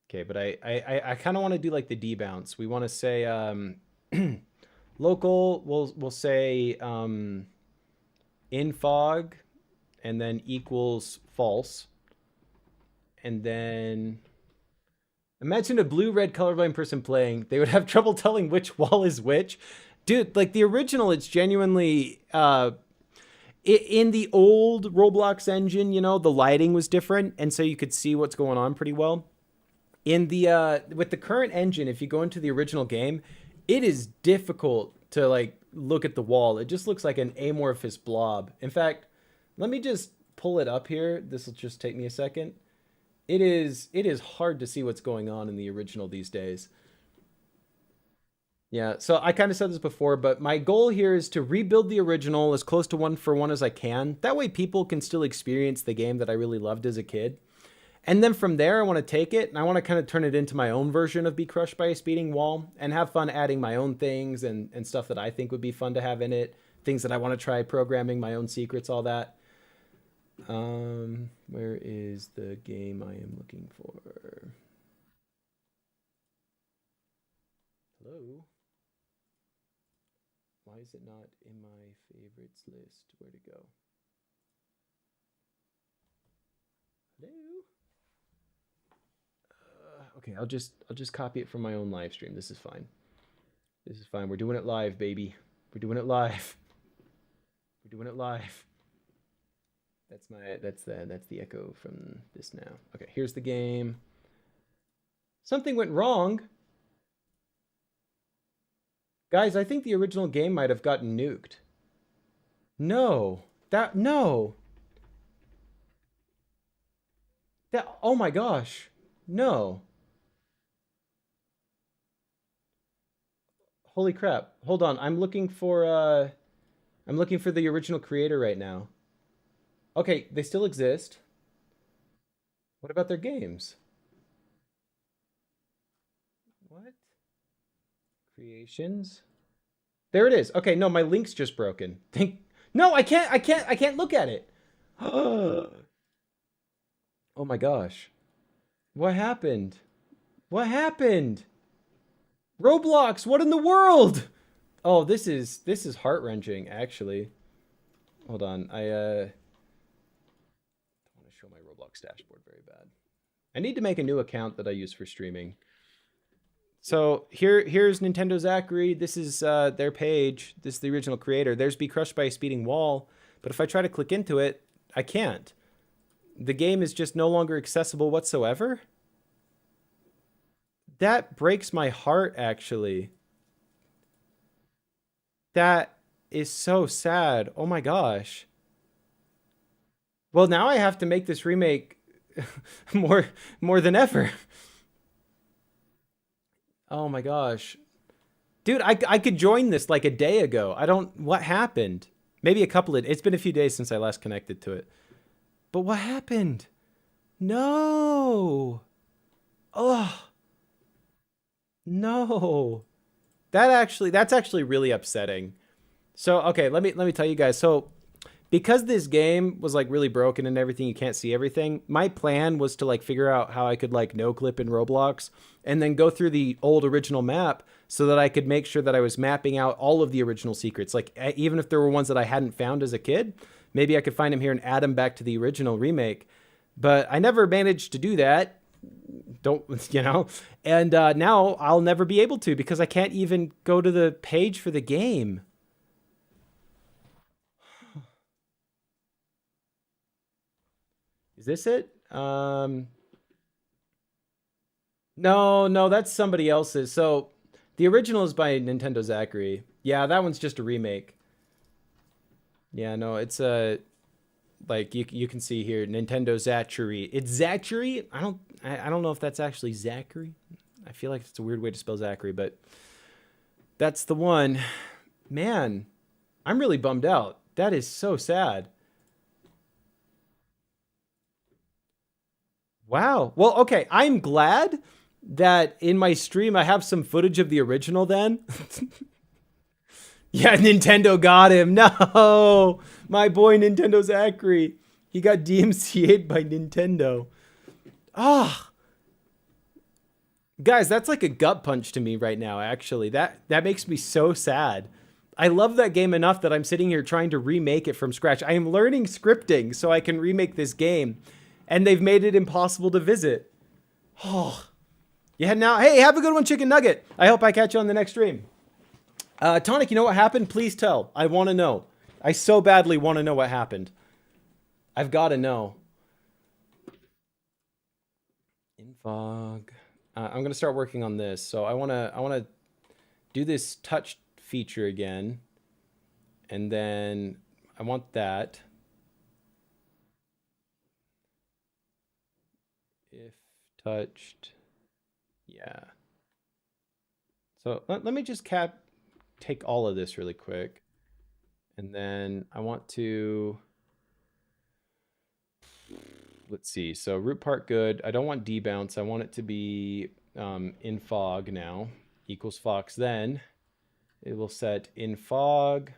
Okay, but I kind of want to do like the debounce. We want to say local. We'll say in fog, and then equals false. And then imagine a blue-red colorblind person playing. They would have trouble telling which wall is which. Dude, like the original, it's genuinely in the old Roblox engine, you know, the lighting was different, and so you could see what's going on pretty well. In the with the current engine, if you go into the original game, it is difficult to like look at the wall. It just looks like an amorphous blob. In fact, let me just pull it up here. This will just take me a second. It is hard to see what's going on in the original these days. Yeah, so I kind of said this before, but my goal here is to rebuild the original as close to one for one as I can. That way people can still experience the game that I really loved as a kid. And then from there, I want to take it and I want to kind of turn it into my own version of Be Crushed by a Speeding Wall and have fun adding my own things and stuff that I think would be fun to have in it. Things that I want to try programming, my own secrets, all that. Where is the game I am looking for? Hello? Why is it not in my favorites list? Where to go? Hello? Okay, I'll just copy it from my own live stream. This is fine. This is fine. We're doing it live, baby. We're doing it live. We're doing it live. That's the echo from this now. Okay, here's the game. Something went wrong. Guys, I think the original game might have gotten nuked. No. No. Oh my gosh. No. Holy crap. Hold on. I'm looking for the original creator right now. Okay, they still exist. What about their games? What? Creations? There it is. Okay, no, my link's just broken. No, I can't look at it. Oh my gosh. What happened? What happened? Roblox, what in the world? Oh, this is heart-wrenching, actually. Hold on. I want to show my Roblox dashboard very bad. I need to make a new account that I use for streaming. So here's Nintendo Zachary. This is their page. This is the original creator. There's Be Crushed by a Speeding Wall. But if I try to click into it, I can't. The game is just no longer accessible whatsoever. That breaks my heart, actually. That is so sad. Oh my gosh. Well, now I have to make this remake more than ever. Oh my gosh. Dude, I could join this like a day ago. What happened? Maybe it's been a few days since I last connected to it. But what happened? No. Oh. No. That's actually really upsetting. So, okay, let me tell you guys. So, because this game was like really broken and everything, you can't see everything. My plan was to like figure out how I could like no clip in Roblox and then go through the old original map so that I could make sure that I was mapping out all of the original secrets. Like even if there were ones that I hadn't found as a kid, maybe I could find them here and add them back to the original remake. But I never managed to do that. And now I'll never be able to because I can't even go to the page for the game. Is this it? No, that's somebody else's. So the original is by Nintendo Zachary. Yeah, that one's just a remake. Yeah, no, it's like you can see here, Nintendo Zachary. It's Zachary. I don't know if that's actually Zachary. I feel like it's a weird way to spell Zachary, but that's the one. Man, I'm really bummed out. That is so sad. Wow. Well, okay. I'm glad that in my stream I have some footage of the original then. Yeah, Nintendo got him. No, my boy Nintendo Zachary. He got DMCA'd by Nintendo. Ah. Guys, that's like a gut punch to me right now, actually. That makes me so sad. I love that game enough that I'm sitting here trying to remake it from scratch. I am learning scripting so I can remake this game. And they've made it impossible to visit. Oh. Yeah, now, hey, have a good one, Chicken Nugget. I hope I catch you on the next stream. Tonic, you know what happened? Please tell. I want to know. I so badly want to know what happened. I've got to know. Infog. I'm going to start working on this. So I want to do this touch feature again. And then I want that. If touched. Yeah. So let me just take all of this really quick. And then I want to let's see. So root part good. I don't want debounce. I want it to be in fog now. Equals fox. Then it will set in fog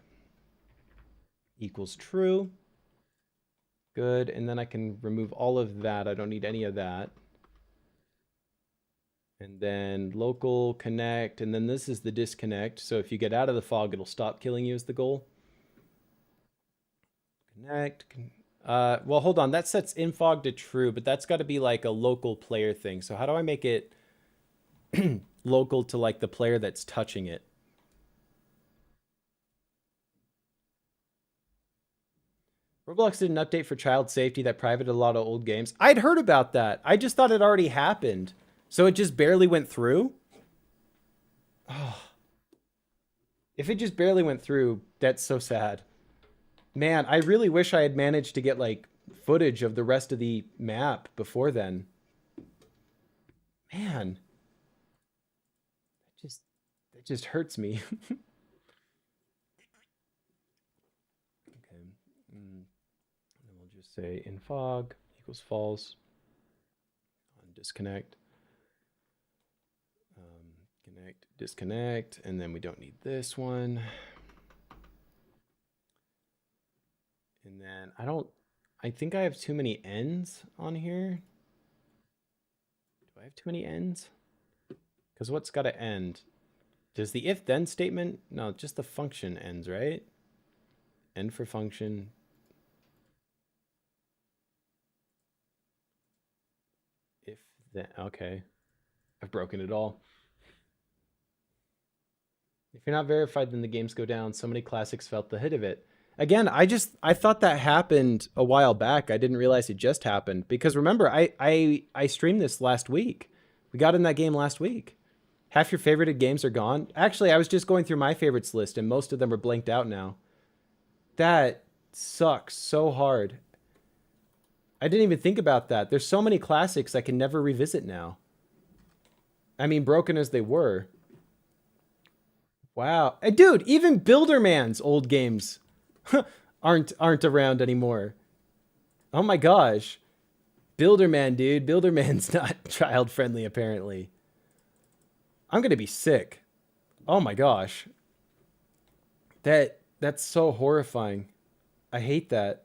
equals true. Good. And then I can remove all of that. I don't need any of that. And then local connect. And then this is the disconnect. So if you get out of the fog, it'll stop killing you is the goal. Connect. Well, hold on. That sets in fog to true, but that's got to be like a local player thing. So how do I make it local to like the player that's touching it? Roblox did an update for child safety that privated a lot of old games. I'd heard about that. I just thought it already happened. So it just barely went through? Oh. If it just barely went through, that's so sad. Man, I really wish I had managed to get like footage of the rest of the map before then. Man. That just hurts me. Okay. And we'll just say in fog equals false. On disconnect. Connect, disconnect, and then we don't need this one. And then I think I have too many ends on here. Do I have too many ends? Because what's got to end? Does the if then statement? No, just the function ends, right? End for function. If then, okay. I've broken it all. If you're not verified, then the games go down. So many classics felt the hit of it. Again, I thought that happened a while back. I didn't realize it just happened. Because remember, I streamed this last week. We got in that game last week. Half your favorited games are gone. Actually, I was just going through my favorites list, and most of them are blanked out now. That sucks so hard. I didn't even think about that. There's so many classics I can never revisit now. I mean, broken as they were. Wow. Dude, even Builderman's old games aren't around anymore. Oh my gosh. Builderman, dude. Builderman's not child friendly apparently. I'm going to be sick. Oh my gosh. That's so horrifying. I hate that.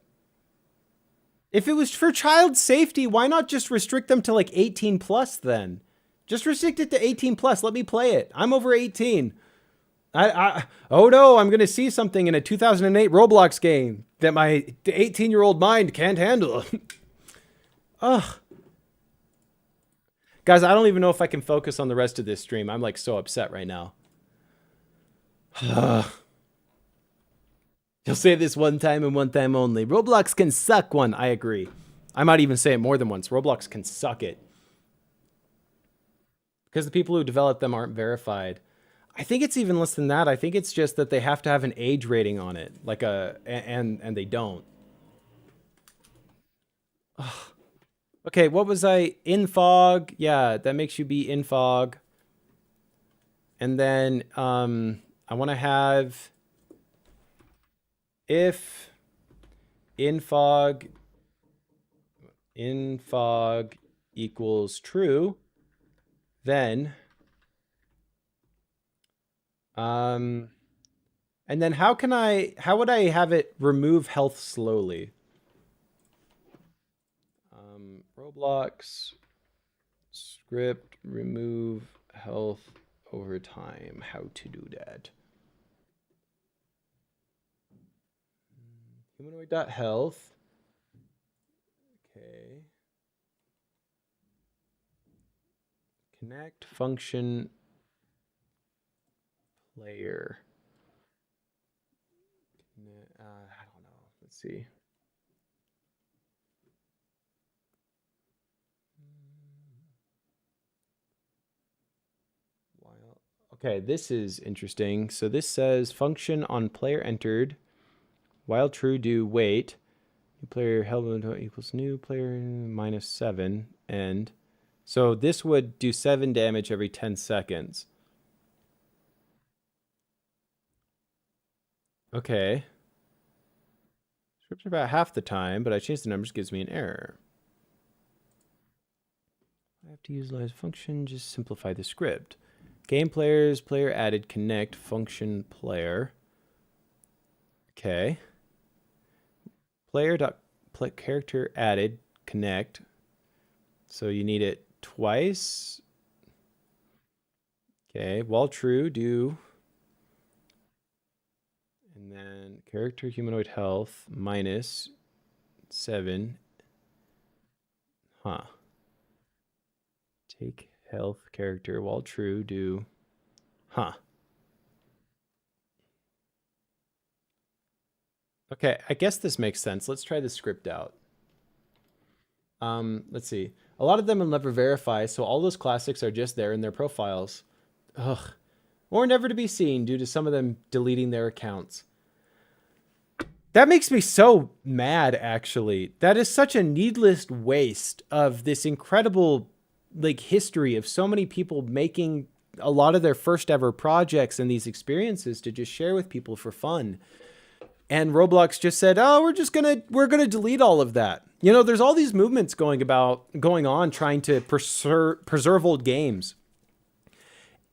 If it was for child safety, why not just restrict them to like 18 plus then? Just restrict it to 18 plus. Let me play it. I'm over 18. Oh no, I'm going to see something in a 2008 Roblox game that my 18-year-old mind can't handle. Ugh. Guys, I don't even know if I can focus on the rest of this stream. I'm like so upset right now. You'll say this one time and one time only. Roblox can suck one. I agree. I might even say it more than once. Roblox can suck it. Because the people who develop them aren't verified. I think it's even less than that. I think it's just that they have to have an age rating on it, like and they don't. Ugh. Okay, what was I in fog? Yeah, that makes you be in fog. And then I want to have if in fog equals true, then and then how would I have it remove health slowly? Roblox script remove health over time. How to do that? Humanoid.health. Okay. Connect function player. I don't know. Let's see. Okay, this is interesting. So this says function on player entered. While true, do wait. New player held equals new player -7. And so this would do 7 damage every 10 seconds. Okay. Scripts are about half the time, but I changed the numbers, gives me an error. I have to utilize function, just simplify the script. Game players, player added, connect, function player. Okay. Player dot character added, connect. So you need it twice. Okay, while true, do. And then character humanoid health minus 7. Huh. Take health character while true, do. Huh. Okay, I guess this makes sense. Let's try the script out. Let's see. A lot of them will never verify, so all those classics are just there in their profiles. Ugh. Or never to be seen due to some of them deleting their accounts. That makes me so mad, actually. That is such a needless waste of this incredible, like, history of so many people making a lot of their first ever projects and these experiences to just share with people for fun. And Roblox just said, "Oh, we're gonna delete all of that." You know, there's all these movements going on trying to preserve old games.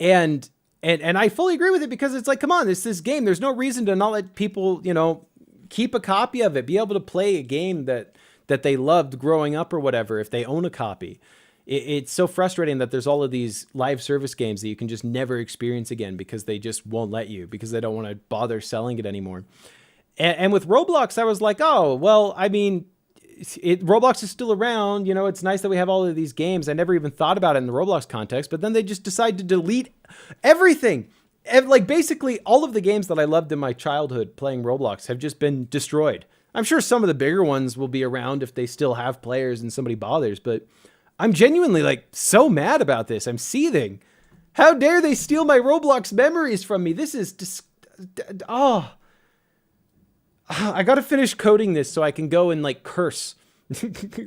And I fully agree with it, because it's like, come on, it's this game. There's no reason to not let people, you know, keep a copy of it, be able to play a game that they loved growing up or whatever if they own a copy. It's so frustrating that there's all of these live service games that you can just never experience again because they just won't let you, because they don't want to bother selling it anymore. And with Roblox, I was like, oh, well, I mean, Roblox is still around. You know, it's nice that we have all of these games. I never even thought about it in the Roblox context, but then they just decide to delete everything. Like, basically all of the games that I loved in my childhood playing Roblox have just been destroyed. I'm sure some of the bigger ones will be around if they still have players and somebody bothers, but I'm genuinely, like, so mad about this. I'm seething. How dare they steal my Roblox memories from me? This is I gotta finish coding this so I can go and, like, curse.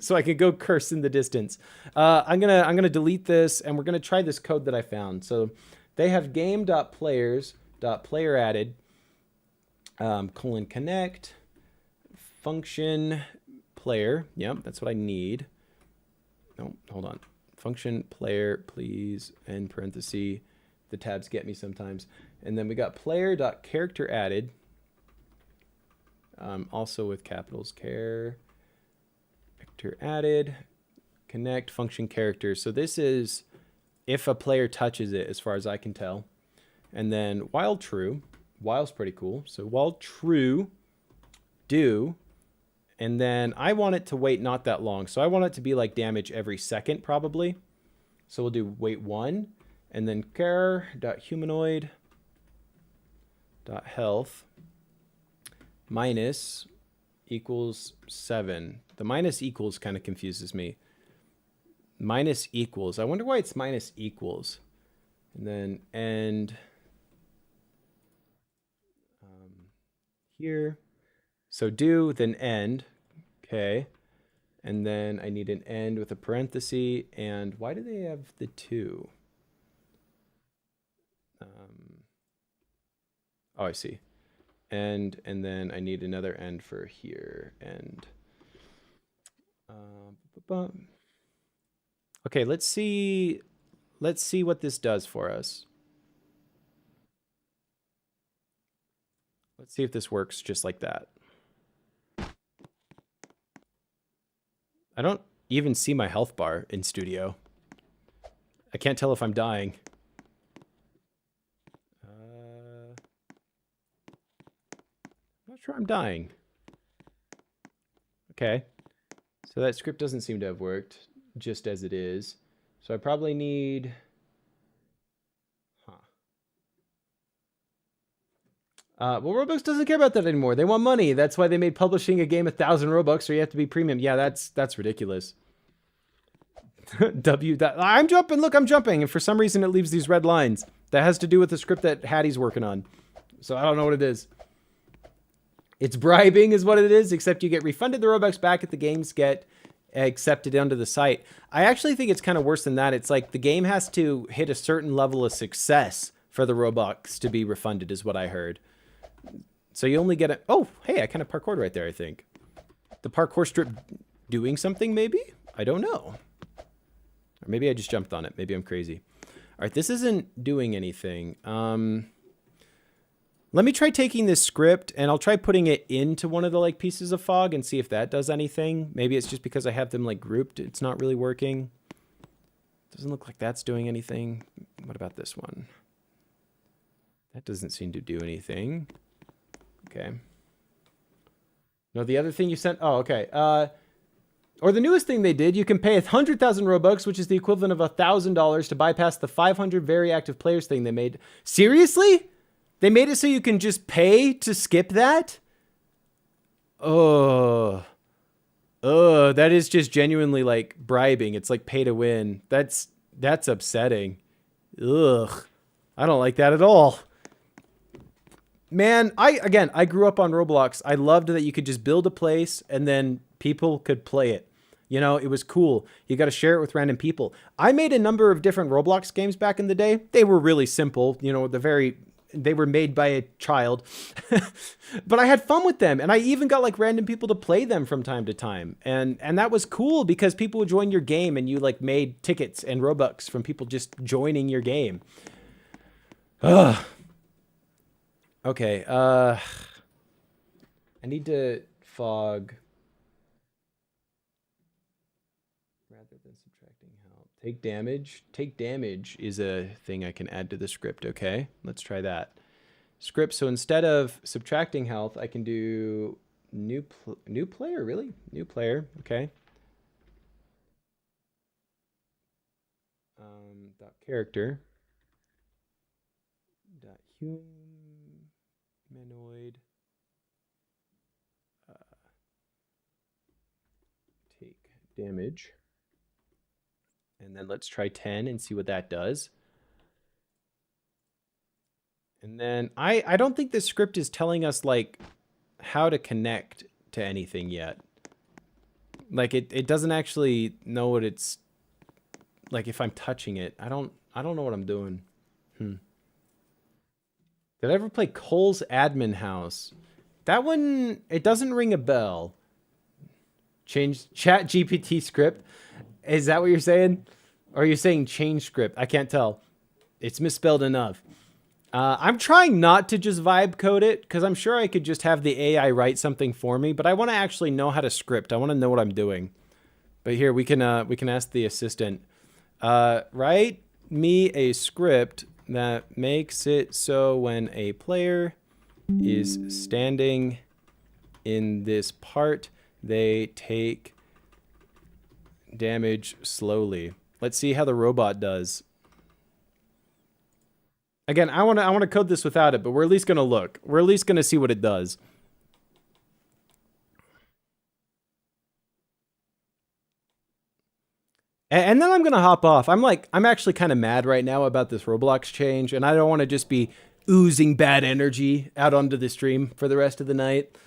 So I can go curse in the distance. I'm gonna delete this, and we're gonna try this code that I found. So they have game.players.player added :connect function player. Yep, that's what I need. No, hold on. Function player, please, and parenthesis. The tabs get me sometimes. And then we got player.character added. Also with capitals, character added, connect function character. So this is if a player touches it, as far as I can tell. And then while true, while's pretty cool. So while true, do, and then I want it to wait not that long. So I want it to be like damage every second probably. So we'll do wait 1, and then char.humanoid.health minus equals 7. The minus equals kind of confuses me. Minus equals. I wonder why it's minus equals. And then end here. So do, then end. Okay. And then I need an end with a parenthesis. And why do they have the 2? Oh, I see. And then I need another end for here. And okay, let's see what this does for us. Let's see if this works just like that. I don't even see my health bar in Studio. I can't tell if I'm dying. I'm not sure I'm dying. Okay. So that script doesn't seem to have worked just as it is. So I probably need... well, Roblox doesn't care about that anymore. They want money. That's why they made publishing a game 1,000 Robux, so you have to be premium. Yeah, that's ridiculous. I'm jumping. Look, I'm jumping. And for some reason, it leaves these red lines. That has to do with the script that Hattie's working on. So I don't know what it is. It's bribing is what it is, except you get refunded the Robux back if the games get accepted onto the site. I actually think it's kind of worse than that. It's like the game has to hit a certain level of success for the Robux to be refunded is what I heard. So you only get a... Oh, hey, I kind of parkoured right there, I think. The parkour strip doing something, maybe? I don't know. Or maybe I just jumped on it. Maybe I'm crazy. All right, this isn't doing anything. Let me try taking this script and I'll try putting it into one of the like pieces of fog and see if that does anything. Maybe it's just because I have them like grouped. It's not really working. Doesn't look like that's doing anything. What about this one? That doesn't seem to do anything. Okay. No, the other thing you sent. Oh, okay. Or the newest thing they did, you can pay 100,000 Robux, which is the equivalent of $1,000 to bypass the 500 very active players thing they made. Seriously? They made it so you can just pay to skip that? Oh, that is just genuinely like bribing. It's like pay to win. That's upsetting. Ugh. I don't like that at all. Man, I grew up on Roblox. I loved that you could just build a place and then people could play it. You know, it was cool. You got to share it with random people. I made a number of different Roblox games back in the day. They were really simple. You know, they were made by a child, but I had fun with them. And I even got like random people to play them from time to time. And that was cool because people would join your game and you like made tickets and Robux from people just joining your game. Ugh. Okay. I need to fog rather than subtracting help. Take damage. Take damage is a thing I can add to the script. Okay, let's try that. Script. So instead of subtracting health, I can do new player. Really? New player. Okay. Dot character. Dot humanoid. Take damage. And then let's try 10 and see what that does. And then I don't think this script is telling us like how to connect to anything yet. Like it doesn't actually know what it's like if I'm touching it. I don't know what I'm doing. Did I ever play Cole's Admin House? That one, it doesn't ring a bell. Change Chat GPT script. Is that what you're saying? Or are you saying change script? I can't tell. It's misspelled enough. I'm trying not to just vibe code it because I'm sure I could just have the AI write something for me, but I want to actually know how to script. I want to know what I'm doing. But here we can ask the assistant. Write me a script that makes it so when a player is standing in this part, they take damage slowly. Let's see how the robot does. Again, I want to code this without it, but we're at least going to look. We're at least going to see what it does. And then I'm going to hop off. I'm actually kind of mad right now about this Roblox change, and I don't want to just be oozing bad energy out onto the stream for the rest of the night.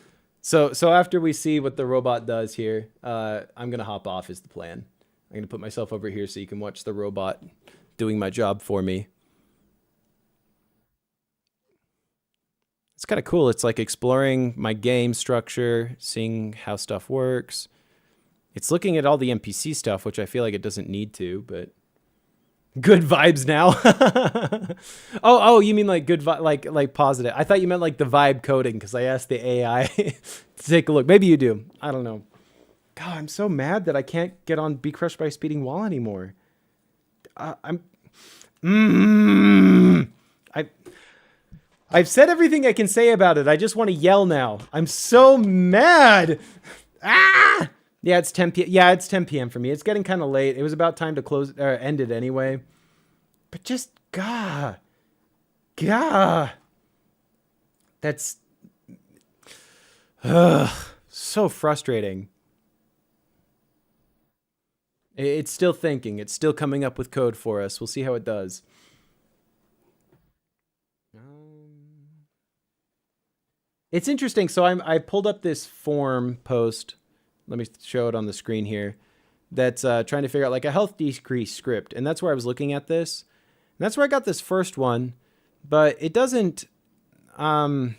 So after we see what the robot does here, I'm going to hop off is the plan. I'm going to put myself over here so you can watch the robot doing my job for me. It's kind of cool. It's like exploring my game structure, seeing how stuff works. It's looking at all the NPC stuff, which I feel like it doesn't need to, but good vibes now. oh, you mean like good like positive. I thought you meant like the vibe coding because I asked the AI to take a look. Maybe you do. I don't know. God, I'm so mad that I can't get on Be Crushed by a Speeding Wall anymore. I've said everything I can say about it. I just want to yell now. I'm so mad. Ah! Yeah, it's 10 p.m. Yeah, it's 10 p.m. for me. It's getting kind of late. It was about time to close or end it anyway. But just gah. That's so frustrating. It's still thinking. It's still coming up with code for us. We'll see how it does. It's interesting. So I pulled up this form post. Let me show it on the screen here. That's trying to figure out like a health decrease script. And that's where I was looking at this. And that's where I got this first one. But it doesn't... how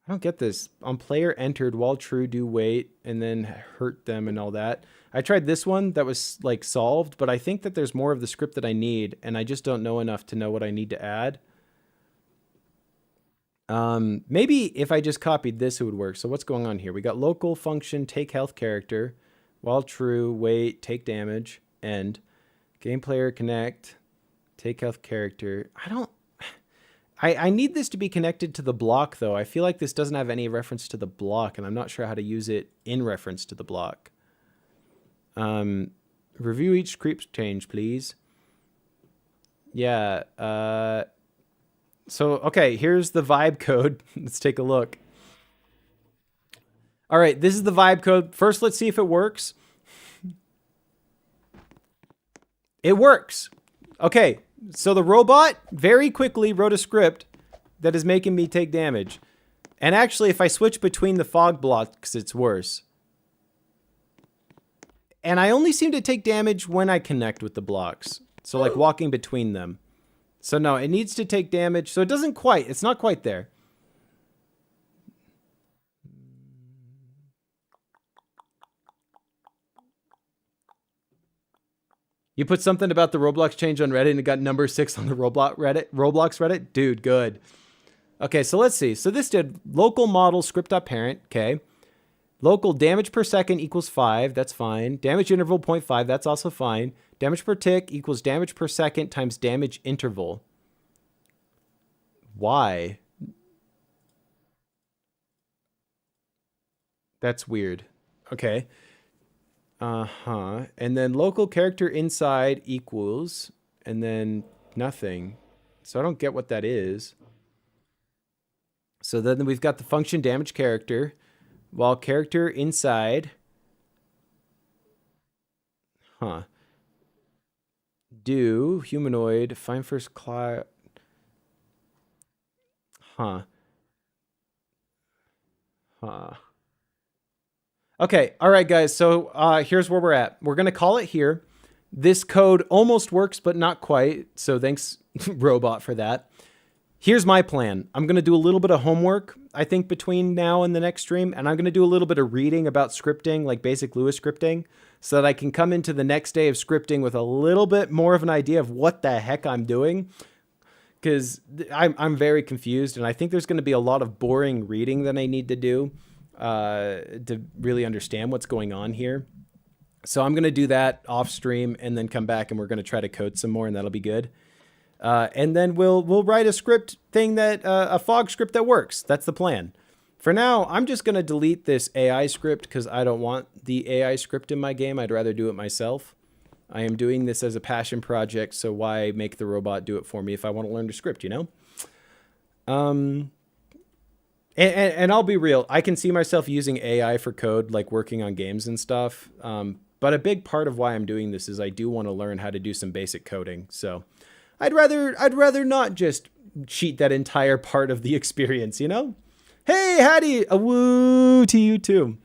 I don't get this. On player entered, while true, do wait, and then hurt them and all that. I tried this one that was like solved, but I think that there's more of the script that I need, and I just don't know enough to know what I need to add. Maybe if I just copied this, it would work. So what's going on here? We got local function, take health character, while true, wait, take damage, end. Game player connect, take health character. I need this to be connected to the block, though. I feel like this doesn't have any reference to the block, and I'm not sure how to use it in reference to the block. Review each script change, please. Yeah. So, okay, here's the vibe code. Let's take a look. All right, this is the vibe code. First, let's see if it works. It works. Okay, so the robot very quickly wrote a script that is making me take damage. And actually, if I switch between the fog blocks, it's worse. And I only seem to take damage when I connect with the blocks. So like walking between them. So no, it needs to take damage. So it doesn't quite, it's not quite there. You put something about the Roblox change on Reddit and it got number 6 on the Roblox Reddit? Dude, good. Okay, so let's see. So this did local model script.parent, okay. Local damage per second equals 5, that's fine. Damage interval 0.5, that's also fine. Damage per tick equals damage per second times damage interval. Why? That's weird. Okay. And then local character inside equals, and then nothing. So I don't get what that is. So then we've got the function damage character, while character inside, do humanoid, find first class, Okay, all right, guys, so here's where we're at. We're going to call it here. This code almost works, but not quite, so thanks, Robot, for that. Here's my plan. I'm going to do a little bit of homework, I think, between now and the next stream, and I'm going to do a little bit of reading about scripting, like basic Lewis scripting, so that I can come into the next day of scripting with a little bit more of an idea of what the heck I'm doing, because I'm very confused, and I think there's going to be a lot of boring reading that I need to do to really understand what's going on here. So I'm going to do that off stream and then come back and we're going to try to code some more, and that'll be good. And then we'll write a script thing that, a fog script that works. That's the plan. For now, I'm just going to delete this AI script because I don't want the AI script in my game. I'd rather do it myself. I am doing this as a passion project, so why make the robot do it for me if I want to learn the script, you know? And I'll be real, I can see myself using AI for code, like working on games and stuff. But a big part of why I'm doing this is I do want to learn how to do some basic coding. So I'd rather not just cheat that entire part of the experience, you know? Hey, Hattie, a woo to you too.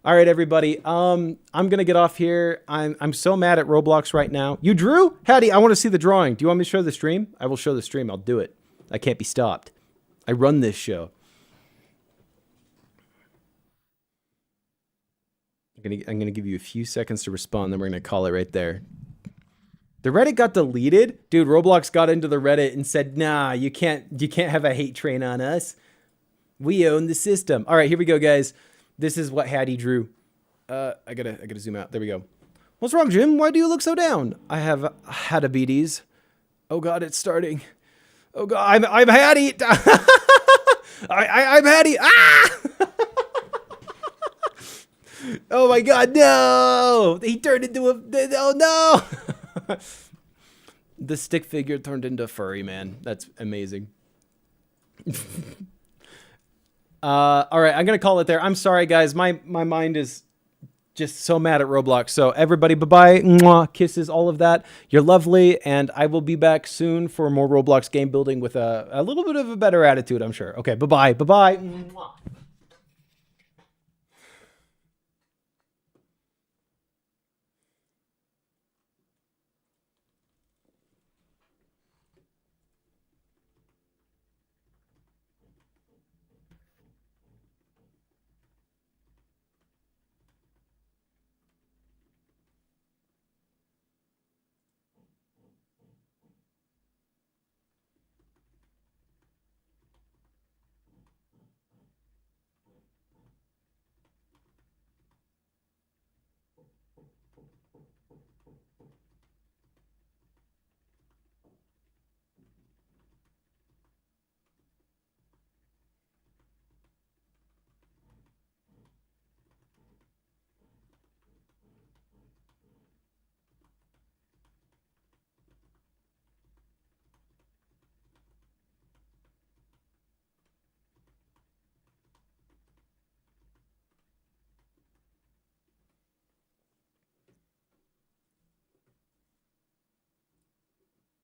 All right, everybody. I'm gonna get off here. I'm so mad at Roblox right now. You drew? Hattie, I want to see the drawing. Do you want me to show the stream? I will show the stream. I'll do it. I can't be stopped. I run this show. I'm gonna give you a few seconds to respond, then we're gonna call it right there. The Reddit got deleted? Dude, Roblox got into the Reddit and said, nah, you can't have a hate train on us. We own the system. All right, here we go, guys. This is what Hattie drew. I gotta zoom out. There we go. What's wrong, Jim? Why do you look so down? I have diabetes. Oh God, it's starting. Oh God, I'm Hattie. I'm Hattie. Ah! Oh my God, no! He turned into a, oh no! The stick figure turned into a furry, man. That's amazing. All right, I'm gonna call it there. I'm sorry, guys. My mind is just so mad at Roblox. So everybody, bye-bye. Mwah, kisses, all of that. You're lovely, and I will be back soon for more Roblox game building with a little bit of a better attitude, I'm sure. Okay, bye-bye. Bye-bye.